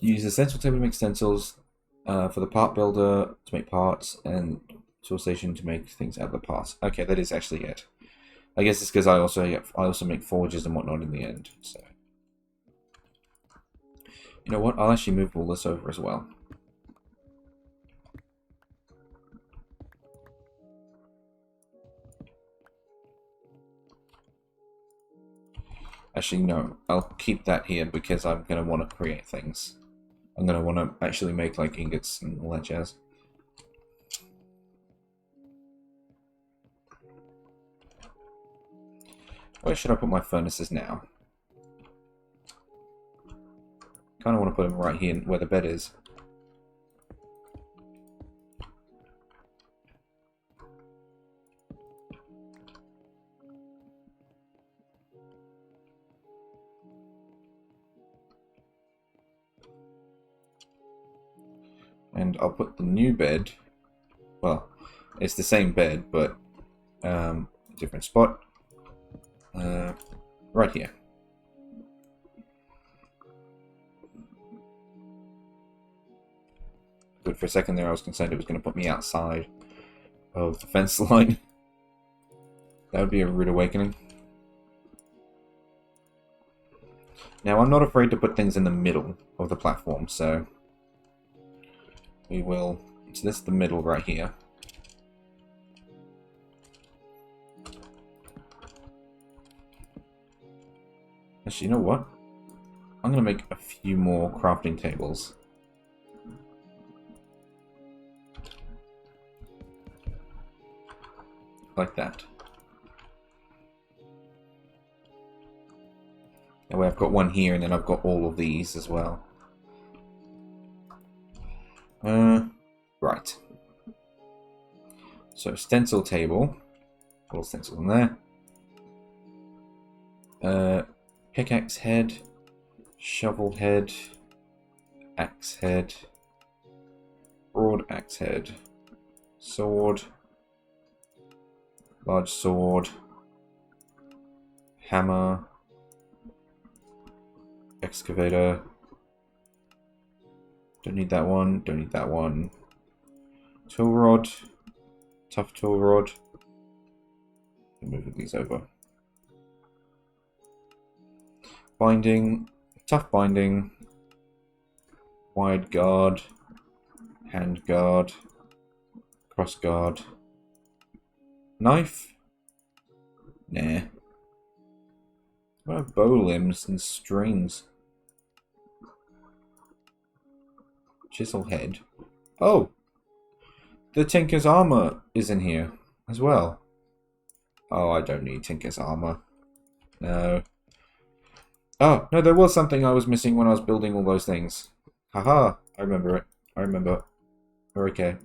Use the stencil table to make stencils, for the part builder to make parts, and tool station to make things out of the parts. Okay, that is actually it. I guess it's because I also make forges and whatnot in the end. So you know what? I'll actually move all this over as well. Actually, no. I'll keep that here because I'm going to want to create things. I'm going to want to actually make like ingots and all that jazz. Where should I put my furnaces now? Kind of want to put them right here where the bed is. And I'll put the new bed, well, it's the same bed, but different spot, right here. Good, for a second there I was concerned it was going to put me outside of the fence line. That would be a rude awakening. Now, I'm not afraid to put things in the middle of the platform, so we will... So this is the middle right here. Actually, you know what? I'm going to make a few more crafting tables. Like that. That way I've got one here, and then I've got all of these as well. Right. So, stencil table. Little stencil in there. Pickaxe head. Shovel head. Axe head. Broad axe head. Sword. Large sword. Hammer. Excavator. Don't need that one. Don't need that one. Tool rod. Tough tool rod. Move these over. Binding. Tough binding. Wide guard. Hand guard. Cross guard. Knife? Nah. What about bow limbs and strings? Chisel head. Oh! The Tinker's armor is in here as well. Oh, I don't need Tinker's armor. No. Oh, no, there was something I was missing when I was building all those things. Haha, I remember it. I remember. We're okay.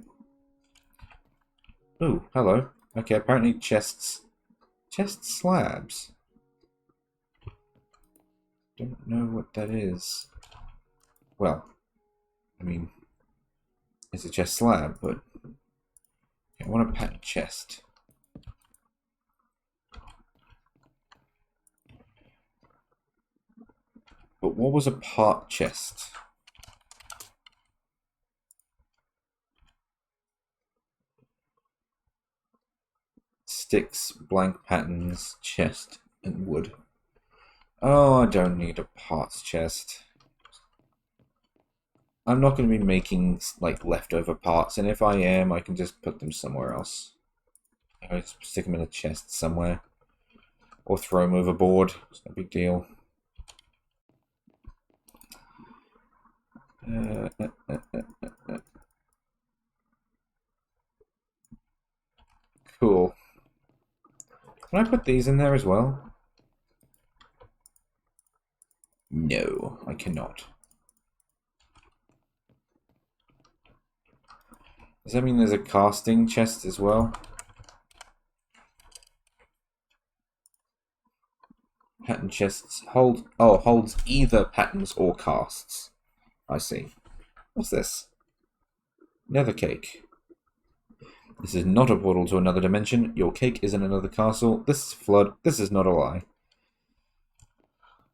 Ooh, hello. Okay, apparently chests. Chest slabs. Don't know what that is. Well, I mean, it's a chest slab, but I want a pattern chest. But what was a part chest? Sticks, blank patterns, chest, and wood. Oh, I don't need a parts chest. I'm not going to be making like leftover parts, and if I am, I can just put them somewhere else. I just stick them in a chest somewhere, or throw them overboard. It's no big deal. Cool. Can I put these in there as well? No, I cannot. Does that mean there's a casting chest as well? Pattern chests holds either patterns or casts. I see. What's this? Nether cake. This is not a portal to another dimension. Your cake is in another castle. This is flood. This is not a lie.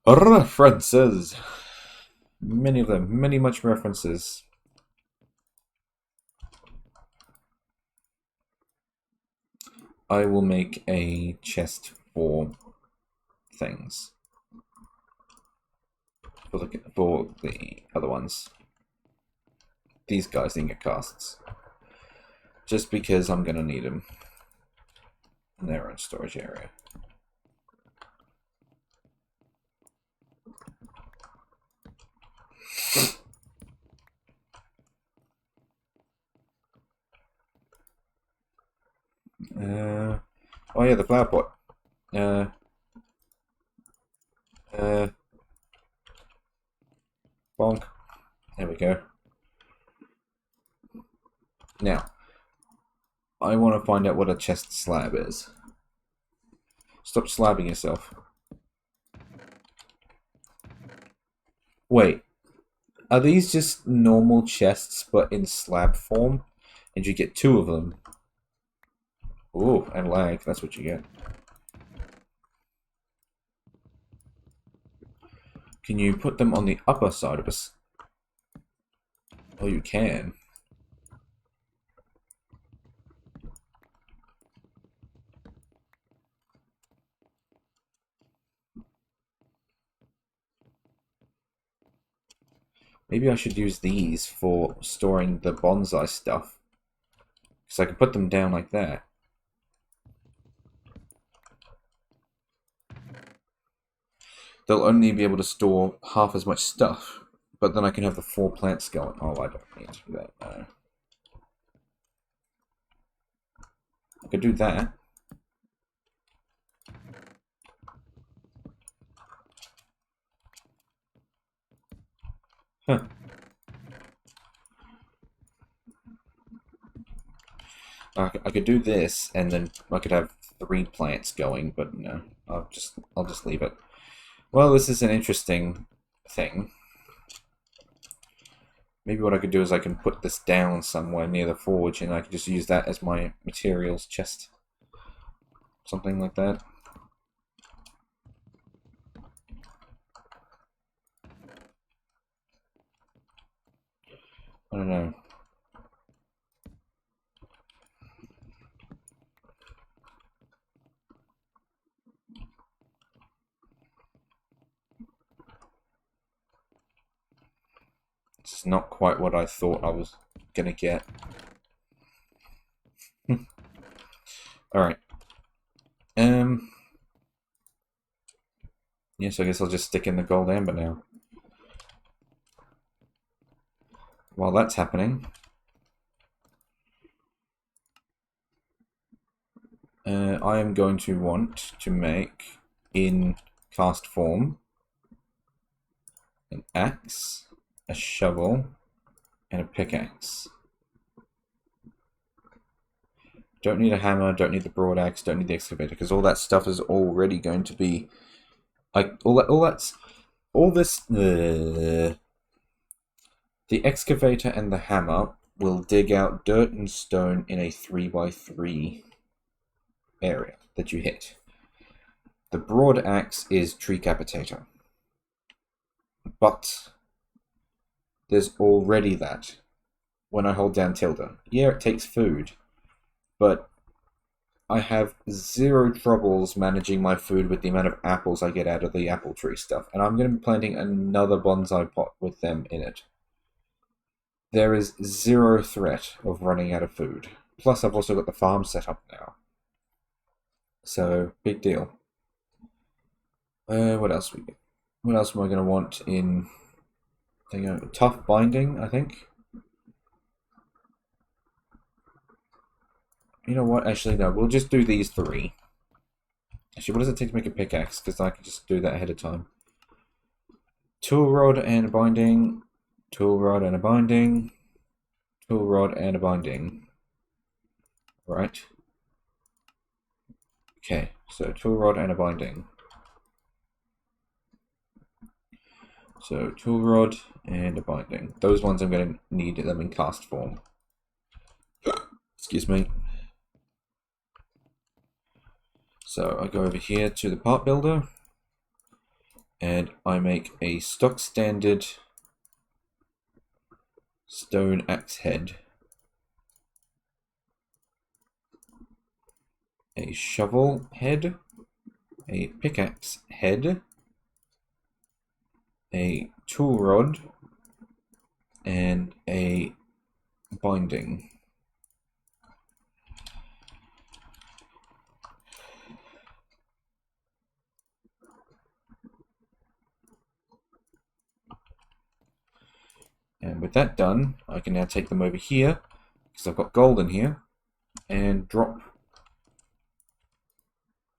References. Many of them. Many much references. I will make a chest for things. For the other ones. These guys didn't get casts. Just because I'm going to need them in their own storage area. Oh yeah, the flower pot. Bonk. There we go. Now, I want to find out what a chest slab is. Stop slabbing yourself. Wait. Are these just normal chests but in slab form? And you get 2 of them. Ooh, and lag, that's what you get. Can you put them on the upper side of us? Oh, you can. Maybe I should use these for storing the bonsai stuff. Because I can put them down like that. They'll only be able to store half as much stuff. But then I can have the 4 plants going. Oh, I don't need to do that. No. I could do that. Huh. I could do this, and then I could have 3 plants going, but no, I'll just leave it. Well, this is an interesting thing. Maybe what I could do is I can put this down somewhere near the forge, and I could just use that as my materials chest. Something like that. I don't know. It's not quite what I thought I was gonna get. Alright. Yes, I guess I'll just stick in the gold amber now. While that's happening, I am going to want to make, in cast form, an axe, a shovel, and a pickaxe. Don't need a hammer, don't need the broad axe, don't need the excavator, because all that stuff is already going to be like the excavator and the hammer will dig out dirt and stone in a 3x3 area that you hit. The broad axe is tree capitator. But there's already that when I hold down tilde. Yeah, it takes food, but I have 0 troubles managing my food with the amount of apples I get out of the apple tree stuff, and I'm going to be planting another bonsai pot with them in it. There is 0 threat of running out of food. Plus, I've also got the farm set up now. So, big deal. What else we get? What else am I going to want in... tough binding, I think. You know what? Actually, no. We'll just do these 3. Actually, what does it take to make a pickaxe? Because I can just do that ahead of time. Tool rod and a binding. Tool rod and a binding. Tool rod and a binding. Right. Okay, so tool rod and a binding. So tool rod and a binding. Those ones I'm going to need them in cast form. Excuse me. So I go over here to the part builder, and I make a stock standard stone axe head, a shovel head, a pickaxe head, a tool rod, and a binding. And with that done, I can now take them over here, because I've got gold in here, and drop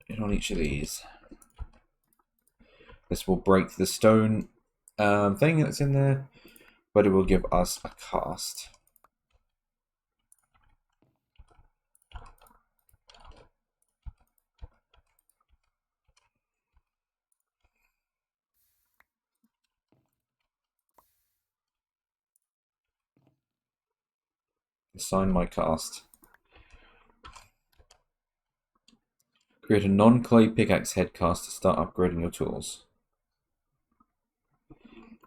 it on each of these. This will break the stone thing that's in there, but it will give us a cast. Assign my cast. Create a non-clay pickaxe head cast to start upgrading your tools.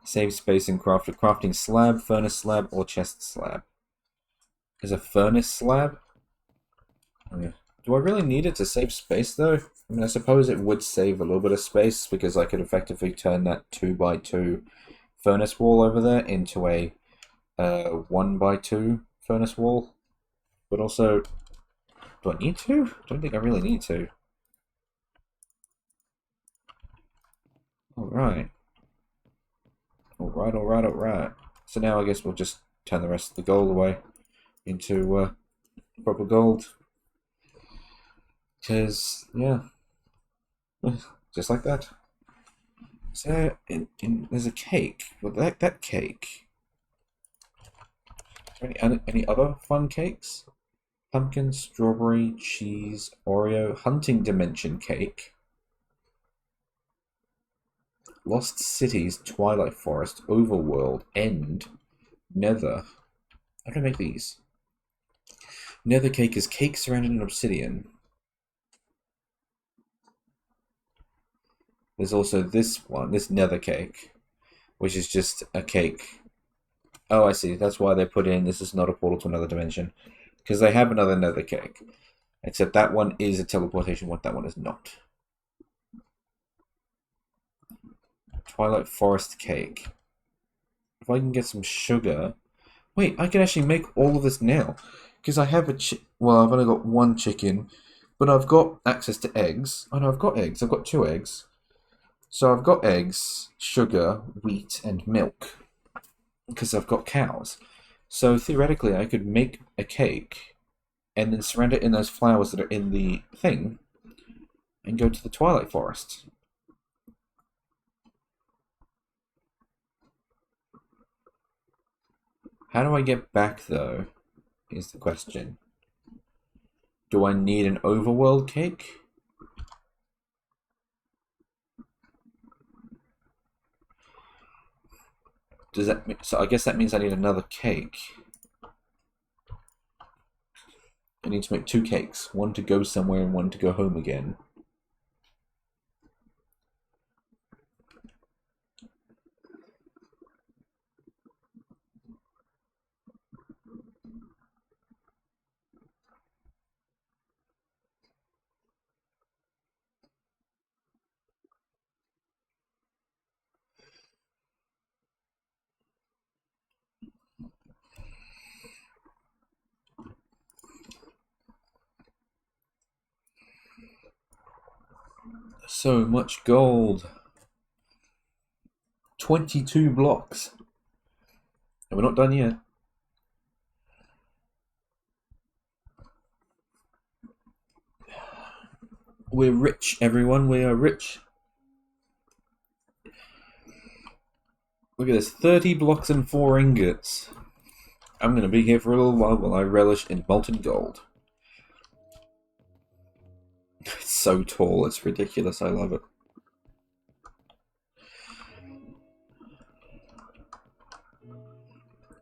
Save space and craft a crafting slab, furnace slab, or chest slab. Is a furnace slab? Oh, yeah. Do I really need it to save space though? I mean, I suppose it would save a little bit of space because I could effectively turn that 2x2 furnace wall over there into a 1x2 furnace wall. But also, do I need to? I don't think I really need to. Alright. Alright. So now I guess we'll just turn the rest of the gold away into proper gold. Because, yeah. Just like that. So, there's a cake. Well, that cake. Are there any other fun cakes? Pumpkin, strawberry, cheese, Oreo, hunting dimension cake. Lost Cities, Twilight Forest, Overworld, End, Nether. How do I make these? Nether cake is cake surrounded in obsidian. There's also this one, this nether cake, which is just a cake. Oh, I see. That's why they put in this is not a portal to another dimension. Because they have another nether cake. Except that one is a teleportation one, that one is not. Twilight Forest cake. If I can get some sugar... Wait, I can actually make all of this now. Because I have well, I've only got one chicken. But I've got access to eggs. Oh no, I've got eggs. I've got 2 eggs. So I've got eggs, sugar, wheat, and milk. Because I've got cows. So theoretically, I could make a cake and then surround it in those flowers that are in the thing and go to the Twilight Forest. How do I get back, though, is the question. Do I need an overworld cake? Does that mean, so I guess that means I need another cake. I need to make 2 cakes. One to go somewhere and one to go home again. So much gold. 22 blocks. And we're not done yet. We're rich, everyone. We are rich. Look at this. 30 blocks and 4 ingots. I'm going to be here for a little while I relish in molten gold. It's so tall. It's ridiculous. I love it.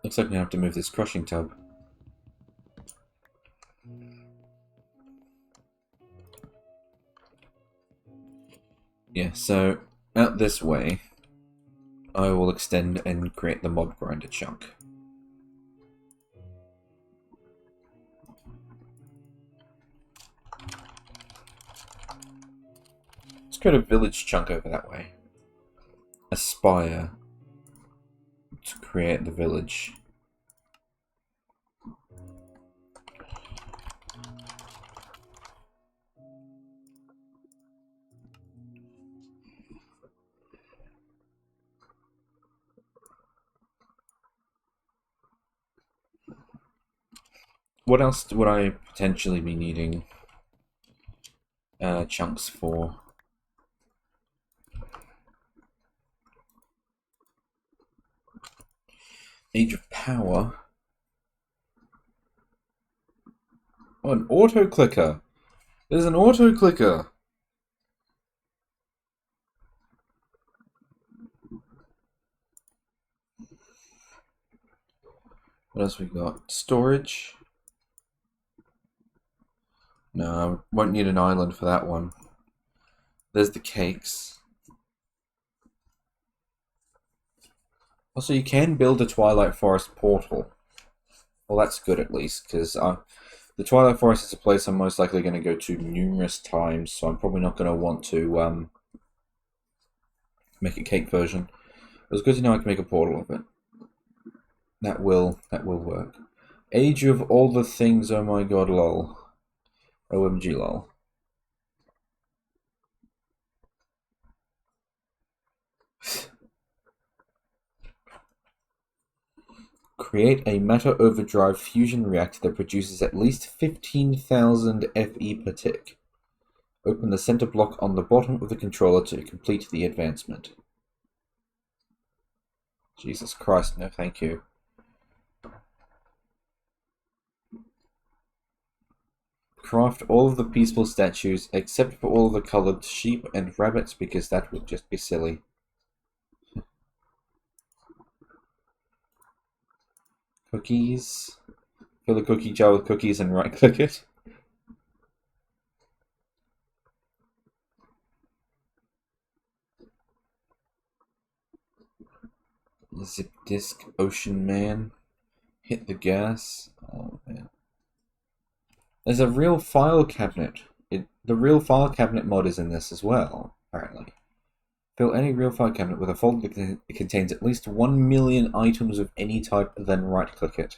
Looks like we have to move this crushing tub. Yeah, so out this way, I will extend and create the mob grinder chunk. Let's create a village chunk over that way. Aspire to create the village. What else would I potentially be needing chunks for? Age of Power. Oh, an auto clicker. There's an auto clicker. What else we got? Storage. No, I won't need an island for that one. There's the cakes. Also, you can build a Twilight Forest portal. Well, that's good at least, because the Twilight Forest is a place I'm most likely going to go to numerous times, so I'm probably not going to want to make a cake version. It was good to know I can make a portal of it. That will work. Age of all the things, oh my god, lol. OMG, lol. Create a matter overdrive fusion reactor that produces at least 15,000 FE per tick. Open the center block on the bottom of the controller to complete the advancement. Jesus Christ, no thank you. Craft all of the peaceful statues except for all of the colored sheep and rabbits because that would just be silly. Cookies. Fill the cookie jar with cookies and right click it. Zip disk, Ocean Man. Hit the gas. Oh man. There's a real file cabinet. The real file cabinet mod is in this as well, apparently. Fill any real file cabinet with a folder that contains at least 1 million items of any type, then right-click it.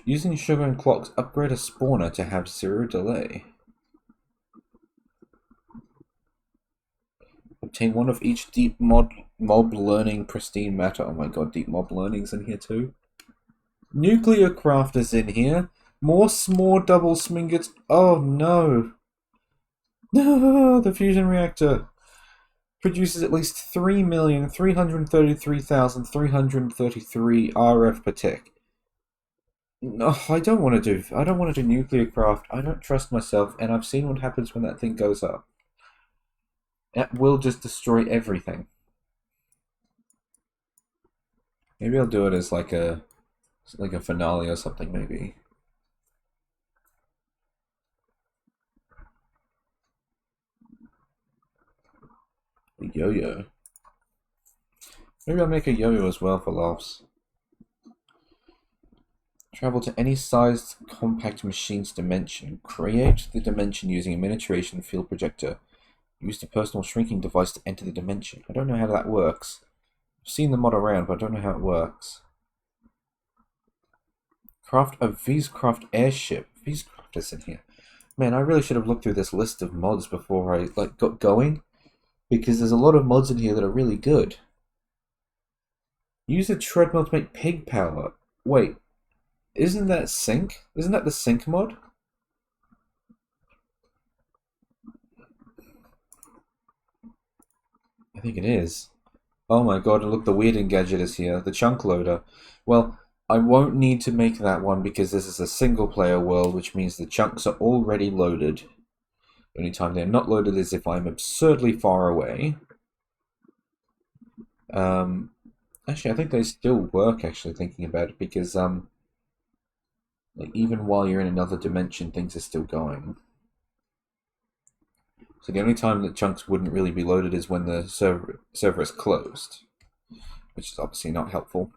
Using sugar and clocks, upgrade a spawner to have 0 delay. Obtain one of each deep mob learning pristine matter. Oh my god, deep mob learning's in here too. Nuclear craft is in here. More small double smingets. Oh no. No, the fusion reactor produces at least 3,333,333 RF per tick. No, I don't want to do nuclear craft. I don't trust myself, and I've seen what happens when that thing goes up. It will just destroy everything. Maybe I'll do it as like a finale or something, maybe. A yo-yo. Maybe I'll make a yo-yo as well for laughs. Travel to any sized compact machine's dimension. Create the dimension using a miniaturation field projector. Use the personal shrinking device to enter the dimension. I don't know how that works. I've seen the mod around, but I don't know how it works. Craft a Vscraft airship. Vscraft is in here. Man, I really should have looked through this list of mods before I got going, because there's a lot of mods in here that are really good. Use a treadmill to make pig power. Wait, isn't that sync? Isn't that the sync mod? I think it is. Oh my god, and look, the weird gadget is here. The chunk loader. Well, I won't need to make that one because this is a single player world, which means the chunks are already loaded. The only time they're not loaded is if I'm absurdly far away. Actually, I think they still work, actually, thinking about it, because like, even while you're in another dimension, things are still going. So the only time that chunks wouldn't really be loaded is when the server is closed, which is obviously not helpful.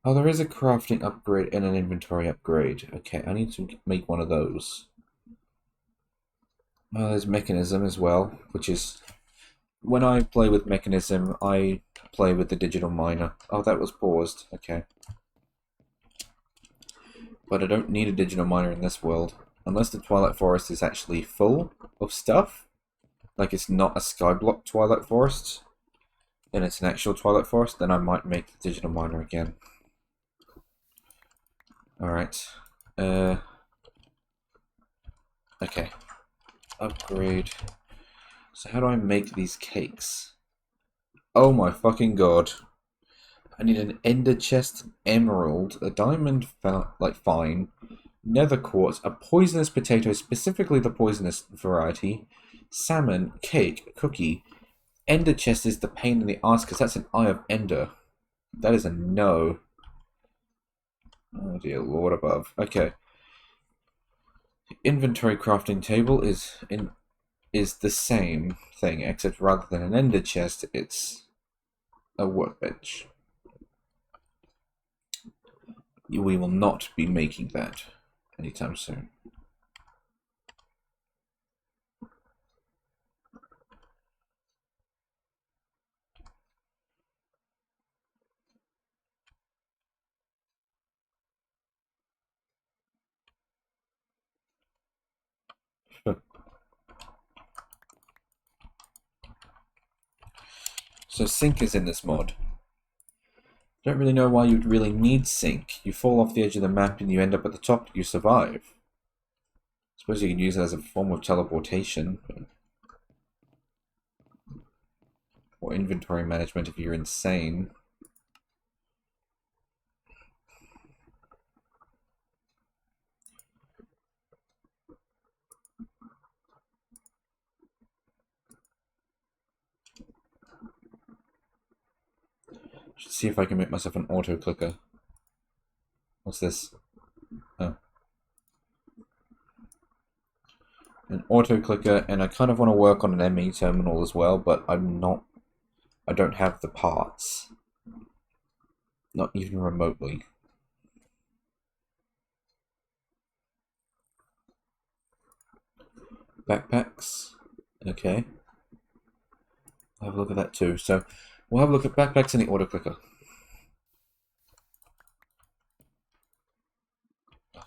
Oh, there is a crafting upgrade and an inventory upgrade. Okay, I need to make one of those. Oh, there's mechanism as well, which is... When I play with mechanism, I play with the digital miner. Oh, that was paused. Okay. But I don't need a digital miner in this world. Unless the Twilight Forest is actually full of stuff. Like it's not a skyblock Twilight Forest. And it's an actual Twilight Forest, then I might make the digital miner again. Alright. Okay. Upgrade. So how do I make these cakes? Oh my fucking god. I need an ender chest, emerald, a diamond fine, nether quartz, a poisonous potato, specifically the poisonous variety, salmon, cake, cookie. Ender chest is the pain in the ass because that's an eye of ender. That is a no. Oh dear Lord above. Okay. Inventory crafting table is the same thing, except rather than an ender chest, it's a workbench. We will not be making that anytime soon. So sync is in this mod. Don't really know why you'd really need sync. You fall off the edge of the map and you end up at the top, you survive. I suppose you can use it as a form of teleportation. Or inventory management if you're insane. Should see if I can make myself an auto clicker. What's this? Oh. An auto clicker, and I kind of want to work on an ME terminal as well, but I don't have the parts. Not even remotely. Backpacks. Okay. I'll have a look at that too. So we'll have a look at backpacks and the auto clicker.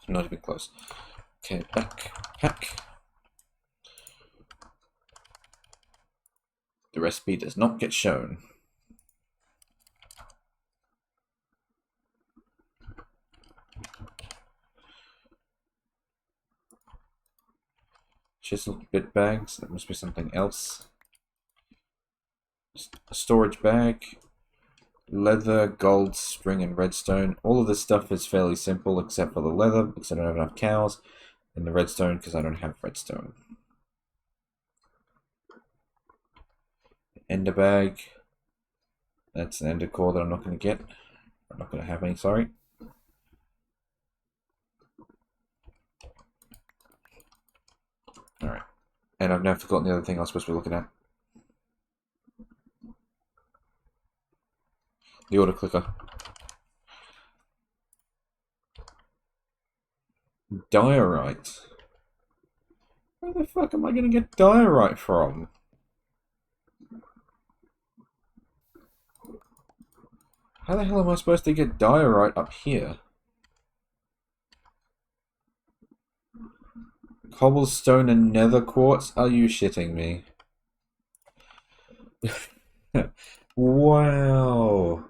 Not even close. Okay, backpack. The recipe does not get shown. Chisel bit bags. That must be something else. A storage bag. Leather, gold, string, and redstone. All of this stuff is fairly simple except for the leather because I don't have enough cows, and the redstone because I don't have redstone. Ender bag. That's an ender core that I'm not going to get. I'm not going to have any, sorry. Alright. And I've now forgotten the other thing I was supposed to be looking at. The auto clicker. Diorite. Where the fuck am I going to get diorite from? How the hell am I supposed to get diorite up here? Cobblestone and nether quartz? Are you shitting me? Wow.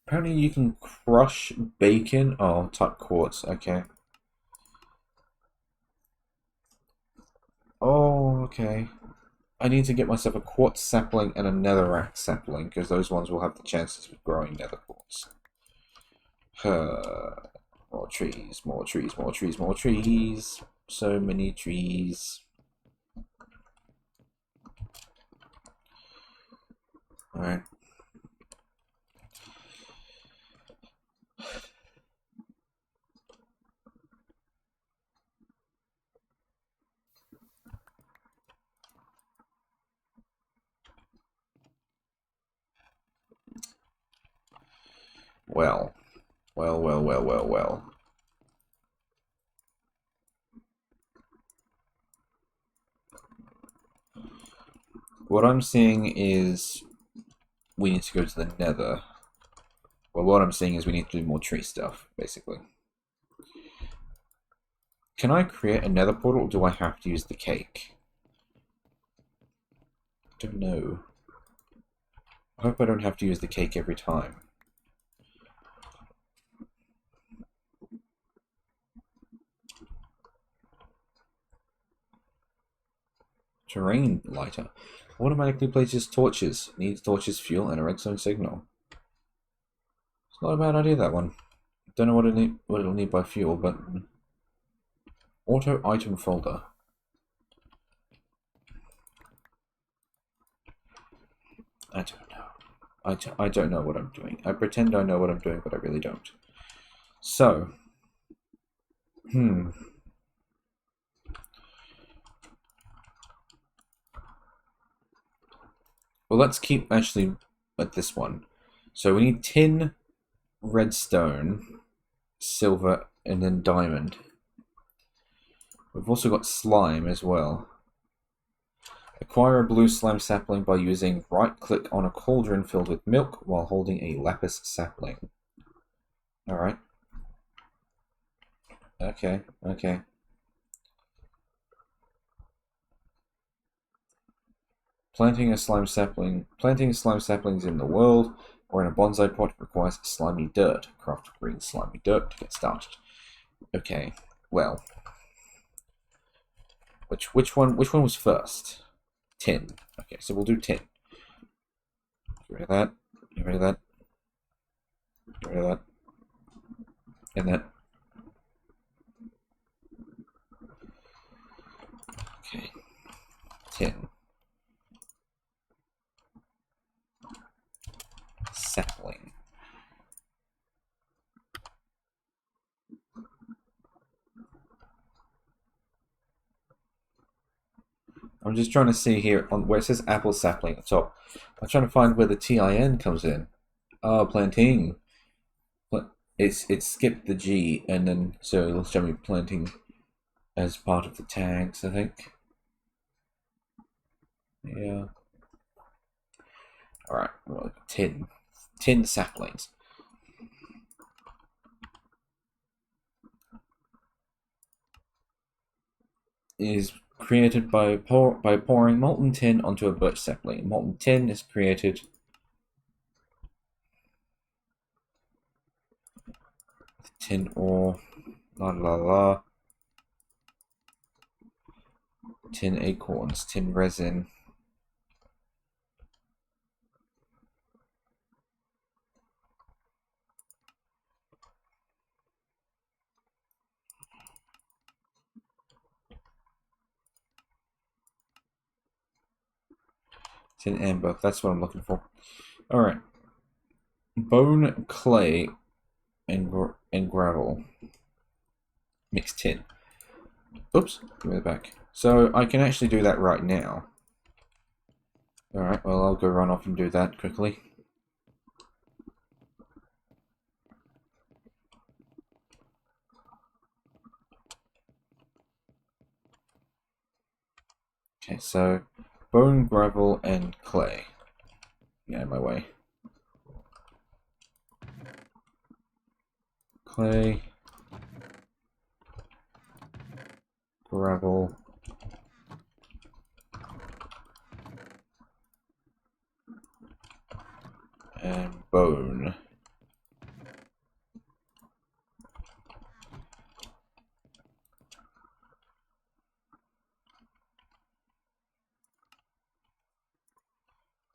Apparently you can crush bacon. Oh, type quartz. Okay. Oh, okay. I need to get myself a quartz sapling and a netherrack sapling, because those ones will have the chances of growing nether quartz. More trees, more trees, more trees, more trees. So many trees. Alright. Well. Well. What I'm seeing is we need to go to the nether. Well, what I'm seeing is we need to do more tree stuff, basically. Can I create a nether portal, or do I have to use the cake? I don't know. I hope I don't have to use the cake every time. Terrain lighter. Automatically places torches. Needs torches, fuel, and a redstone signal. It's not a bad idea, that one. Don't know what it'll need by fuel, but... Auto item folder. I don't know. I don't know what I'm doing. I pretend I know what I'm doing, but I really don't. So, Well, let's keep actually at this one. So we need tin, redstone, silver, and then diamond. We've also got slime as well. Acquire a blue slime sapling by using right-click on a cauldron filled with milk while holding a lapis sapling. Alright. Okay, okay. Planting slime saplings in the world or in a bonsai pot requires slimy dirt. Craft green slimy dirt to get started. Okay, well. Which one was first? Tin. Okay, so we'll do tin. Get rid of that. Get rid of that. Get rid of that. And that. Okay. Tin. Sapling. I'm just trying to see here on where it says apple sapling at the top. I'm trying to find where the TIN comes in. Oh, planting. It's skipped the G and then so it'll show me planting as part of the tags, I think. Yeah. Alright, well, tin. Tin saplings. Is created by pouring molten tin onto a birch sapling. Molten tin is created with tin ore, la la la, tin acorns, tin resin. Tin amber, that's what I'm looking for. Alright. Bone, clay, and gravel. Mixed tin. Oops, give me the back. So I can actually do that right now. Alright, well I'll go run off and do that quickly. Okay, so bone, gravel, and clay. Get out of my way. Clay, gravel, and bone.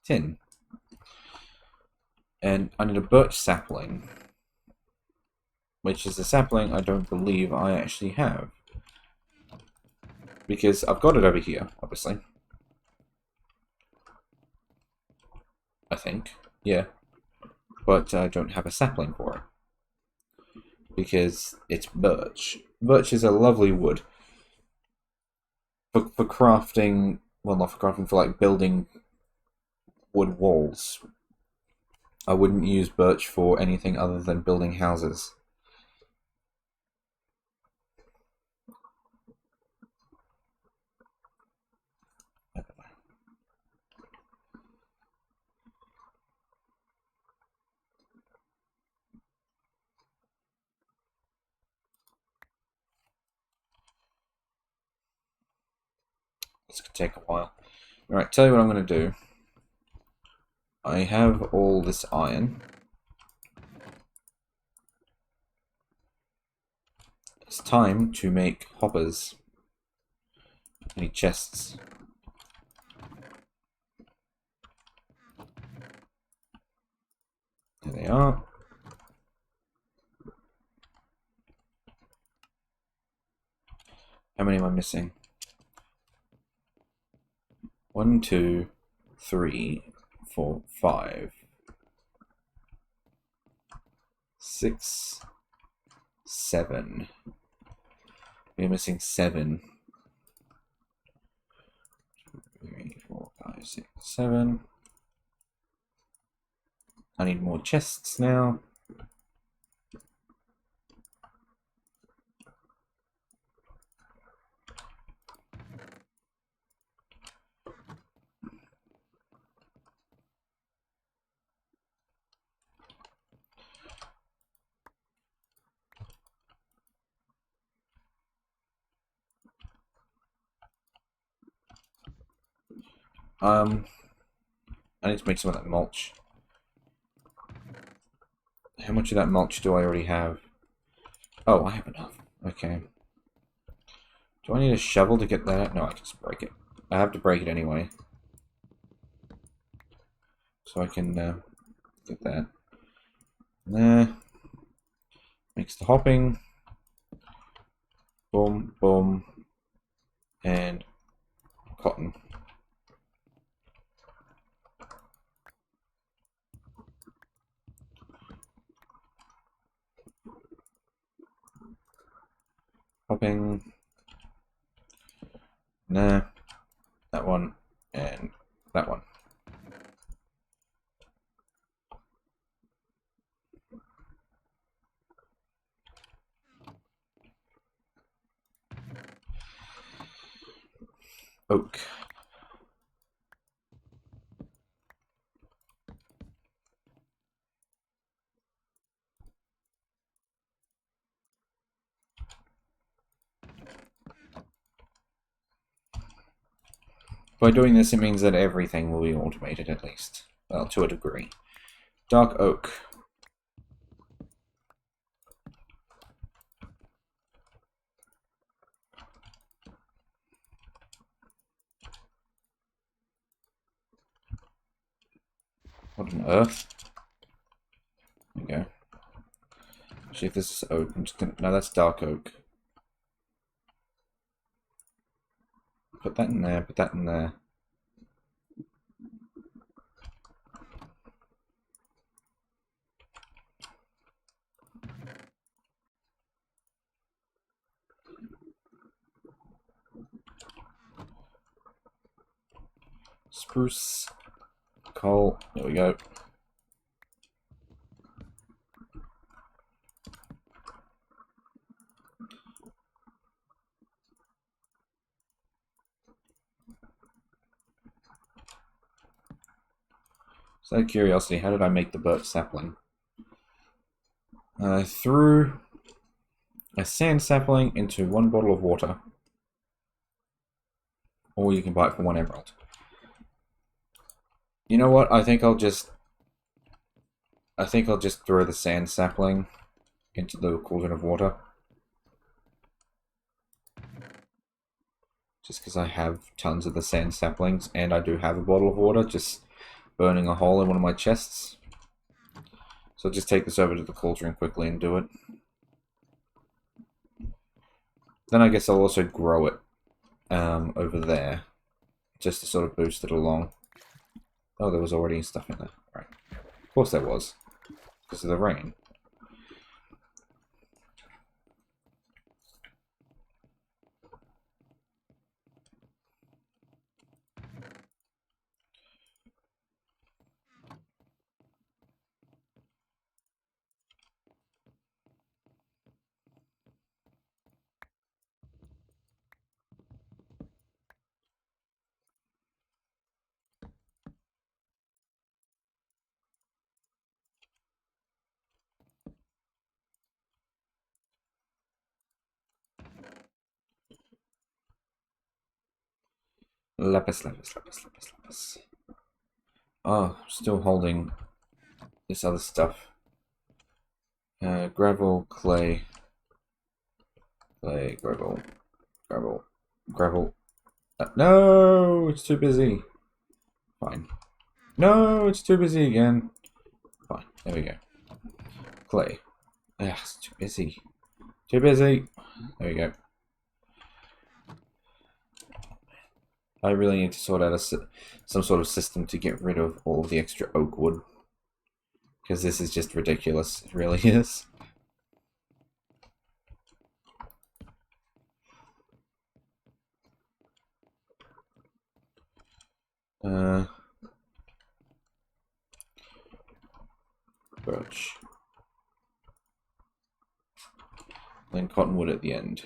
Tin. And I need a birch sapling, which is a sapling I don't believe I actually have. Because I've got it over here, obviously. I think. Yeah. But I don't have a sapling for it. Because it's birch. Birch is a lovely wood. For crafting, well, not for crafting, for like building wood walls. I wouldn't use birch for anything other than building houses. This could take a while. Alright, tell you what I'm going to do. I have all this iron. It's time to make hoppers. I need chests. There they are. How many am I missing? 1, 2, 3, 4, 5, 6, 7. We're missing 7. 3, 4, 5, 6, 7. I need more chests now. I need to make some of that mulch. How much of that mulch do I already have? Oh, I have enough. Okay. Do I need a shovel to get that out? No, I can just break it. I have to break it anyway. So I can get that. There. Makes the hopping. Boom, boom. And cotton. Hopping. Nah. That one. And that one. Oak. By doing this, it means that everything will be automated at least. Well, to a degree. Dark oak. What on earth? There we go. See if this is oak. I'm just gonna. No, that's dark oak. Put that in there. Put that in there. Spruce. Coal. There we go. So, out of curiosity, how did I make the birch sapling? I threw a sand sapling into 1 bottle of water. Or you can buy it for 1 emerald. You know what? I think I'll just throw the sand sapling into the cauldron of water. Just because I have tons of the sand saplings, and I do have a bottle of water, just burning a hole in one of my chests. So I'll just take this over to the cauldron quickly and do it. Then I guess I'll also grow it over there, just to sort of boost it along. Oh, there was already stuff in there. Right. Of course there was, because of the rain. Lapis, lapis, lapis, lapis, lapis. Oh, still holding this other stuff. Gravel, clay, clay, gravel, gravel, gravel. No, it's too busy. Fine. No, it's too busy again. Fine, there we go. Clay. Ugh, it's too busy. Too busy. There we go. I really need to sort out some sort of system to get rid of all the extra oak wood. Because this is just ridiculous. It really is. Birch. Then cottonwood at the end.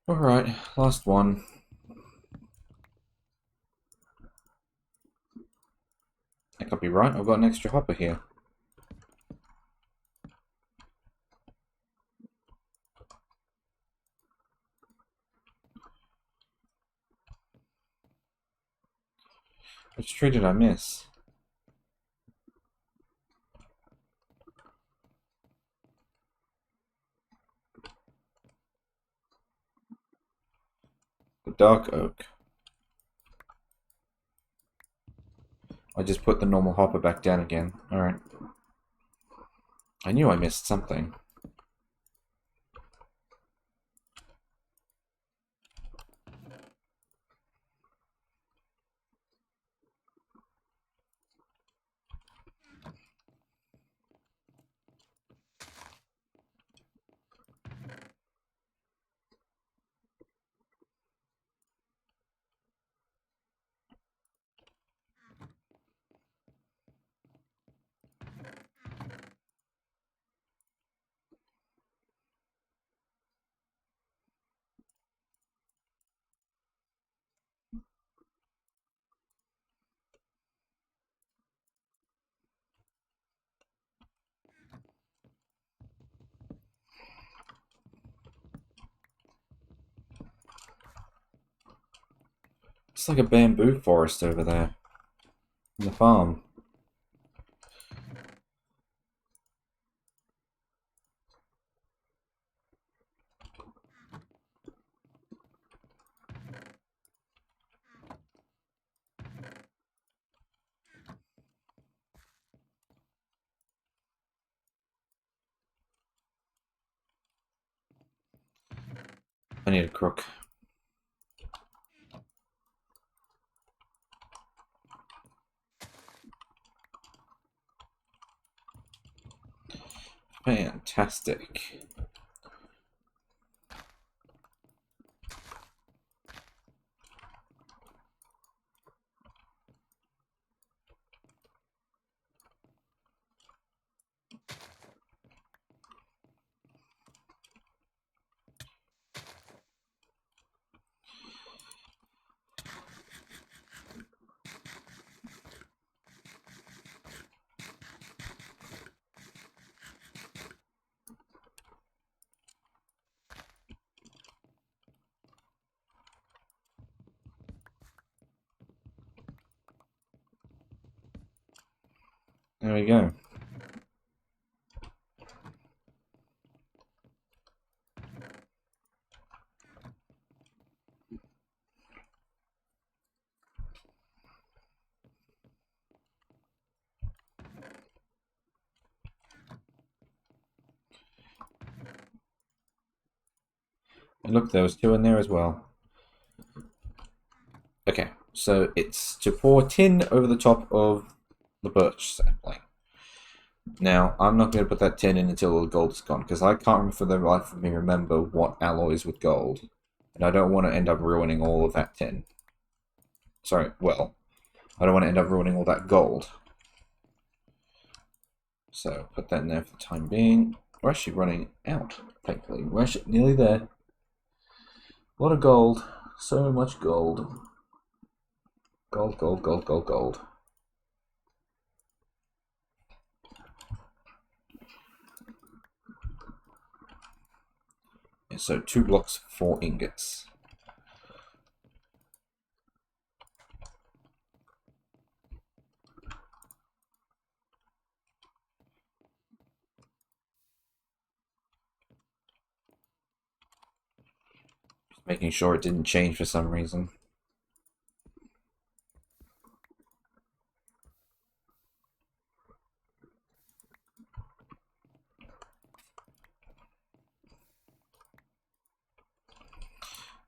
Alright, last one. I could be right, I've got an extra hopper here. Which tree did I miss? The dark oak. I just put the normal hopper back down again. Alright. I knew I missed something. It's like a bamboo forest over there. On the farm. I need a crook. Fantastic. There we go. And look, there was two in there as well. Okay, so it's to pour tin over the top of the birch sapling. Now, I'm not going to put that tin in until the gold is gone, because I can't for the life of me remember what alloys with gold. And I don't want to end up ruining all of that tin. Sorry, well, I don't want to end up ruining all that gold. So, put that in there for the time being. We're actually running out, thankfully. We're actually nearly there. A lot of gold. So much gold. Gold, gold, gold, gold, gold. Yeah, so 2 blocks, 4 ingots. Just making sure it didn't change for some reason.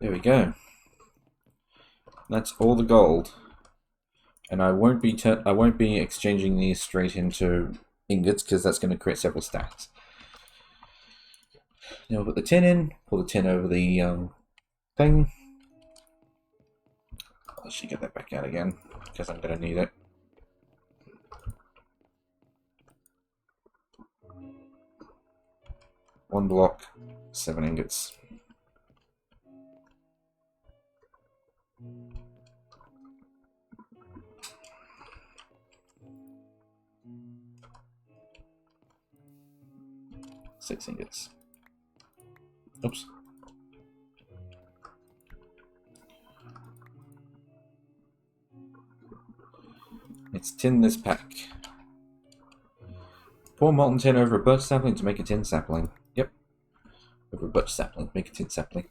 There we go. That's all the gold. And I won't be exchanging these straight into ingots because that's going to create several stacks. Now we'll put the tin in, pull the tin over the thing. I should get that back out again because I'm going to need it. One block, 7 ingots. Six ingots. Oops. Let's tin this pack. Pour molten tin over a birch sapling to make a tin sapling. Yep. Over a birch sapling, make a tin sapling.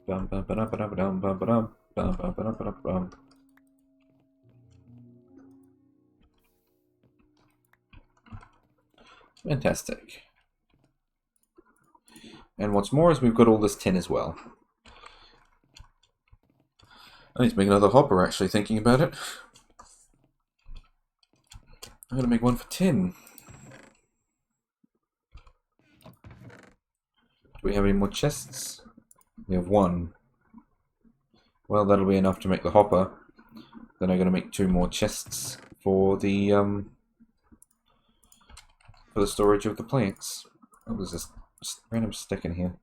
Bum bum ba dum ba dum ba dum bum ba dum bum bum ba dum ba dum bum. Fantastic. And what's more is we've got all this tin as well. I need to make another hopper, actually, thinking about it. I'm going to make one for tin. Do we have any more chests? We have one. Well, that'll be enough to make the hopper. Then I'm going to make 2 more chests for the storage of the plants. Oh, there's this random stick in here.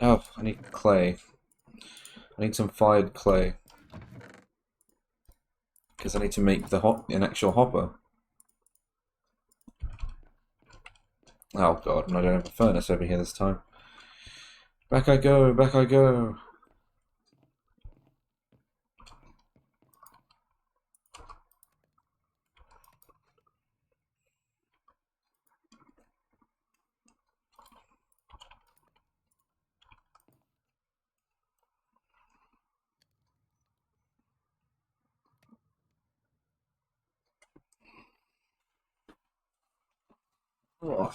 Oh, I need clay. I need some fired clay. Because I need to make an actual hopper. Oh god, and I don't have a furnace over here this time. Back I go, back I go. Oh.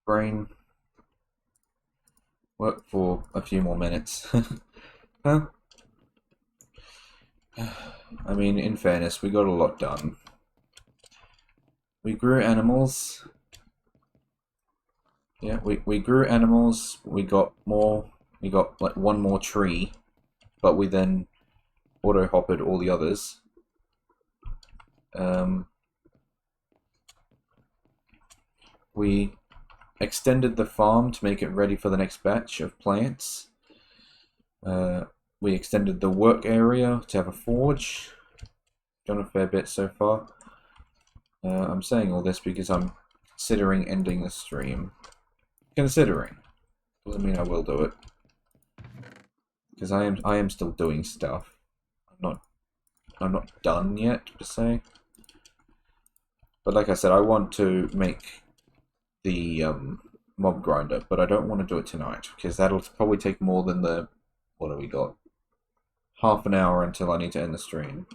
Brain. Work for a few more minutes. Huh? I mean, in fairness, we got a lot done. We grew animals. Yeah, we grew animals. We got more. We got like 1 more tree, but we then auto-hoppered all the others. We extended the farm to make it ready for the next batch of plants. We extended the work area to have a forge. Done a fair bit so far. I'm saying all this because I'm considering ending the stream. Considering. Doesn't mean I will do it. Because I am still doing stuff. I'm not done yet, per se. But like I said, I want to make the mob grinder, but I don't want to do it tonight, because that'll probably take more than the... What have we got? Half an hour until I need to end the stream.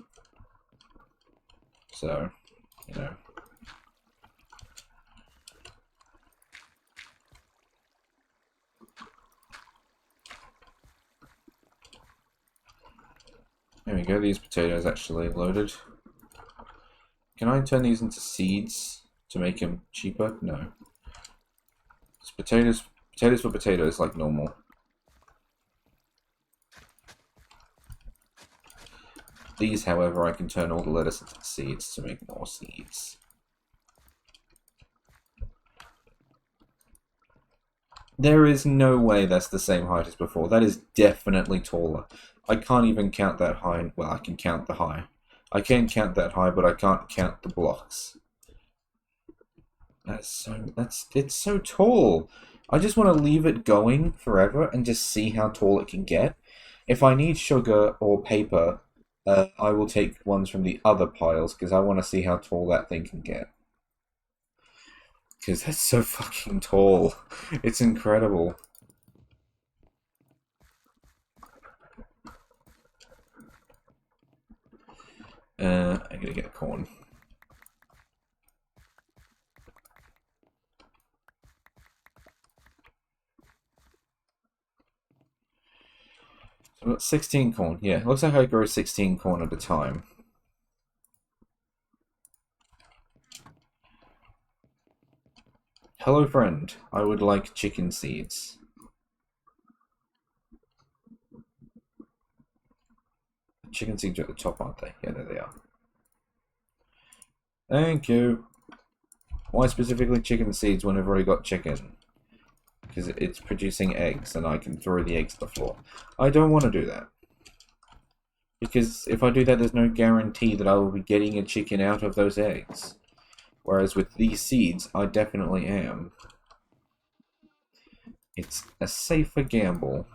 So, you know. There we go, these potatoes actually loaded. Can I turn these into seeds to make them cheaper? No. It's potatoes for potatoes like normal. These, however, I can turn all the lettuce into seeds to make more seeds. There is no way that's the same height as before. That is definitely taller. I can't even count that high. Well, I can count the high. I can count that high, but I can't count the blocks. It's so tall. I just want to leave it going forever and just see how tall it can get. If I need sugar or paper, I will take ones from the other piles because I want to see how tall that thing can get. Because that's so fucking tall. It's incredible. I gotta get corn. So I've got 16 corn. Yeah, looks like I grow 16 corn at a time. Hello, friend. I would like chicken seeds. Chicken seeds are at the top, aren't they? Yeah, there they are. Thank you. Why specifically chicken seeds when I've already got chicken? Because it's producing eggs and I can throw the eggs to the floor. I don't want to do that. Because if I do that, there's no guarantee that I will be getting a chicken out of those eggs. Whereas with these seeds, I definitely am. It's a safer gamble.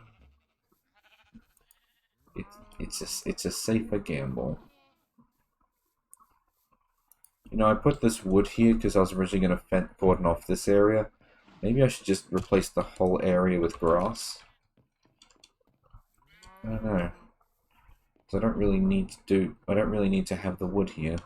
It's a safer gamble. You know, I put this wood here because I was originally going to cordon off this area. Maybe I should just replace the whole area with grass. I don't know. Because I don't really need to have the wood here.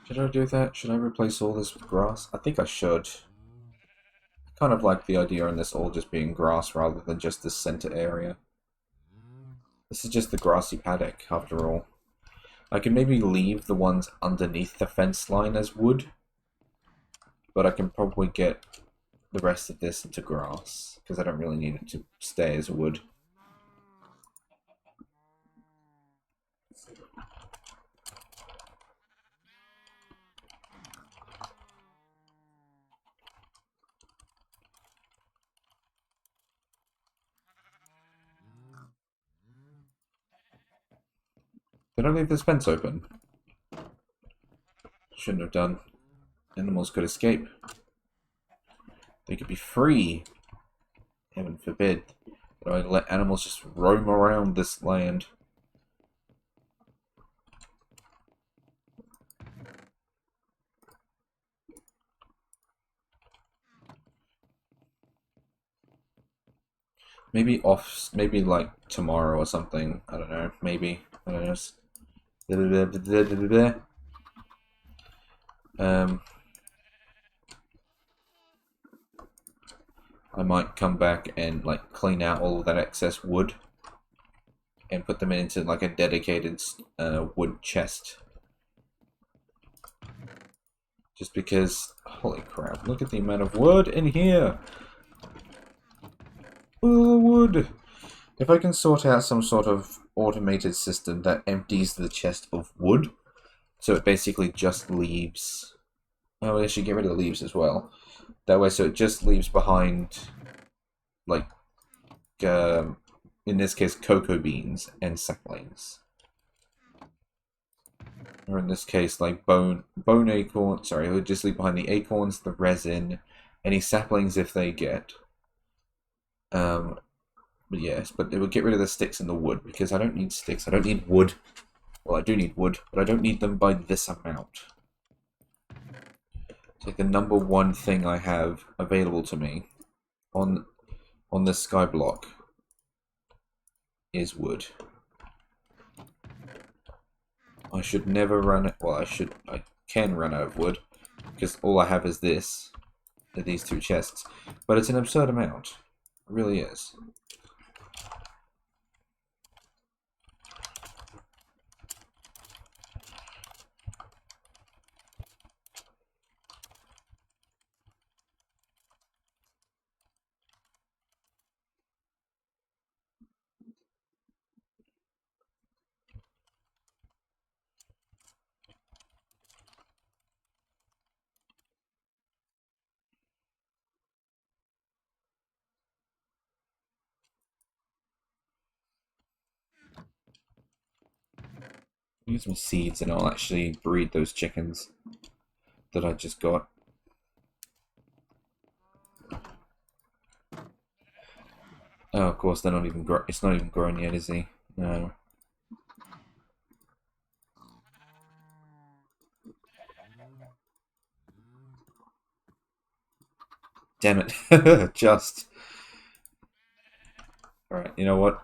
Should I do that? Should I replace all this with grass? I think I should. I kind of like the idea in this all just being grass rather than just this center area. This is just the grassy paddock, after all. I can maybe leave the ones underneath the fence line as wood, but I can probably get the rest of this into grass, because I don't really need it to stay as wood. Did I leave this fence open? Shouldn't have done. Animals could escape. They could be free. Heaven forbid. But I let animals just roam around this land. Maybe like tomorrow or something. I don't know. Maybe. I don't know. I might come back and like clean out all of that excess wood and put them into like a dedicated wood chest. Just because, holy crap, look at the amount of wood in here! All the wood! If I can sort out some sort of automated system that empties the chest of wood, so it basically just leaves... Oh, I should get rid of the leaves as well. That way, so it just leaves behind, like, in this case, cocoa beans and saplings. Or in this case, like bone acorn. Sorry, it would just leave behind the acorns, the resin, any saplings if they get. But yes, but it would get rid of the sticks and the wood because I don't need sticks. I don't need wood. Well, I do need wood, but I don't need them by this amount. It's like the number one thing I have available to me on this sky block is wood. I should never run it. Well, I can run out of wood because all I have is these two chests. But it's an absurd amount. It really is. Use some seeds and I'll actually breed those chickens that I just got. Oh, of course, they're not even it's not even grown yet, is he? No. Damn it. Just. Alright, you know what?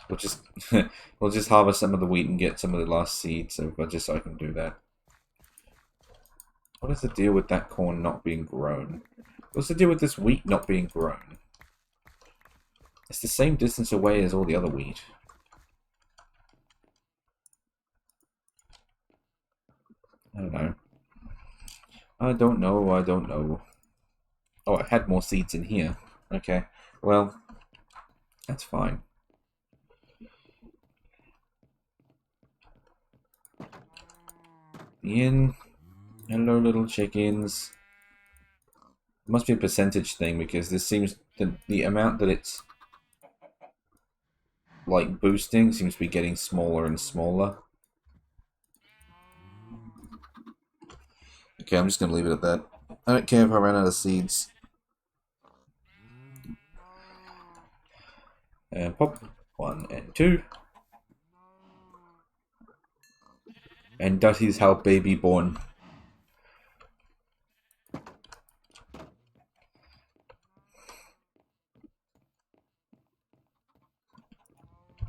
We'll just we'll just harvest some of the wheat and get some of the last seeds, just so I can do that. What is the deal with that corn not being grown? What's the deal with this wheat not being grown? It's the same distance away as all the other wheat. I don't know. I don't know, I don't know. Oh, I had more seeds in here. Okay, well, that's fine. In. Hello, little chickens. It must be a percentage thing, because this seems... the amount that it's... like, boosting seems to be getting smaller and smaller. Okay, I'm just going to leave it at that. I don't care if I run out of seeds. And pop. 1 and 2. And that is how baby born.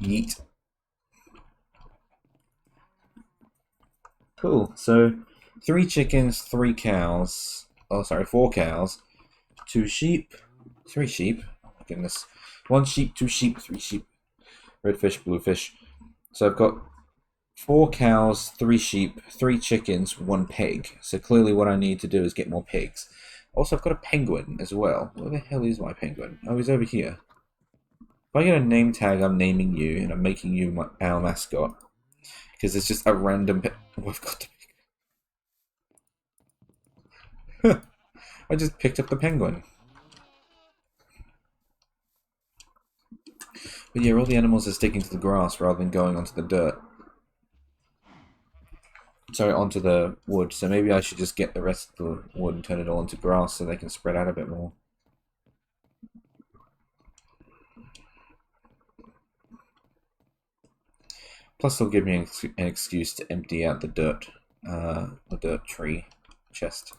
Yeet. Cool. So, 3 chickens, 3 cows. Oh, sorry, 4 cows. 2 sheep. 3 sheep. Oh my goodness. 1 sheep, 2 sheep, 3 sheep. Red fish, blue fish. So I've got 4 cows, 3 sheep, 3 chickens, 1 pig. So clearly what I need to do is get more pigs. Also, I've got a penguin as well. Where the hell is my penguin? Oh, he's over here. If I get a name tag, I'm naming you, and I'm making you our mascot. Because it's just a random... Oh, I've got the... I just picked up the penguin. But yeah, all the animals are sticking to the grass rather than going onto the dirt. Sorry, onto the wood. So maybe I should just get the rest of the wood and turn it all into grass so they can spread out a bit more. Plus, they'll give me an excuse to empty out the dirt tree chest.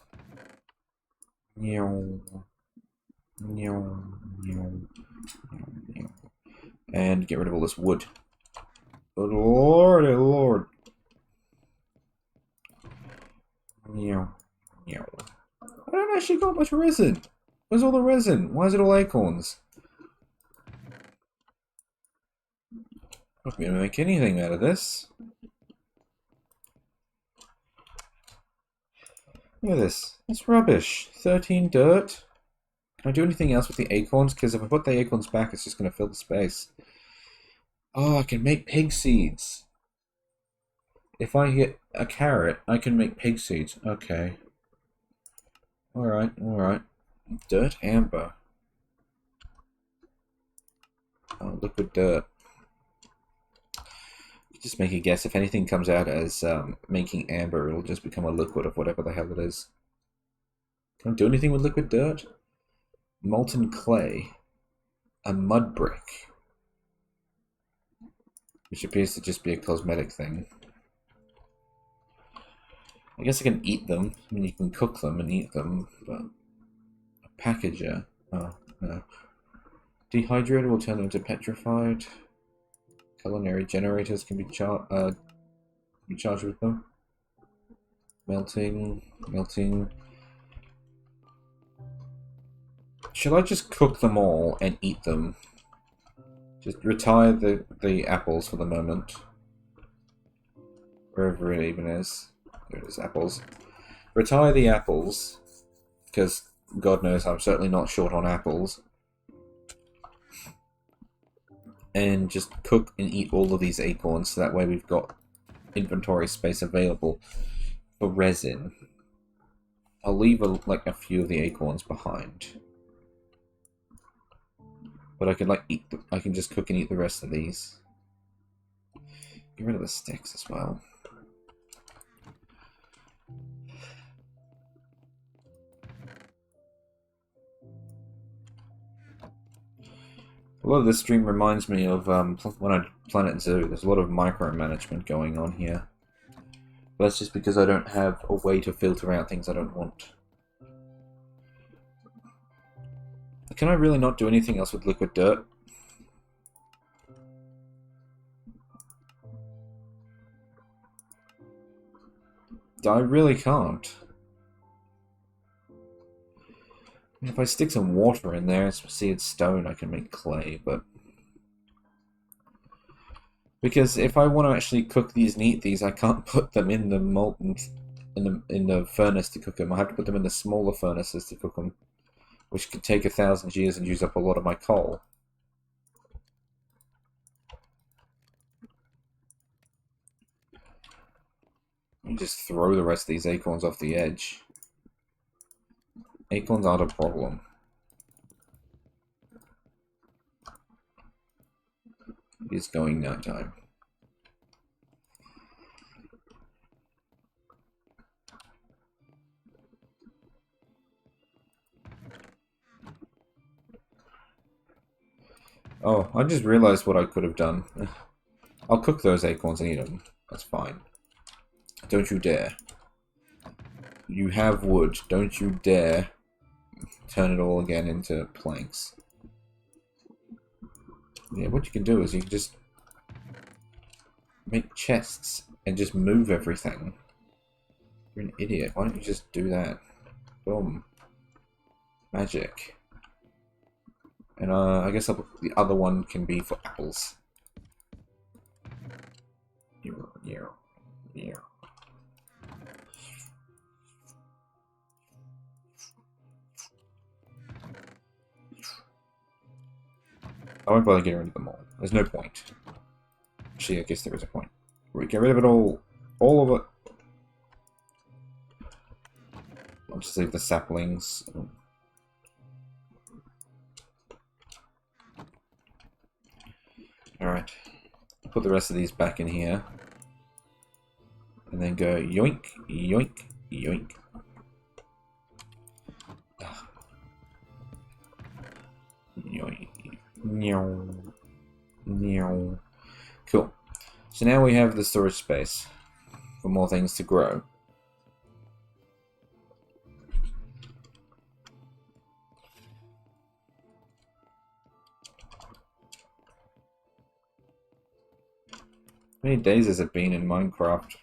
And get rid of all this wood. Good lord, oh lord. I don't actually got much resin. Where's all the resin? Why is it all acorns? I'm not going to make anything out of this. Look at this. That's rubbish. 13 dirt. Can I do anything else with the acorns? Because if I put the acorns back, it's just going to fill the space. Oh, I can make pig seeds. If I get a carrot, I can make pig seeds. Okay. Alright, alright. Dirt amber. Oh, liquid dirt. Just make a guess. If anything comes out as making amber, it'll just become a liquid of whatever the hell it is. Can I do anything with liquid dirt? Molten clay. A mud brick. Which appears to just be a cosmetic thing. I guess I can eat them. I mean, you can cook them and eat them, but... A packager? Oh, no. Dehydrated will turn them into petrified. Culinary generators can be charged with them. Melting. Should I just cook them all and eat them? Just retire the apples for the moment. Wherever it even is. There it is, apples. Retire the apples, because God knows I'm certainly not short on apples. And just cook and eat all of these acorns, so that way we've got inventory space available for resin. I'll leave like a few of the acorns behind. But I can I can just cook and eat the rest of these. Get rid of the sticks as well. A lot of this stream reminds me of when I did Planet Zoo. There's a lot of micromanagement going on here. But that's just because I don't have a way to filter out things I don't want. Can I really not do anything else with liquid dirt? I really can't. If I stick some water in there, see it's stone, I can make clay, but... Because if I want to actually cook these and eat these, I can't put them in the molten... in the furnace to cook them. I have to put them in the smaller furnaces to cook them, which could take 1,000 years and use up a lot of my coal. And just throw the rest of these acorns off the edge. Acorns aren't a problem. It is going nighttime. Oh, I just realized what I could have done. I'll cook those acorns and eat them. That's fine. Don't you dare. You have wood. Don't you dare turn it all again into planks. Yeah, what you can do is you can just make chests and just move everything. You're an idiot. Why don't you just do that? Boom. Magic. And I guess the other one can be for apples. Yeah. I won't bother getting rid of them all. There's no point. Actually, I guess there is a point. We get rid of it all of it. I'll just leave the saplings. Alright. Put the rest of these back in here. And then go yoink, yoink, yoink. Yoink. Cool. So now we have the storage space for more things to grow. How many days has it been in Minecraft?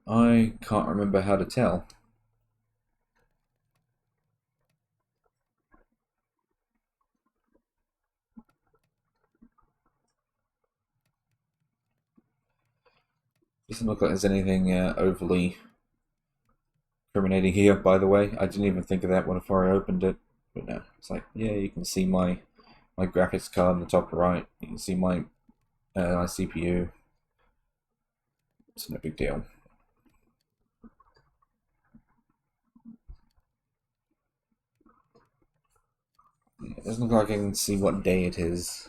I can't remember how to tell. Doesn't look like there's anything overly incriminating here, by the way. I didn't even think of that before I opened it. But no, it's like, yeah, you can see my graphics card in the top right. You can see my CPU. It's no big deal. It doesn't look like I can see what day it is.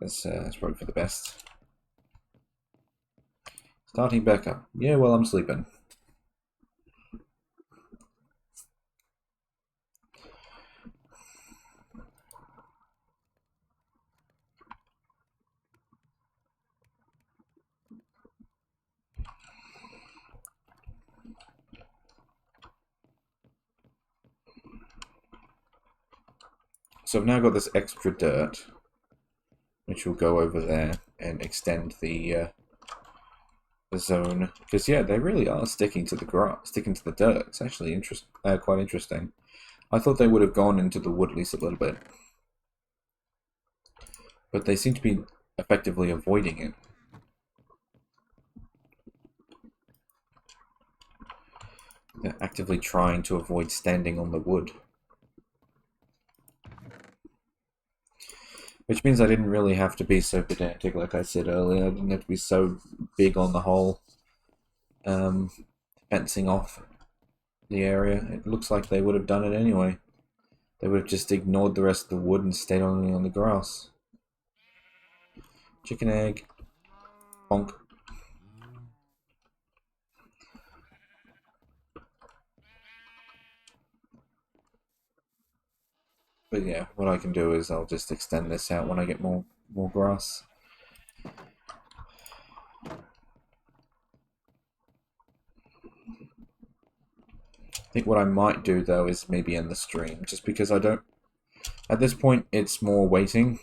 That's probably for the best. Starting back up. Yeah, well, I'm sleeping. So I've now got this extra dirt, which will go over there and extend the zone. Because yeah, they really are sticking to the grass, sticking to the dirt. It's actually quite interesting. I thought they would have gone into the wood at least a little bit, but they seem to be effectively avoiding it. They're actively trying to avoid standing on the wood. Which means I didn't really have to be so pedantic, like I said earlier. I didn't have to be so big on the whole fencing off the area. It looks like they would have done it anyway. They would have just ignored the rest of the wood and stayed only on the grass. Chicken egg. Bonk. But yeah, what I can do is I'll just extend this out when I get more grass. I think what I might do though is maybe end the stream, just because I don't... At this point, it's more waiting,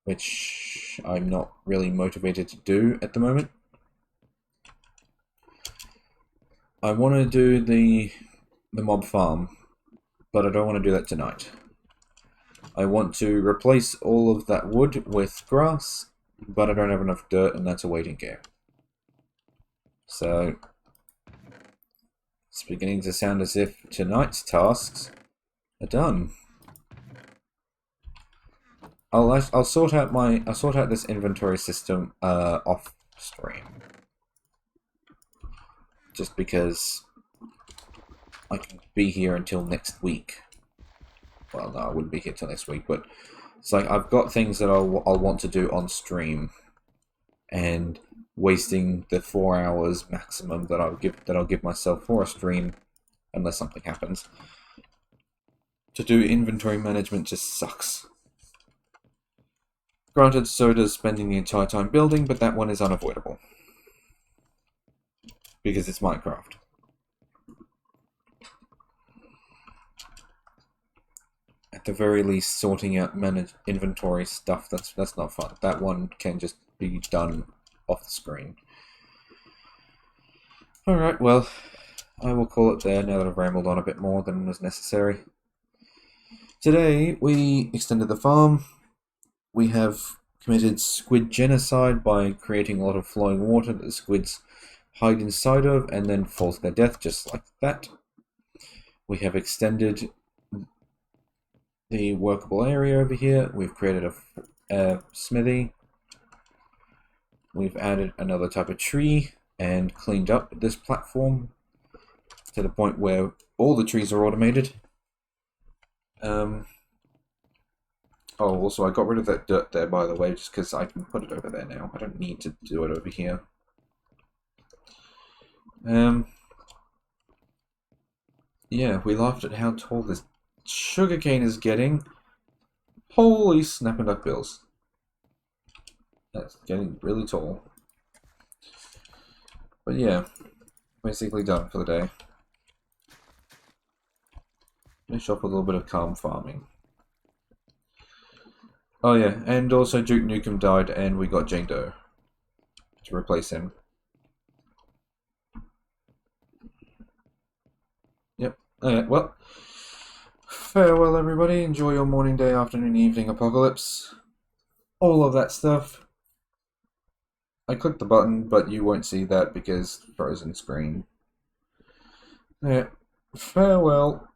which I'm not really motivated to do at the moment. I want to do the mob farm, but I don't want to do that tonight. I want to replace all of that wood with grass, but I don't have enough dirt, and that's a waiting game. So it's beginning to sound as if tonight's tasks are done. I'll sort out this inventory system off stream, just because I can be here until next week. Well, no, I wouldn't be here till next week, but it's like I've got things that I'll want to do on stream, and wasting the 4 hours maximum that I'll give myself for a stream, unless something happens, to do inventory management just sucks. Granted, so does spending the entire time building, but that one is unavoidable because it's Minecraft. At the very least, sorting out inventory stuff, that's not fun. That one can just be done off the screen. Alright, well, I will call it there now that I've rambled on a bit more than was necessary. Today, we extended the farm. We have committed squid genocide by creating a lot of flowing water that the squids hide inside of and then fall to their death just like that. We have extended the workable area over here. We've created a smithy. We've added another type of tree and cleaned up this platform to the point where all the trees are automated. Oh, also I got rid of that dirt there, by the way, just because I can put it over there now. I don't need to do it over here. Yeah, we laughed at how tall this sugarcane is getting. Holy snapping duck bills. That's getting really tall. But yeah, basically done for the day. Finish off with a little bit of calm farming. Oh yeah, and also Duke Nukem died and we got Jane Doe to replace him. Yep. Well, farewell everybody. Enjoy your morning, day, afternoon, evening, apocalypse. All of that stuff. I clicked the button, but you won't see that because frozen screen. Yeah. Farewell.